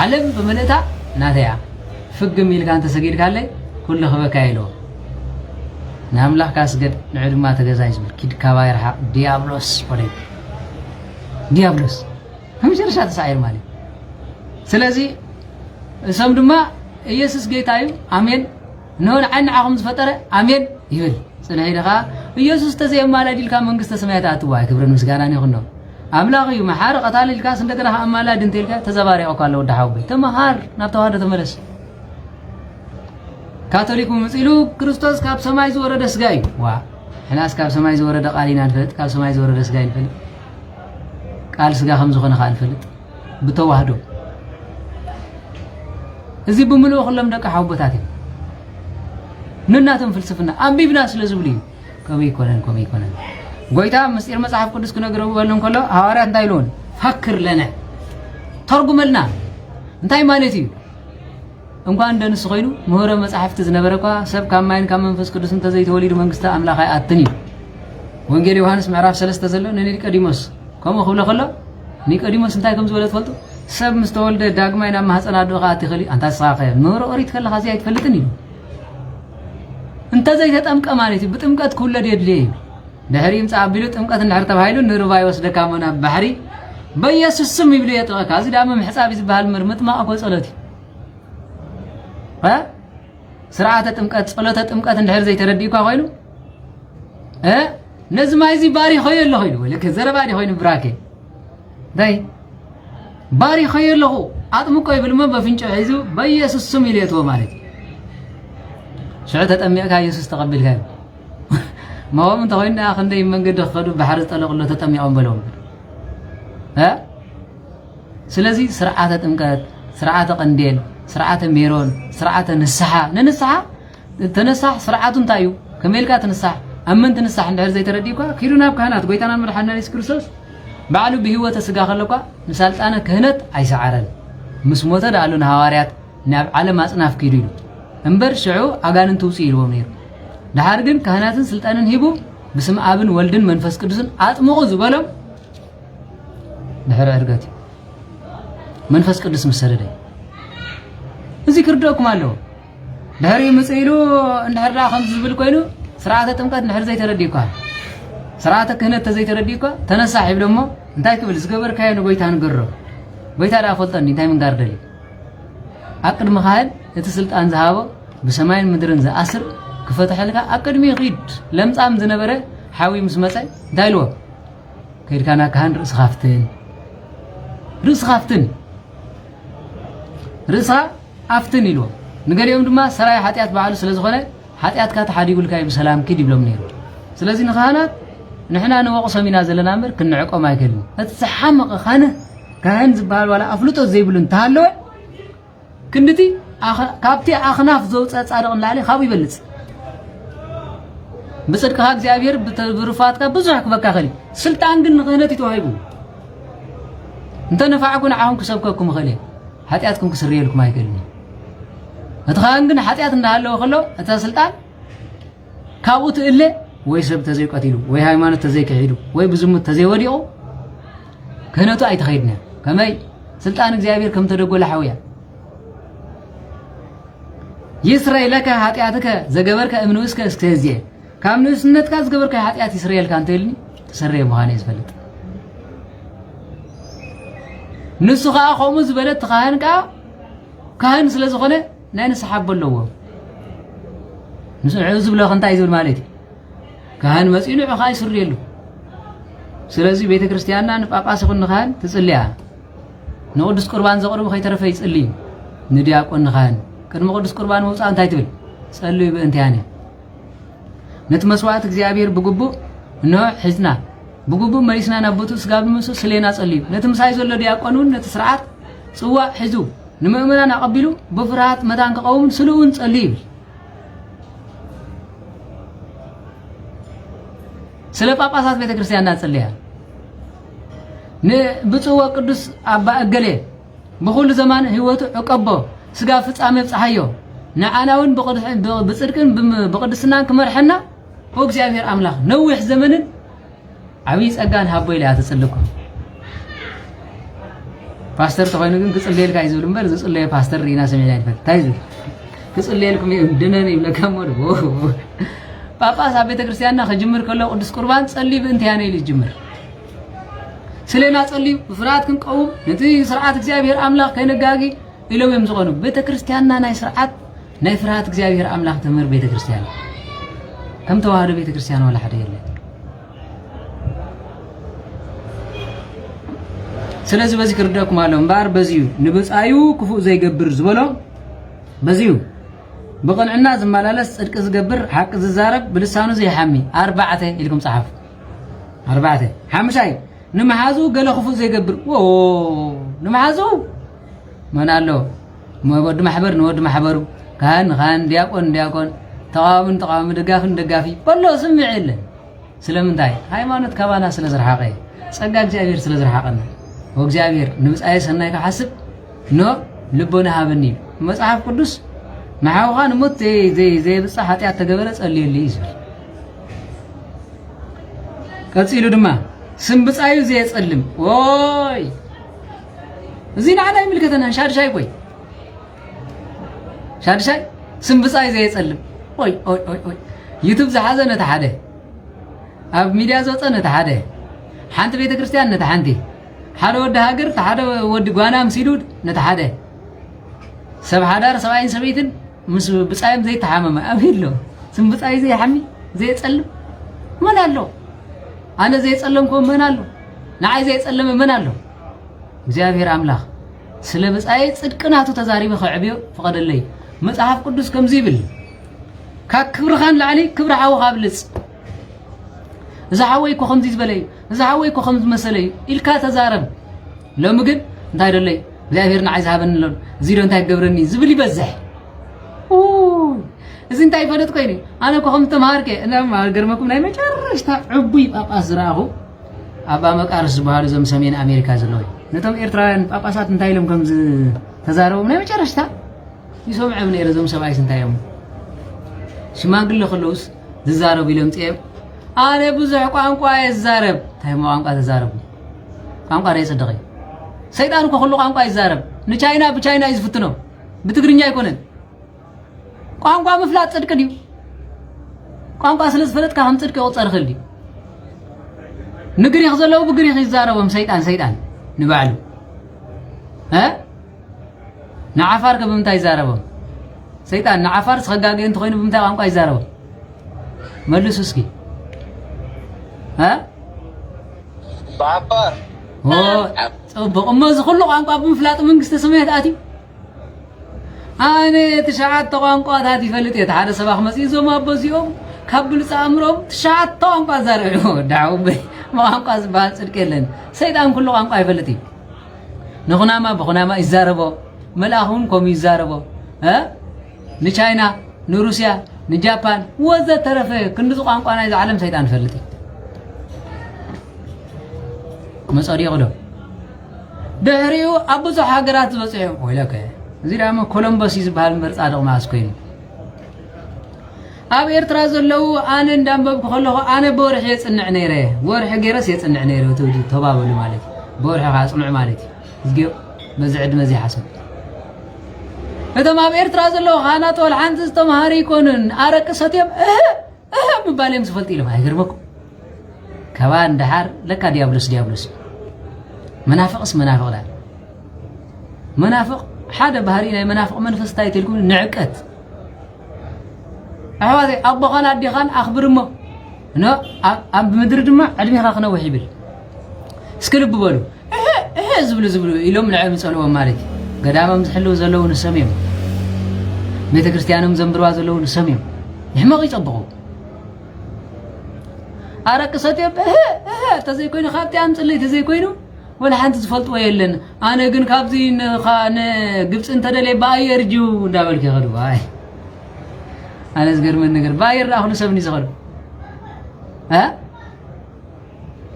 ዓለም በመለታ ናተያ ፍግም ይልካ አንተ ሰገድ ካለ ኩሉ ኸበካ ይለው ናምላክ ካስገድ ንዕድማ ተገዛይ ዝብል ኪድ ካባይርሃ ዲያብሎስ ወደ ዲያብሎስ همشرش هذا سعير مالي سلازي سام دما ኢየሱስ ጌታዩ አሜን ነውን አን አሁን ዝፈጠረ አሜን ይብል ስለዚህ ደኻ ኢየሱስ ተዘየማላዲልካ መንግስተ ሰማያት አትዋይ ክብርን ምስጋናን ይሁን ነው አምላኺ መሐር ቀታልልካ እንደገና አማላድ እንተልካ ተዘባሪው ካለው ዳሃው ተመሃር ናብተዋደ ተመለስ ካቶሊኩ ምጽሉ ክርስቶስ ካብ ሰማይ ዝወረደ ስጋይ ዋ ሕናስ ካብ ሰማይ ዝወረደ ቃሊና ንፈልጥ ካብ ሰማይ ዝወረደ ስጋይ ንፈልጥ ቃል ስጋ ከም ዝኾነ ካልፈልጥ ብተዋህዶ እዚ ብምልኡ ኩሎም ደቂ ሓውቦታት ንናቶም ፍልስፍና አንቢብና ስለዝብሉ ከመይ ይኮነን ጎይታ ምስጢር መጽሐፍ ቅዱስ ክነግረው በለን ከሎ ሐዋርያት እንታይ ኢሉን ፈክር ለና ተርጉመልና እንታይ ማለት እዩ እንኳን እንደንስ ኮይኑ ምሁረ መጽሐፍት ዝነበረኳ ሰብ ካማይን ካብ መንፈስ ቅዱስ እንተዘይተወሊዱ መንግስተ አምላኽ አትኒ ወንጌል ዮሐንስ ምዕራፍ 3 ዘሎ ንኒቆዲሞስ ከምኡ ክብሎ ከሎ ኒቆዲሞስ እንታይ ከም ዝበለ ትፈልጡ ሰብ ምስተወልደ ዳግማይና ማህፀና አድኻ አትኸሊ አንተ ሳኸ ምሁረ ኦሪት ከለኻ እዚ አይትፈልጥን እዩ እንተ ዘይተጠምቀ ማለት ብጥምቀት ኩለድ የድልይ ድሕሪም ጻቢሉ ጥምቀት እንድሕር ተባሂሉ ንርባ ይወስደካ መና ባሕሪ በኢየሱስ ስም ይብሉ የጥቃ እዚ ዳመ ምሕጻብ ዝባሃል ምጥማቅ እኮ ጸሎት ስርዓተ ጥምቀት ጸሎተ ጥምቀት እንድሕር ዘይተረዲእካ ኮይኑ ነዚ ማይዚ ባሪ ኸየለ ኮይኑ ለከ ዘረባዲ ኮይኑ ብራኬ ዳይ ባሪ ኸየለኹ አጥምቆ ይብልሞ በፍንጭ ሒዙ በኢየሱስ ስም ይለየትዎ ማለት شعت تأميك هاي يسوس تقبل هاي ما هو من تقولنا أخذنا يمن قد خدوا بحر طلق الله تتأميهم بلون ها سلازي سرعة تمكات سرعة قنديل سرعة ميرون سرعة نسحة تنسح سرعة تايو كميل كات تنسح أمن تنسح عند هذا ترديكوا كيرونا بكهنات قويتنا من رحنا نسكرسوس بعلو بهوة تسجع خلقوا مثال أنا كهنت عيسى عرل مسموتة دعلون هواريات ناب على ما أصناف كيريو እንበር ሽዑ አጋንን ተውሲልዎ ነይሩ ዳሃር ግን ካህናትን ስልጣንን ሂቡ በስም አብን ወልድን መንፈስ ቅዱስን አጥምቁ ዝበሎም ድሕሪ ዕርገት መንፈስ ቅዱስ መሰረደ እዚ ክርዶኩም አለው ድሕሪ መጽኢሉ እንድሕራ ከም ዝብል ኮይኑ ስርዓተ ጥምቀት እንድሕር ዘይተረዲእኳ ስርዓተ ክህነት ዘይተረዲእኳ ተነሳሕ ይብሎሞ እንታይ ክብል ዝገበርካዮ ንጎይታ ንገሮ ጎይታ ዳ ፈልጠኒ እንታይ ምን ጋርደሊ አቅድም ካህል እቲ ስልጣን ዝሃቦ በሰማይን ምድርን ዘአስር ክፈተሐልካ አቅድሚ ኺድ ለምጻም ዝነበረ ሓዊ ምስ መጻይ ዳይልዎ ከይድካና ካህን ርእስ ርእስ አፍትን ይልዎ ንገሪኦም ድማ ሰራይ ኃጢአት በዓሉ ስለዝኾነ ኃጢአትካ ተሓዲጉልካ በሰላም ኪድ ይብሎም ነይሩ ስለዚህ ንኻህናት ንሕና ንወቕሶም ኢና ዘለና እምበር ክንዕቆም ኣይከድን እቲ ዝሓመቐ ካህን ዝበሃል ዋላ አፍልጦ ዘይብሉን ተሃለወ كندتي كابتي أخناف زوج صادق لعلي خاوي بلص بصدق هاك زيابير برفات كا بزحك بكا خلي سلطان ግን ንኽህነት ይተዋሂቡ እንተ ነፋዕኩን ዓሁን ክሰብከኩም خلي ኃጢአትኩም ክስርየልኩም አይከልኒ እትኻን ግን ኃጢአት እንዳሃለው ከሎ እታ ስልጣን ካብኡ ትእለ ወይ ሰብ ተዘይቀቲሉ ወይ ሃይማኖት ተዘይከሂዱ ወይ ብዙሙት ተዘይወዲቑ ክህነቱ አይተኸይድና ከመይ ስልጣን እግዚአብሔር ከም ተደጎለ ሓውያ يسرى لك حاتياتك زجبرك أمنوسك استهزئ كامنوس نتك زجبرك حاتيات إسرائيل كانتلني سرّي مهاني زبلت نسخة خمس بلد خان كان سلزخنة نين سحب اللوه نسخة عزب الله خنتا يزول مالتي كان مسئول عخاي سرّيلو سلزي بيت كريستياننا نبقى سخن خان تسأليها نقدس قربان زقرب خي ترفع يسألي ندياكون خان كن مقدس قربان موصا انت አይትብል ጸልዩ በእንቲያኔ ነት መስዋዕት እግዚአብሔር በጉቡ ነው ሕዝና በጉቡ መሪስና ናበቱ ስጋብ መስ ስለና ጸልዩ ነት ምሳይ ዘሎ ዲያቆኑን ነት ስርዓት ጽዋ ሕዙ ንመእመናን አቀቢሉ በፍርሃት መታን ከቀውም ስለውን ጸልዩ ስለ ጳጳሳት ቤተክርስቲያን እናጸልያ ንብፁዕ ቅዱስ አባ እገሌ በሁሉ ዘመን ህይወቱ ዕቀቦ ስጋ ፍጻሜ በፀሐዮ ንዓናውን በጽድቅን በቅድስናን ክመርሐና ወእግዚአብሔር አምላኽ ነዊሕ ዘመንን ዓብይ ጸጋን ሃቦ ኢላ ተጽልኩ ፓስተር ተኾይኑ ግን ክጽልየልካ ይዝብል እምበር ዝጽልየ ፓስተር ኢና ሰሜና ይፈት ታይዙ ክጽልየልኩም ድነን ይብለካም ወድ ጳጳስ ኣብ ቤተክርስቲያንና ከጅምር ከሎ ቅዱስ ቁርባን ጸልይ ብእንትያነ ኢሉ ይጅምር ስለና ጸልይ ፍርሃት ክንቀውም ነቲ ስርዓት እግዚአብሔር አምላኽ ከነጋጊ ኢሎም እዮም ዝኾኑ ቤተክርስቲያንና ናይ ስርዓት ናይ ፍርሃት እግዚአብሔር አምላኽ ተምር ቤተክርስቲያን ከም ተዋህዶ ቤተክርስቲያን ወላ ሓደ የለን ስለዚህ በዚህ ክርዳኩም አለው እምባር በዚሁ ንብፃዩ ክፉ ዘይገብር ዝበሎ በዚሁ በቀንዕና ዝመላለስ ጽድቅ ዝገብር ሓቂ ዝዛረብ ብልሳኑ ዘይሐሚ 4 ኢልኩም ጻሐፍ 4 ሓምሻይ ንመሓዙ ገለ ክፉ ዘይገብር ንመሓዙ መን ኣሎ ወዲ ማሕበር ንወዲ ማሕበሩ ካህን ዲያቆን ተቃዋሚ ደጋፊ በሎ ስምዕ የለን ስለምንታይ ሃይማኖት ከባና ስለ ዝረሓቀ ጸጋ እግዚአብሔር ስለ ዝረሓቀና ወእግዚአብሔር ንብፃይ ሰናይ ክሓስብ ልቦና ሃበኒ መጽሐፍ ቅዱስ መሓውኻን ሞት ዘይብፃ ኃጢአት ተገበረ ጸልየሊ ይዝብል ቀፂሉ ድማ ስም ብፃዩ ዘየጸልም ወይ እዚ ንዓና ይምልከተና ሻድሻይ ቆይ ሻድሻይ ስም ብፃዩ ዘየጸልም ወይ ዩቱብ ዝሓዘ ነታ ሓደ ኣብ ሚድያ ዘወፀ ነታ ሓደ ሓንቲ ቤተክርስቲያን ነታ ሓንቲ ሓደ ወዲ ሃገር ሓደ ወዲ ጓና ምሲሉ ነታ ሓደ ሰብ ሓዳር ሰብኣይን ሰበይትን ምስ ብፃይም ዘይተሓመመ ኣብሂሎ ስም ብፃይ ዘይሐሚ ዘይጸልም ምን ኣሎ ኣነ ዘይጸለምኮ ምን ኣሎ ንዓይ ዘይጸለመ ምን ኣሎ እግዚአብሔር አምላኽ ስለ ብፃይ ጽድቅናቱ ተዛሪበ ከዕብዮ ፈቀደለይ መጽሐፍ ቅዱስ ከምዚ ይብል ካብ ክብርኻን ላዕሊ ክብሪ ሓውኻ ብልጽ እዛ ሓወይ ኮ ከምዚ ዝበለይ እዛ ሓወይ ኮ ከምዚ መሰለይ ኢልካ ተዛረብ ሎሚ ግን እንታይ ደለይ እግዚአብሔር ንዓይ ዝሃበኒ ኣሎ እዚ ዶ እንታይ ገብረኒ ዝብል ይበዝሕ እዚ እንታይ ፈለጥ ኮይኒ ኣነ ኮ ከም ተማሃርከ እና ገርመኩም ናይ መጨረሽታ ዕቡይ ጳጳስ ዝረኣኹ ኣባ መቃርስ ዝበሃሉ ዞም ሰሜን ኣሜሪካ ዘለዉ ነቶም ኤርትራውያን ጳጳሳት እንታይ ኢሎም ከምዚ ተዛረቦም ናይ መጨረሽታ ይሰምዖም ነይረ ዞም ሰብኣይስ እንታይ እዮም ሽማግለ ከለውስ ዝዛረቡ ኢሎም ጥየብ ኣነ ብዙሕ ቋንቋ ይዛረብ እንታይ ቋንቋ ተዛረቡ ቋንቋ ናይ ጽድቕ ሰይጣን እኮ ኩሉ ቋንቋ ይዛረብ ንቻይና ብቻይና ይዝፍትኖ ብትግርኛ አይኮነን ቋንቋ ምፍላጥ ጽድቅ ዲዩ ቋንቋ ስለዝፈለጥካ ከም ጽድቅ ይቆጸር ይኽእል ንግሪኽ ዘለው ብግሪኽ ይዛረቦም ሰይጣን ንባዕሉ ንዓፋር ከምንታይ ይዛረቦም ሰይጣን ንዓፋር ስኸጋገ እንተኮይኑ ብምንታይ ቋንቋ ይዛረቦም መልሱ እስኪ بعبر ጽቡቕ እሞ ዝኹሉ ቋንቋ ብምፍላጥ መንግስተ ሰማያት ኣትዩ ኣነ ትሽዓተ ቋንቋታት ይፈልጥ እየ ሓደ ሰባኽ መፅኡ ዞም ኣቦዚኦም ካብ ብልፃ ኣእምሮም ትሽዓተ ቋንቋ ዛረቡ ዳዕው ቋንቋ ዝበሃል ጽድቅ የለን ሰይጣን ኩሉ ቋንቋ ይፈልጥ እዩ ንኹናማ ብኹናማ ይዛረቦ መልኣኹን ከምኡ ይዛረቦ ንቻይና ንሩስያ ንጃፓን ወዘተረፈ ክንዲ ቋንቋ ናይ ዓለም ሰይጣን ይፈልጥ እዩ መጸሪቑ ዶ ድሕሪኡ ኣብ ብዙሕ ሃገራት ዝበፅሑ ወይለከ እዚ ድማ ኮሎምቦስ ዝበሃል ምርፃ ደቕማስ ኮይኑ ኣብ ኤርትራ ዘለው ኣነ እንዳንበብኩ ከለኹ ኣነ በወርሒ የጽንዕ ነይረ ወርሒ ገይረስ የጽንዕ ነይረ ተባበሉ ማለት በወርሒ ካ ጽንዕ ማለት እዩ በዚ ዕድመ እዚ ሓሰብ እቶም ኣብ ኤርትራ ዘለው ካህናት ወል ሓንቲ ዝተምሃሩ ይኮኑን ኣረቂ ሰትዮም ምባል እዮም ዝፈልጡ ኢሎም ኣይገርመኩም ከባ እንዳሓር ለካ ዲያብሎስ منافقس منافق لا منافق حدا بهاري ناي منافق منفس تاي تلكم نعقت احواتي ابو خان ادي خان اخبرمو نو ام بمدر دما ادمي خا خنوح يبل اسكلب بولو زبلو يلوم العلم صلوا مالتي قدامم زحلو زلو نسميم بيت كريستيانم زنبروا زلو نسميم يحمق يطبقوا ارقصتي تزي كوينو خاطي ام صلي تزي كوينو ولا حنت زفلطو يلن انا ግን ካብዚ خان ግብጽ እንተደለይ ባየር ጁ እንዳበልከ ይኸዱ አይ አለስ ገርመን ነገር ባየር አሁን ሰብኒ ይዘኸዱ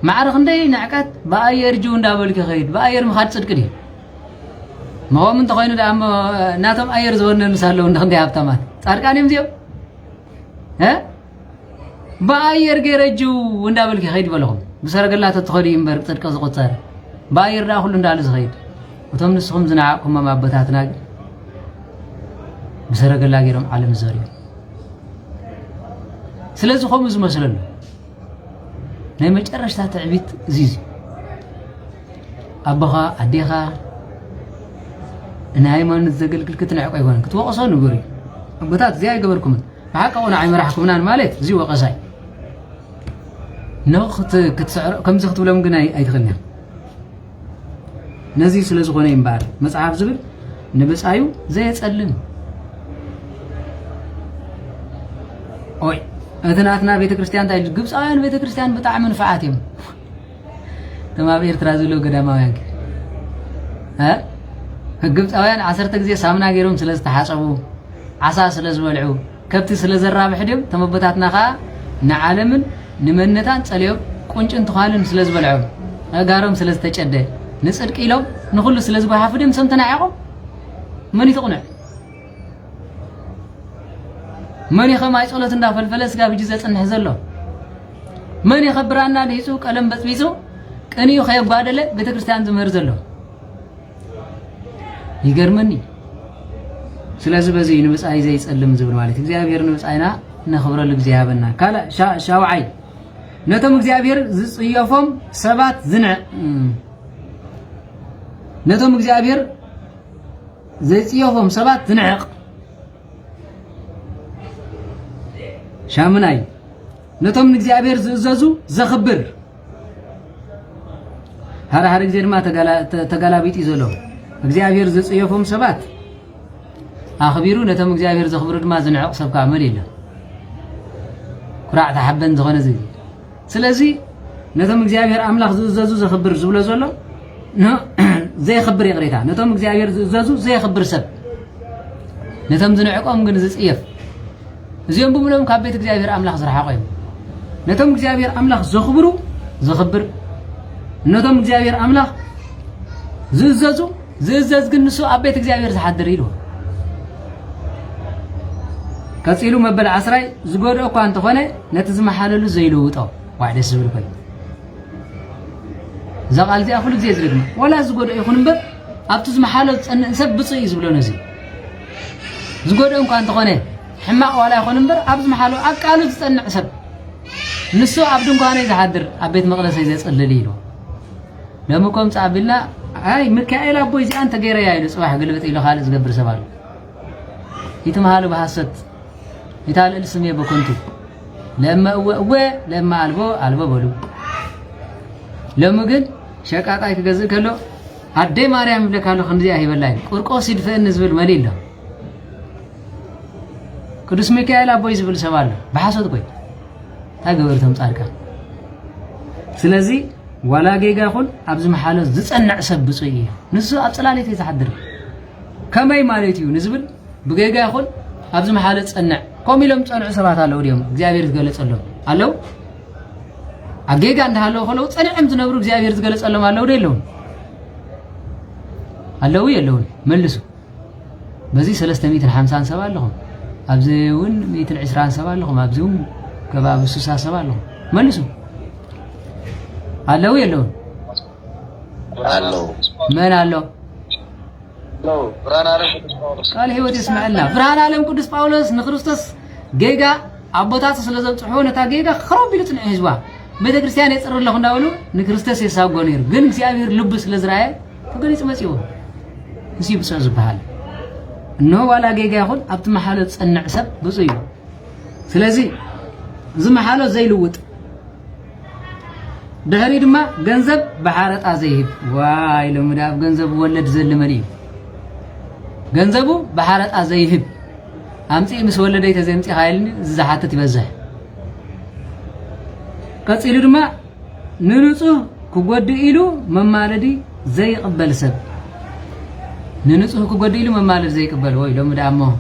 معرخ ندي نعكت بأير جو ندابلك خيد بأير مخاد صدق دي ما هو من تخينه ده أما ناتم أير زورنا نسأله ندخل هابتمان أركان يمزيو ها بأير جرجو ندابلك خيد بالهم بسرق الله تدخلي إمبر صدق زقط صار بأير ده كله ندالس خيد وتم نسخم زناعكم ما بتاتنا بسرق الله جرم عالم الزاري سلازو خمس مسلل ناي مجرش تاع عبيت زيزي ابخا اديخا ناي ما نزقل كل كتنعق ايوان كتوقصوا نغوري ابوتات زي يقبركم حق وانا عي مرحكم نان مالك زي وقصاي نوخت كتسعر كم زخت ولا مغنا اي تخلنا نزي سلازو خونه يمبار مصحف زبل نبصايو زي يصلم اوي أثناء بيت كريستيان تايل جبس آيان بيت كريستيان بتاع منفعاتهم تمام يرترازلو قدامه يانك ها جبس آيان عصرت جزء سامنا غيرهم سلز تحاسبوا عسى سلز ولعوا كبت سلز الرابح ديم تمبتاتنا خا نعلمن نمنتان صليو قنጭን ተخالن سلز بلعوا اغارم سلز تچده نصدق يلو نخلو سلز بحافدم سمتنا يعقوب من يتقنع من يخم أي صلة النافع الفلس قاب جزء النهزله من يخبرنا ليسوق ألم بس بيسو كان يخيب بعدله بتكريستيان زمرزله يجرمني سلاسل بزي نبص أي زي يسألم زبر مالك إخزيابير نبص أينا نخبر لك زيابنا كلا شاوعي نتم إخزيابير يفهم سبات زنع نتم إخزيابير زي يفهم سبات زنعق شامناي نتوم نجزابير زززو زخبر هر غزير ما تغالابيت يزلو እግዚአብሔር ዘጽየፎም ሰባት አخبيرو ነተም እግዚአብሔር ዘخبሩ ድማ ዝንዕቅ ሰብ ካመል የለ ኩራዕ ተሐበን ዝኾነ ዘይ ስለዚ ነተም እግዚአብሔር አምላኽ ዝዘዙ ዘخبر ዝብሎ ዘሎ ዘይخبر ይቅሬታ ነተም እግዚአብሔር ዝዘዙ ዘይخبر ሰብ ነተም ዝንዕቆም ግን ዝጽየፍ እዚኦም ብሙሎም ካብ ቤት እግዚአብሔር አምላኽ ዝረሓቆ እዮም ነቶም እግዚአብሔር አምላኽ ዘخبሩ ዘخبر ነቶም እግዚአብሔር አምላኽ ዝዘዙ ዝዘዝ ግን ንሱ ኣብ ቤት እግዚአብሔር ዝሓድር ኢሉ ከጽኢሉ መበል 10 ዝጎድኦ እኳ እንተኾነ ነቲ ዝመሓለሉ ዘይለውጦ ዋዕደ ዝብል ኮይኑ ዘቃል እዚኣ ኩሉ ግዜ ዝድግማ ወላ ዝጎድኦ ይኹን እምበር ኣብቲ ዝመሓለሉ ፀንዕ ሰብ ብፅኢ እዩ ዝብሎ ነዚ ዝጎድኦ እኳ እንተኾነ ሕማቕ ዋላ ይኹን እምበር ኣብ ዝመሓለሉ ኣብ ቃሉ ዝፀንዕ ሰብ ንሱ ኣብ ድንኳነይ ዝሓድር ኣብ ቤት መቕደሰይ ዘፅልል ኢሉ ለምኮም ጻቢልና አይ ሚካኤል አቦይ እዚኣ አንተ ገይረያ ኢሉ ጽባሕ ግልብጥ ኢሉ ካልእ ዝገብር ሰብ አለ ይትመሃሉ በሐሰት ይታልል ስሜ በኮንቱ ለማ አልቦ በሉ ለምግን ሸቃጣይ ክገዝእ ከሎ አደይ ማርያም ይብለካሉ ክንዚያ ይበላይ ቁርቆስ ይድፈን ዝብል መሊላ ቅዱስ ሚካኤል አቦይ ዝብል ሰብ አለ በሐሰት ቆይ ታገበርተም ጻድቃን ስለዚህ ولا جيجا خل أبز محله زتصنع سب بصيه نسو أبصلالي تيزحدر كماي مالتيو نزبل بجيجا خل أبز محله تصنع كوميلهم تصنع سبات على وريهم زيابير تقلص الله علو أجيجا عند هالو خلو تصنع أمز نبرو زيابير تقلص الله على وريلهم علو يلون ملسو بزي 350 سبال لهم أبزون 120 سبال لهم أبزون كباب السوسة سبال لهم ملسو አለው የለው አለው ምን አለው ነው ብርሃን ዓለም ቅዱስ ጳውሎስ ቃል ህይወት ይስማዕልና ብርሃን ዓለም ቅዱስ ጳውሎስ ንክርስቶስ ጌጋ አቦታት ስለዘብጽሑ ነታ ጌጋ خرب ቢሉ ጽንዕ ህዝባ ቤተ ክርስቲያን የጽርለኹ እንዳውሉ ንክርስቶስ የሳጎ ነይሩ ግን እግዚአብሔር ልብ ስለዝራየ ተገሊጽ መጽዮ እሲ ብጽ ዝበሃል እነሆ ዋላ ጌጋ ይኹን ኣብቲ መሓሎ ጽንዕ ሰብ ብጽዩ ስለዚ ዝመሓሎ ዘይልውጥ دهري دما ገንዘብ በሐረጣ ዘይህብ ዋይ ለምዳብ ገንዘብ ወለድ ዘልመኒ ገንዘቡ በሐረጣ ዘይህብ አምጪ ምስ ወለደይ ተዘምጪ ኃይልን ዝሓተት ይበዛህ ቀጽሉ ድማ ንንጹህ ክጎድ ኢሉ መማለዲ ዘይቅበል ሰብ ንንጹህ ክጎድ ኢሉ መማለዲ ዘይቅበል ወይ ለምዳብ ሞ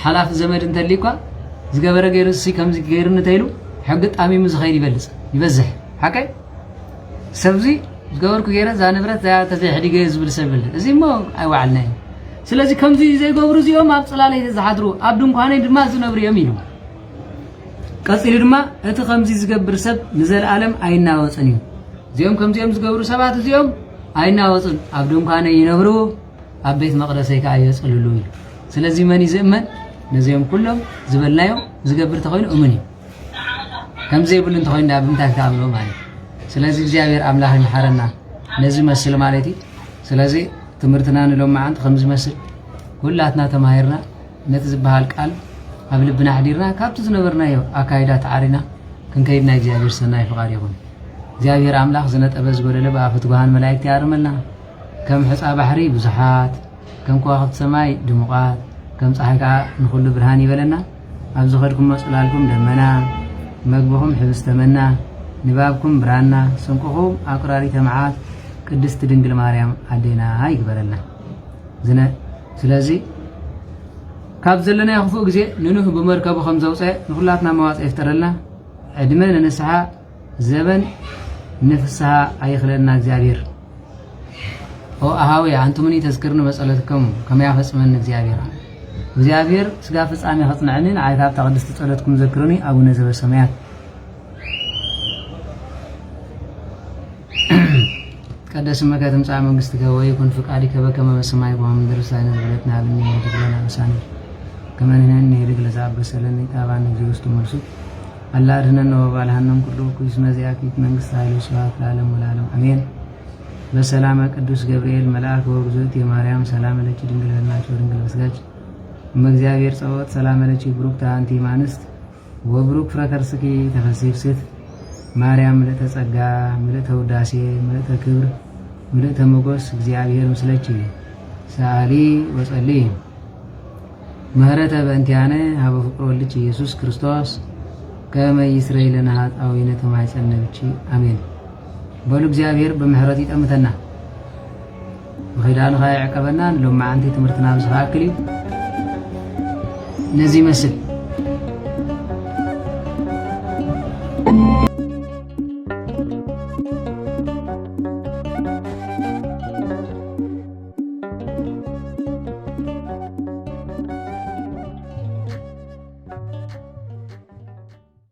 ሓላፍ ዘመድ እንተሊኳ ዝገበረ ገይሩሲ ከምዚ ገይርነ ተይሉ ሕግ ጣሚሙ ዝኸይድ ይበልጽ ይበዛህ ሓቀይ سبزي قبرك غيره زانبرت زي تفيح دقيق زبل سبل زي ما أي وعلنا سلازي كم زي قبر زيهم أبصلالي تزحدرو أبدون كانوا دما زنبري يمينو قصير دما أنت خمسي زقبر سب نزل عالم أينا وصنيو زيهم كم زيهم زقبر سبعة زيهم أينا وصن أبدون كانوا ينبرو أبيت مقدسي كأيس قلولوي سلازي مني زمن نزيهم كلهم زبلنايو زقبر تخوين أمني كم زي بلن تخوين دابم تاكتابلو مالي سلازي እግዚአብሔር አምላክ ይሐረና ነዚህ መስል ማለቲ ስለዚህ ትምርትና ንሎም ማዓንት ከምዚ መስል ሁላትና ተማሂርና ነቲ ዝበሃል ቃል ኣብ ልብና ሓዲርና ካብቲ ዝነበርናዮ ኣካይዳት ዓሪና ክንከይድና እግዚአብሔር ሰናይ ፍቃድ ይኹን እግዚአብሔር አምላክ ዝነጠበ ዝጎደለ በኣፈት ጓሃን መላእክት ያርመልና ከም ሕፃ ባሕሪ ብዙሓት ከም ከዋኽብቲ ሰማይ ድሙቓት ከም ፀሓይ ከዓ ንኹሉ ብርሃን ይበለና ኣብ ዝኸድኩም መፅላልኩም ደመና መግብኹም ሕብስተ መና نبابكم برانا سنقهم أقراري تمعات قدست دنجل مريم عدينا هاي قبلنا زنا سلازي كاب زلنا يخفوق زي ننوه بمركب خمسة وسع نخلاتنا مواس افترلنا عدمنا نسعى زبن نفسها أي خلالنا زيادير هو أهاوي أنتم مني تذكرنا مسألتكم كما يحفظ من زيادير وزيادير سقافس عامي خطنا عنين عايثاب تقدست تسألتكم ذكروني أو نزل السمايات قدس مكة تمسع منقستك ويكون فقادك بكما بسماعي وهم درسائنا بلتنا بني وتقلنا بساني كما نهني رجل زعب بسلني تابعنا جيوستو مرسوط الله أدننا وبالهنم كله كيسنا زياكيت منقست هاي وسواك العالم والعالم أمين بسلامة قدوس جبريل ملاك وبزوتي مريم سلام لك دنجل هناك ودنجل بسجاج مجزاوير صوت سلام لك بروك تانتي مانست وبروك فركرسكي تفسير ست ማርያም ምልዕተ ጸጋ ምልዕተ ውዳሴ ምልዕተ ክብር ምልዕተ ሞገስ እግዚአብሔር ምስለች ሰአሊ ወጸሊ ምህረተ በእንቲአነ ሀበ ፍቅር ወልድች ኢየሱስ ክርስቶስ ከመ ይስረይ ለነ ኃጣውኢነ ተማይጸነብች አሜን በሉ እግዚአብሔር በምህረት ይጠምተና ወኺዳን ኸይዕ ቀበና ሎም ማዓንቲ ትምህርትና ብዝኻክል ነዚህ መስል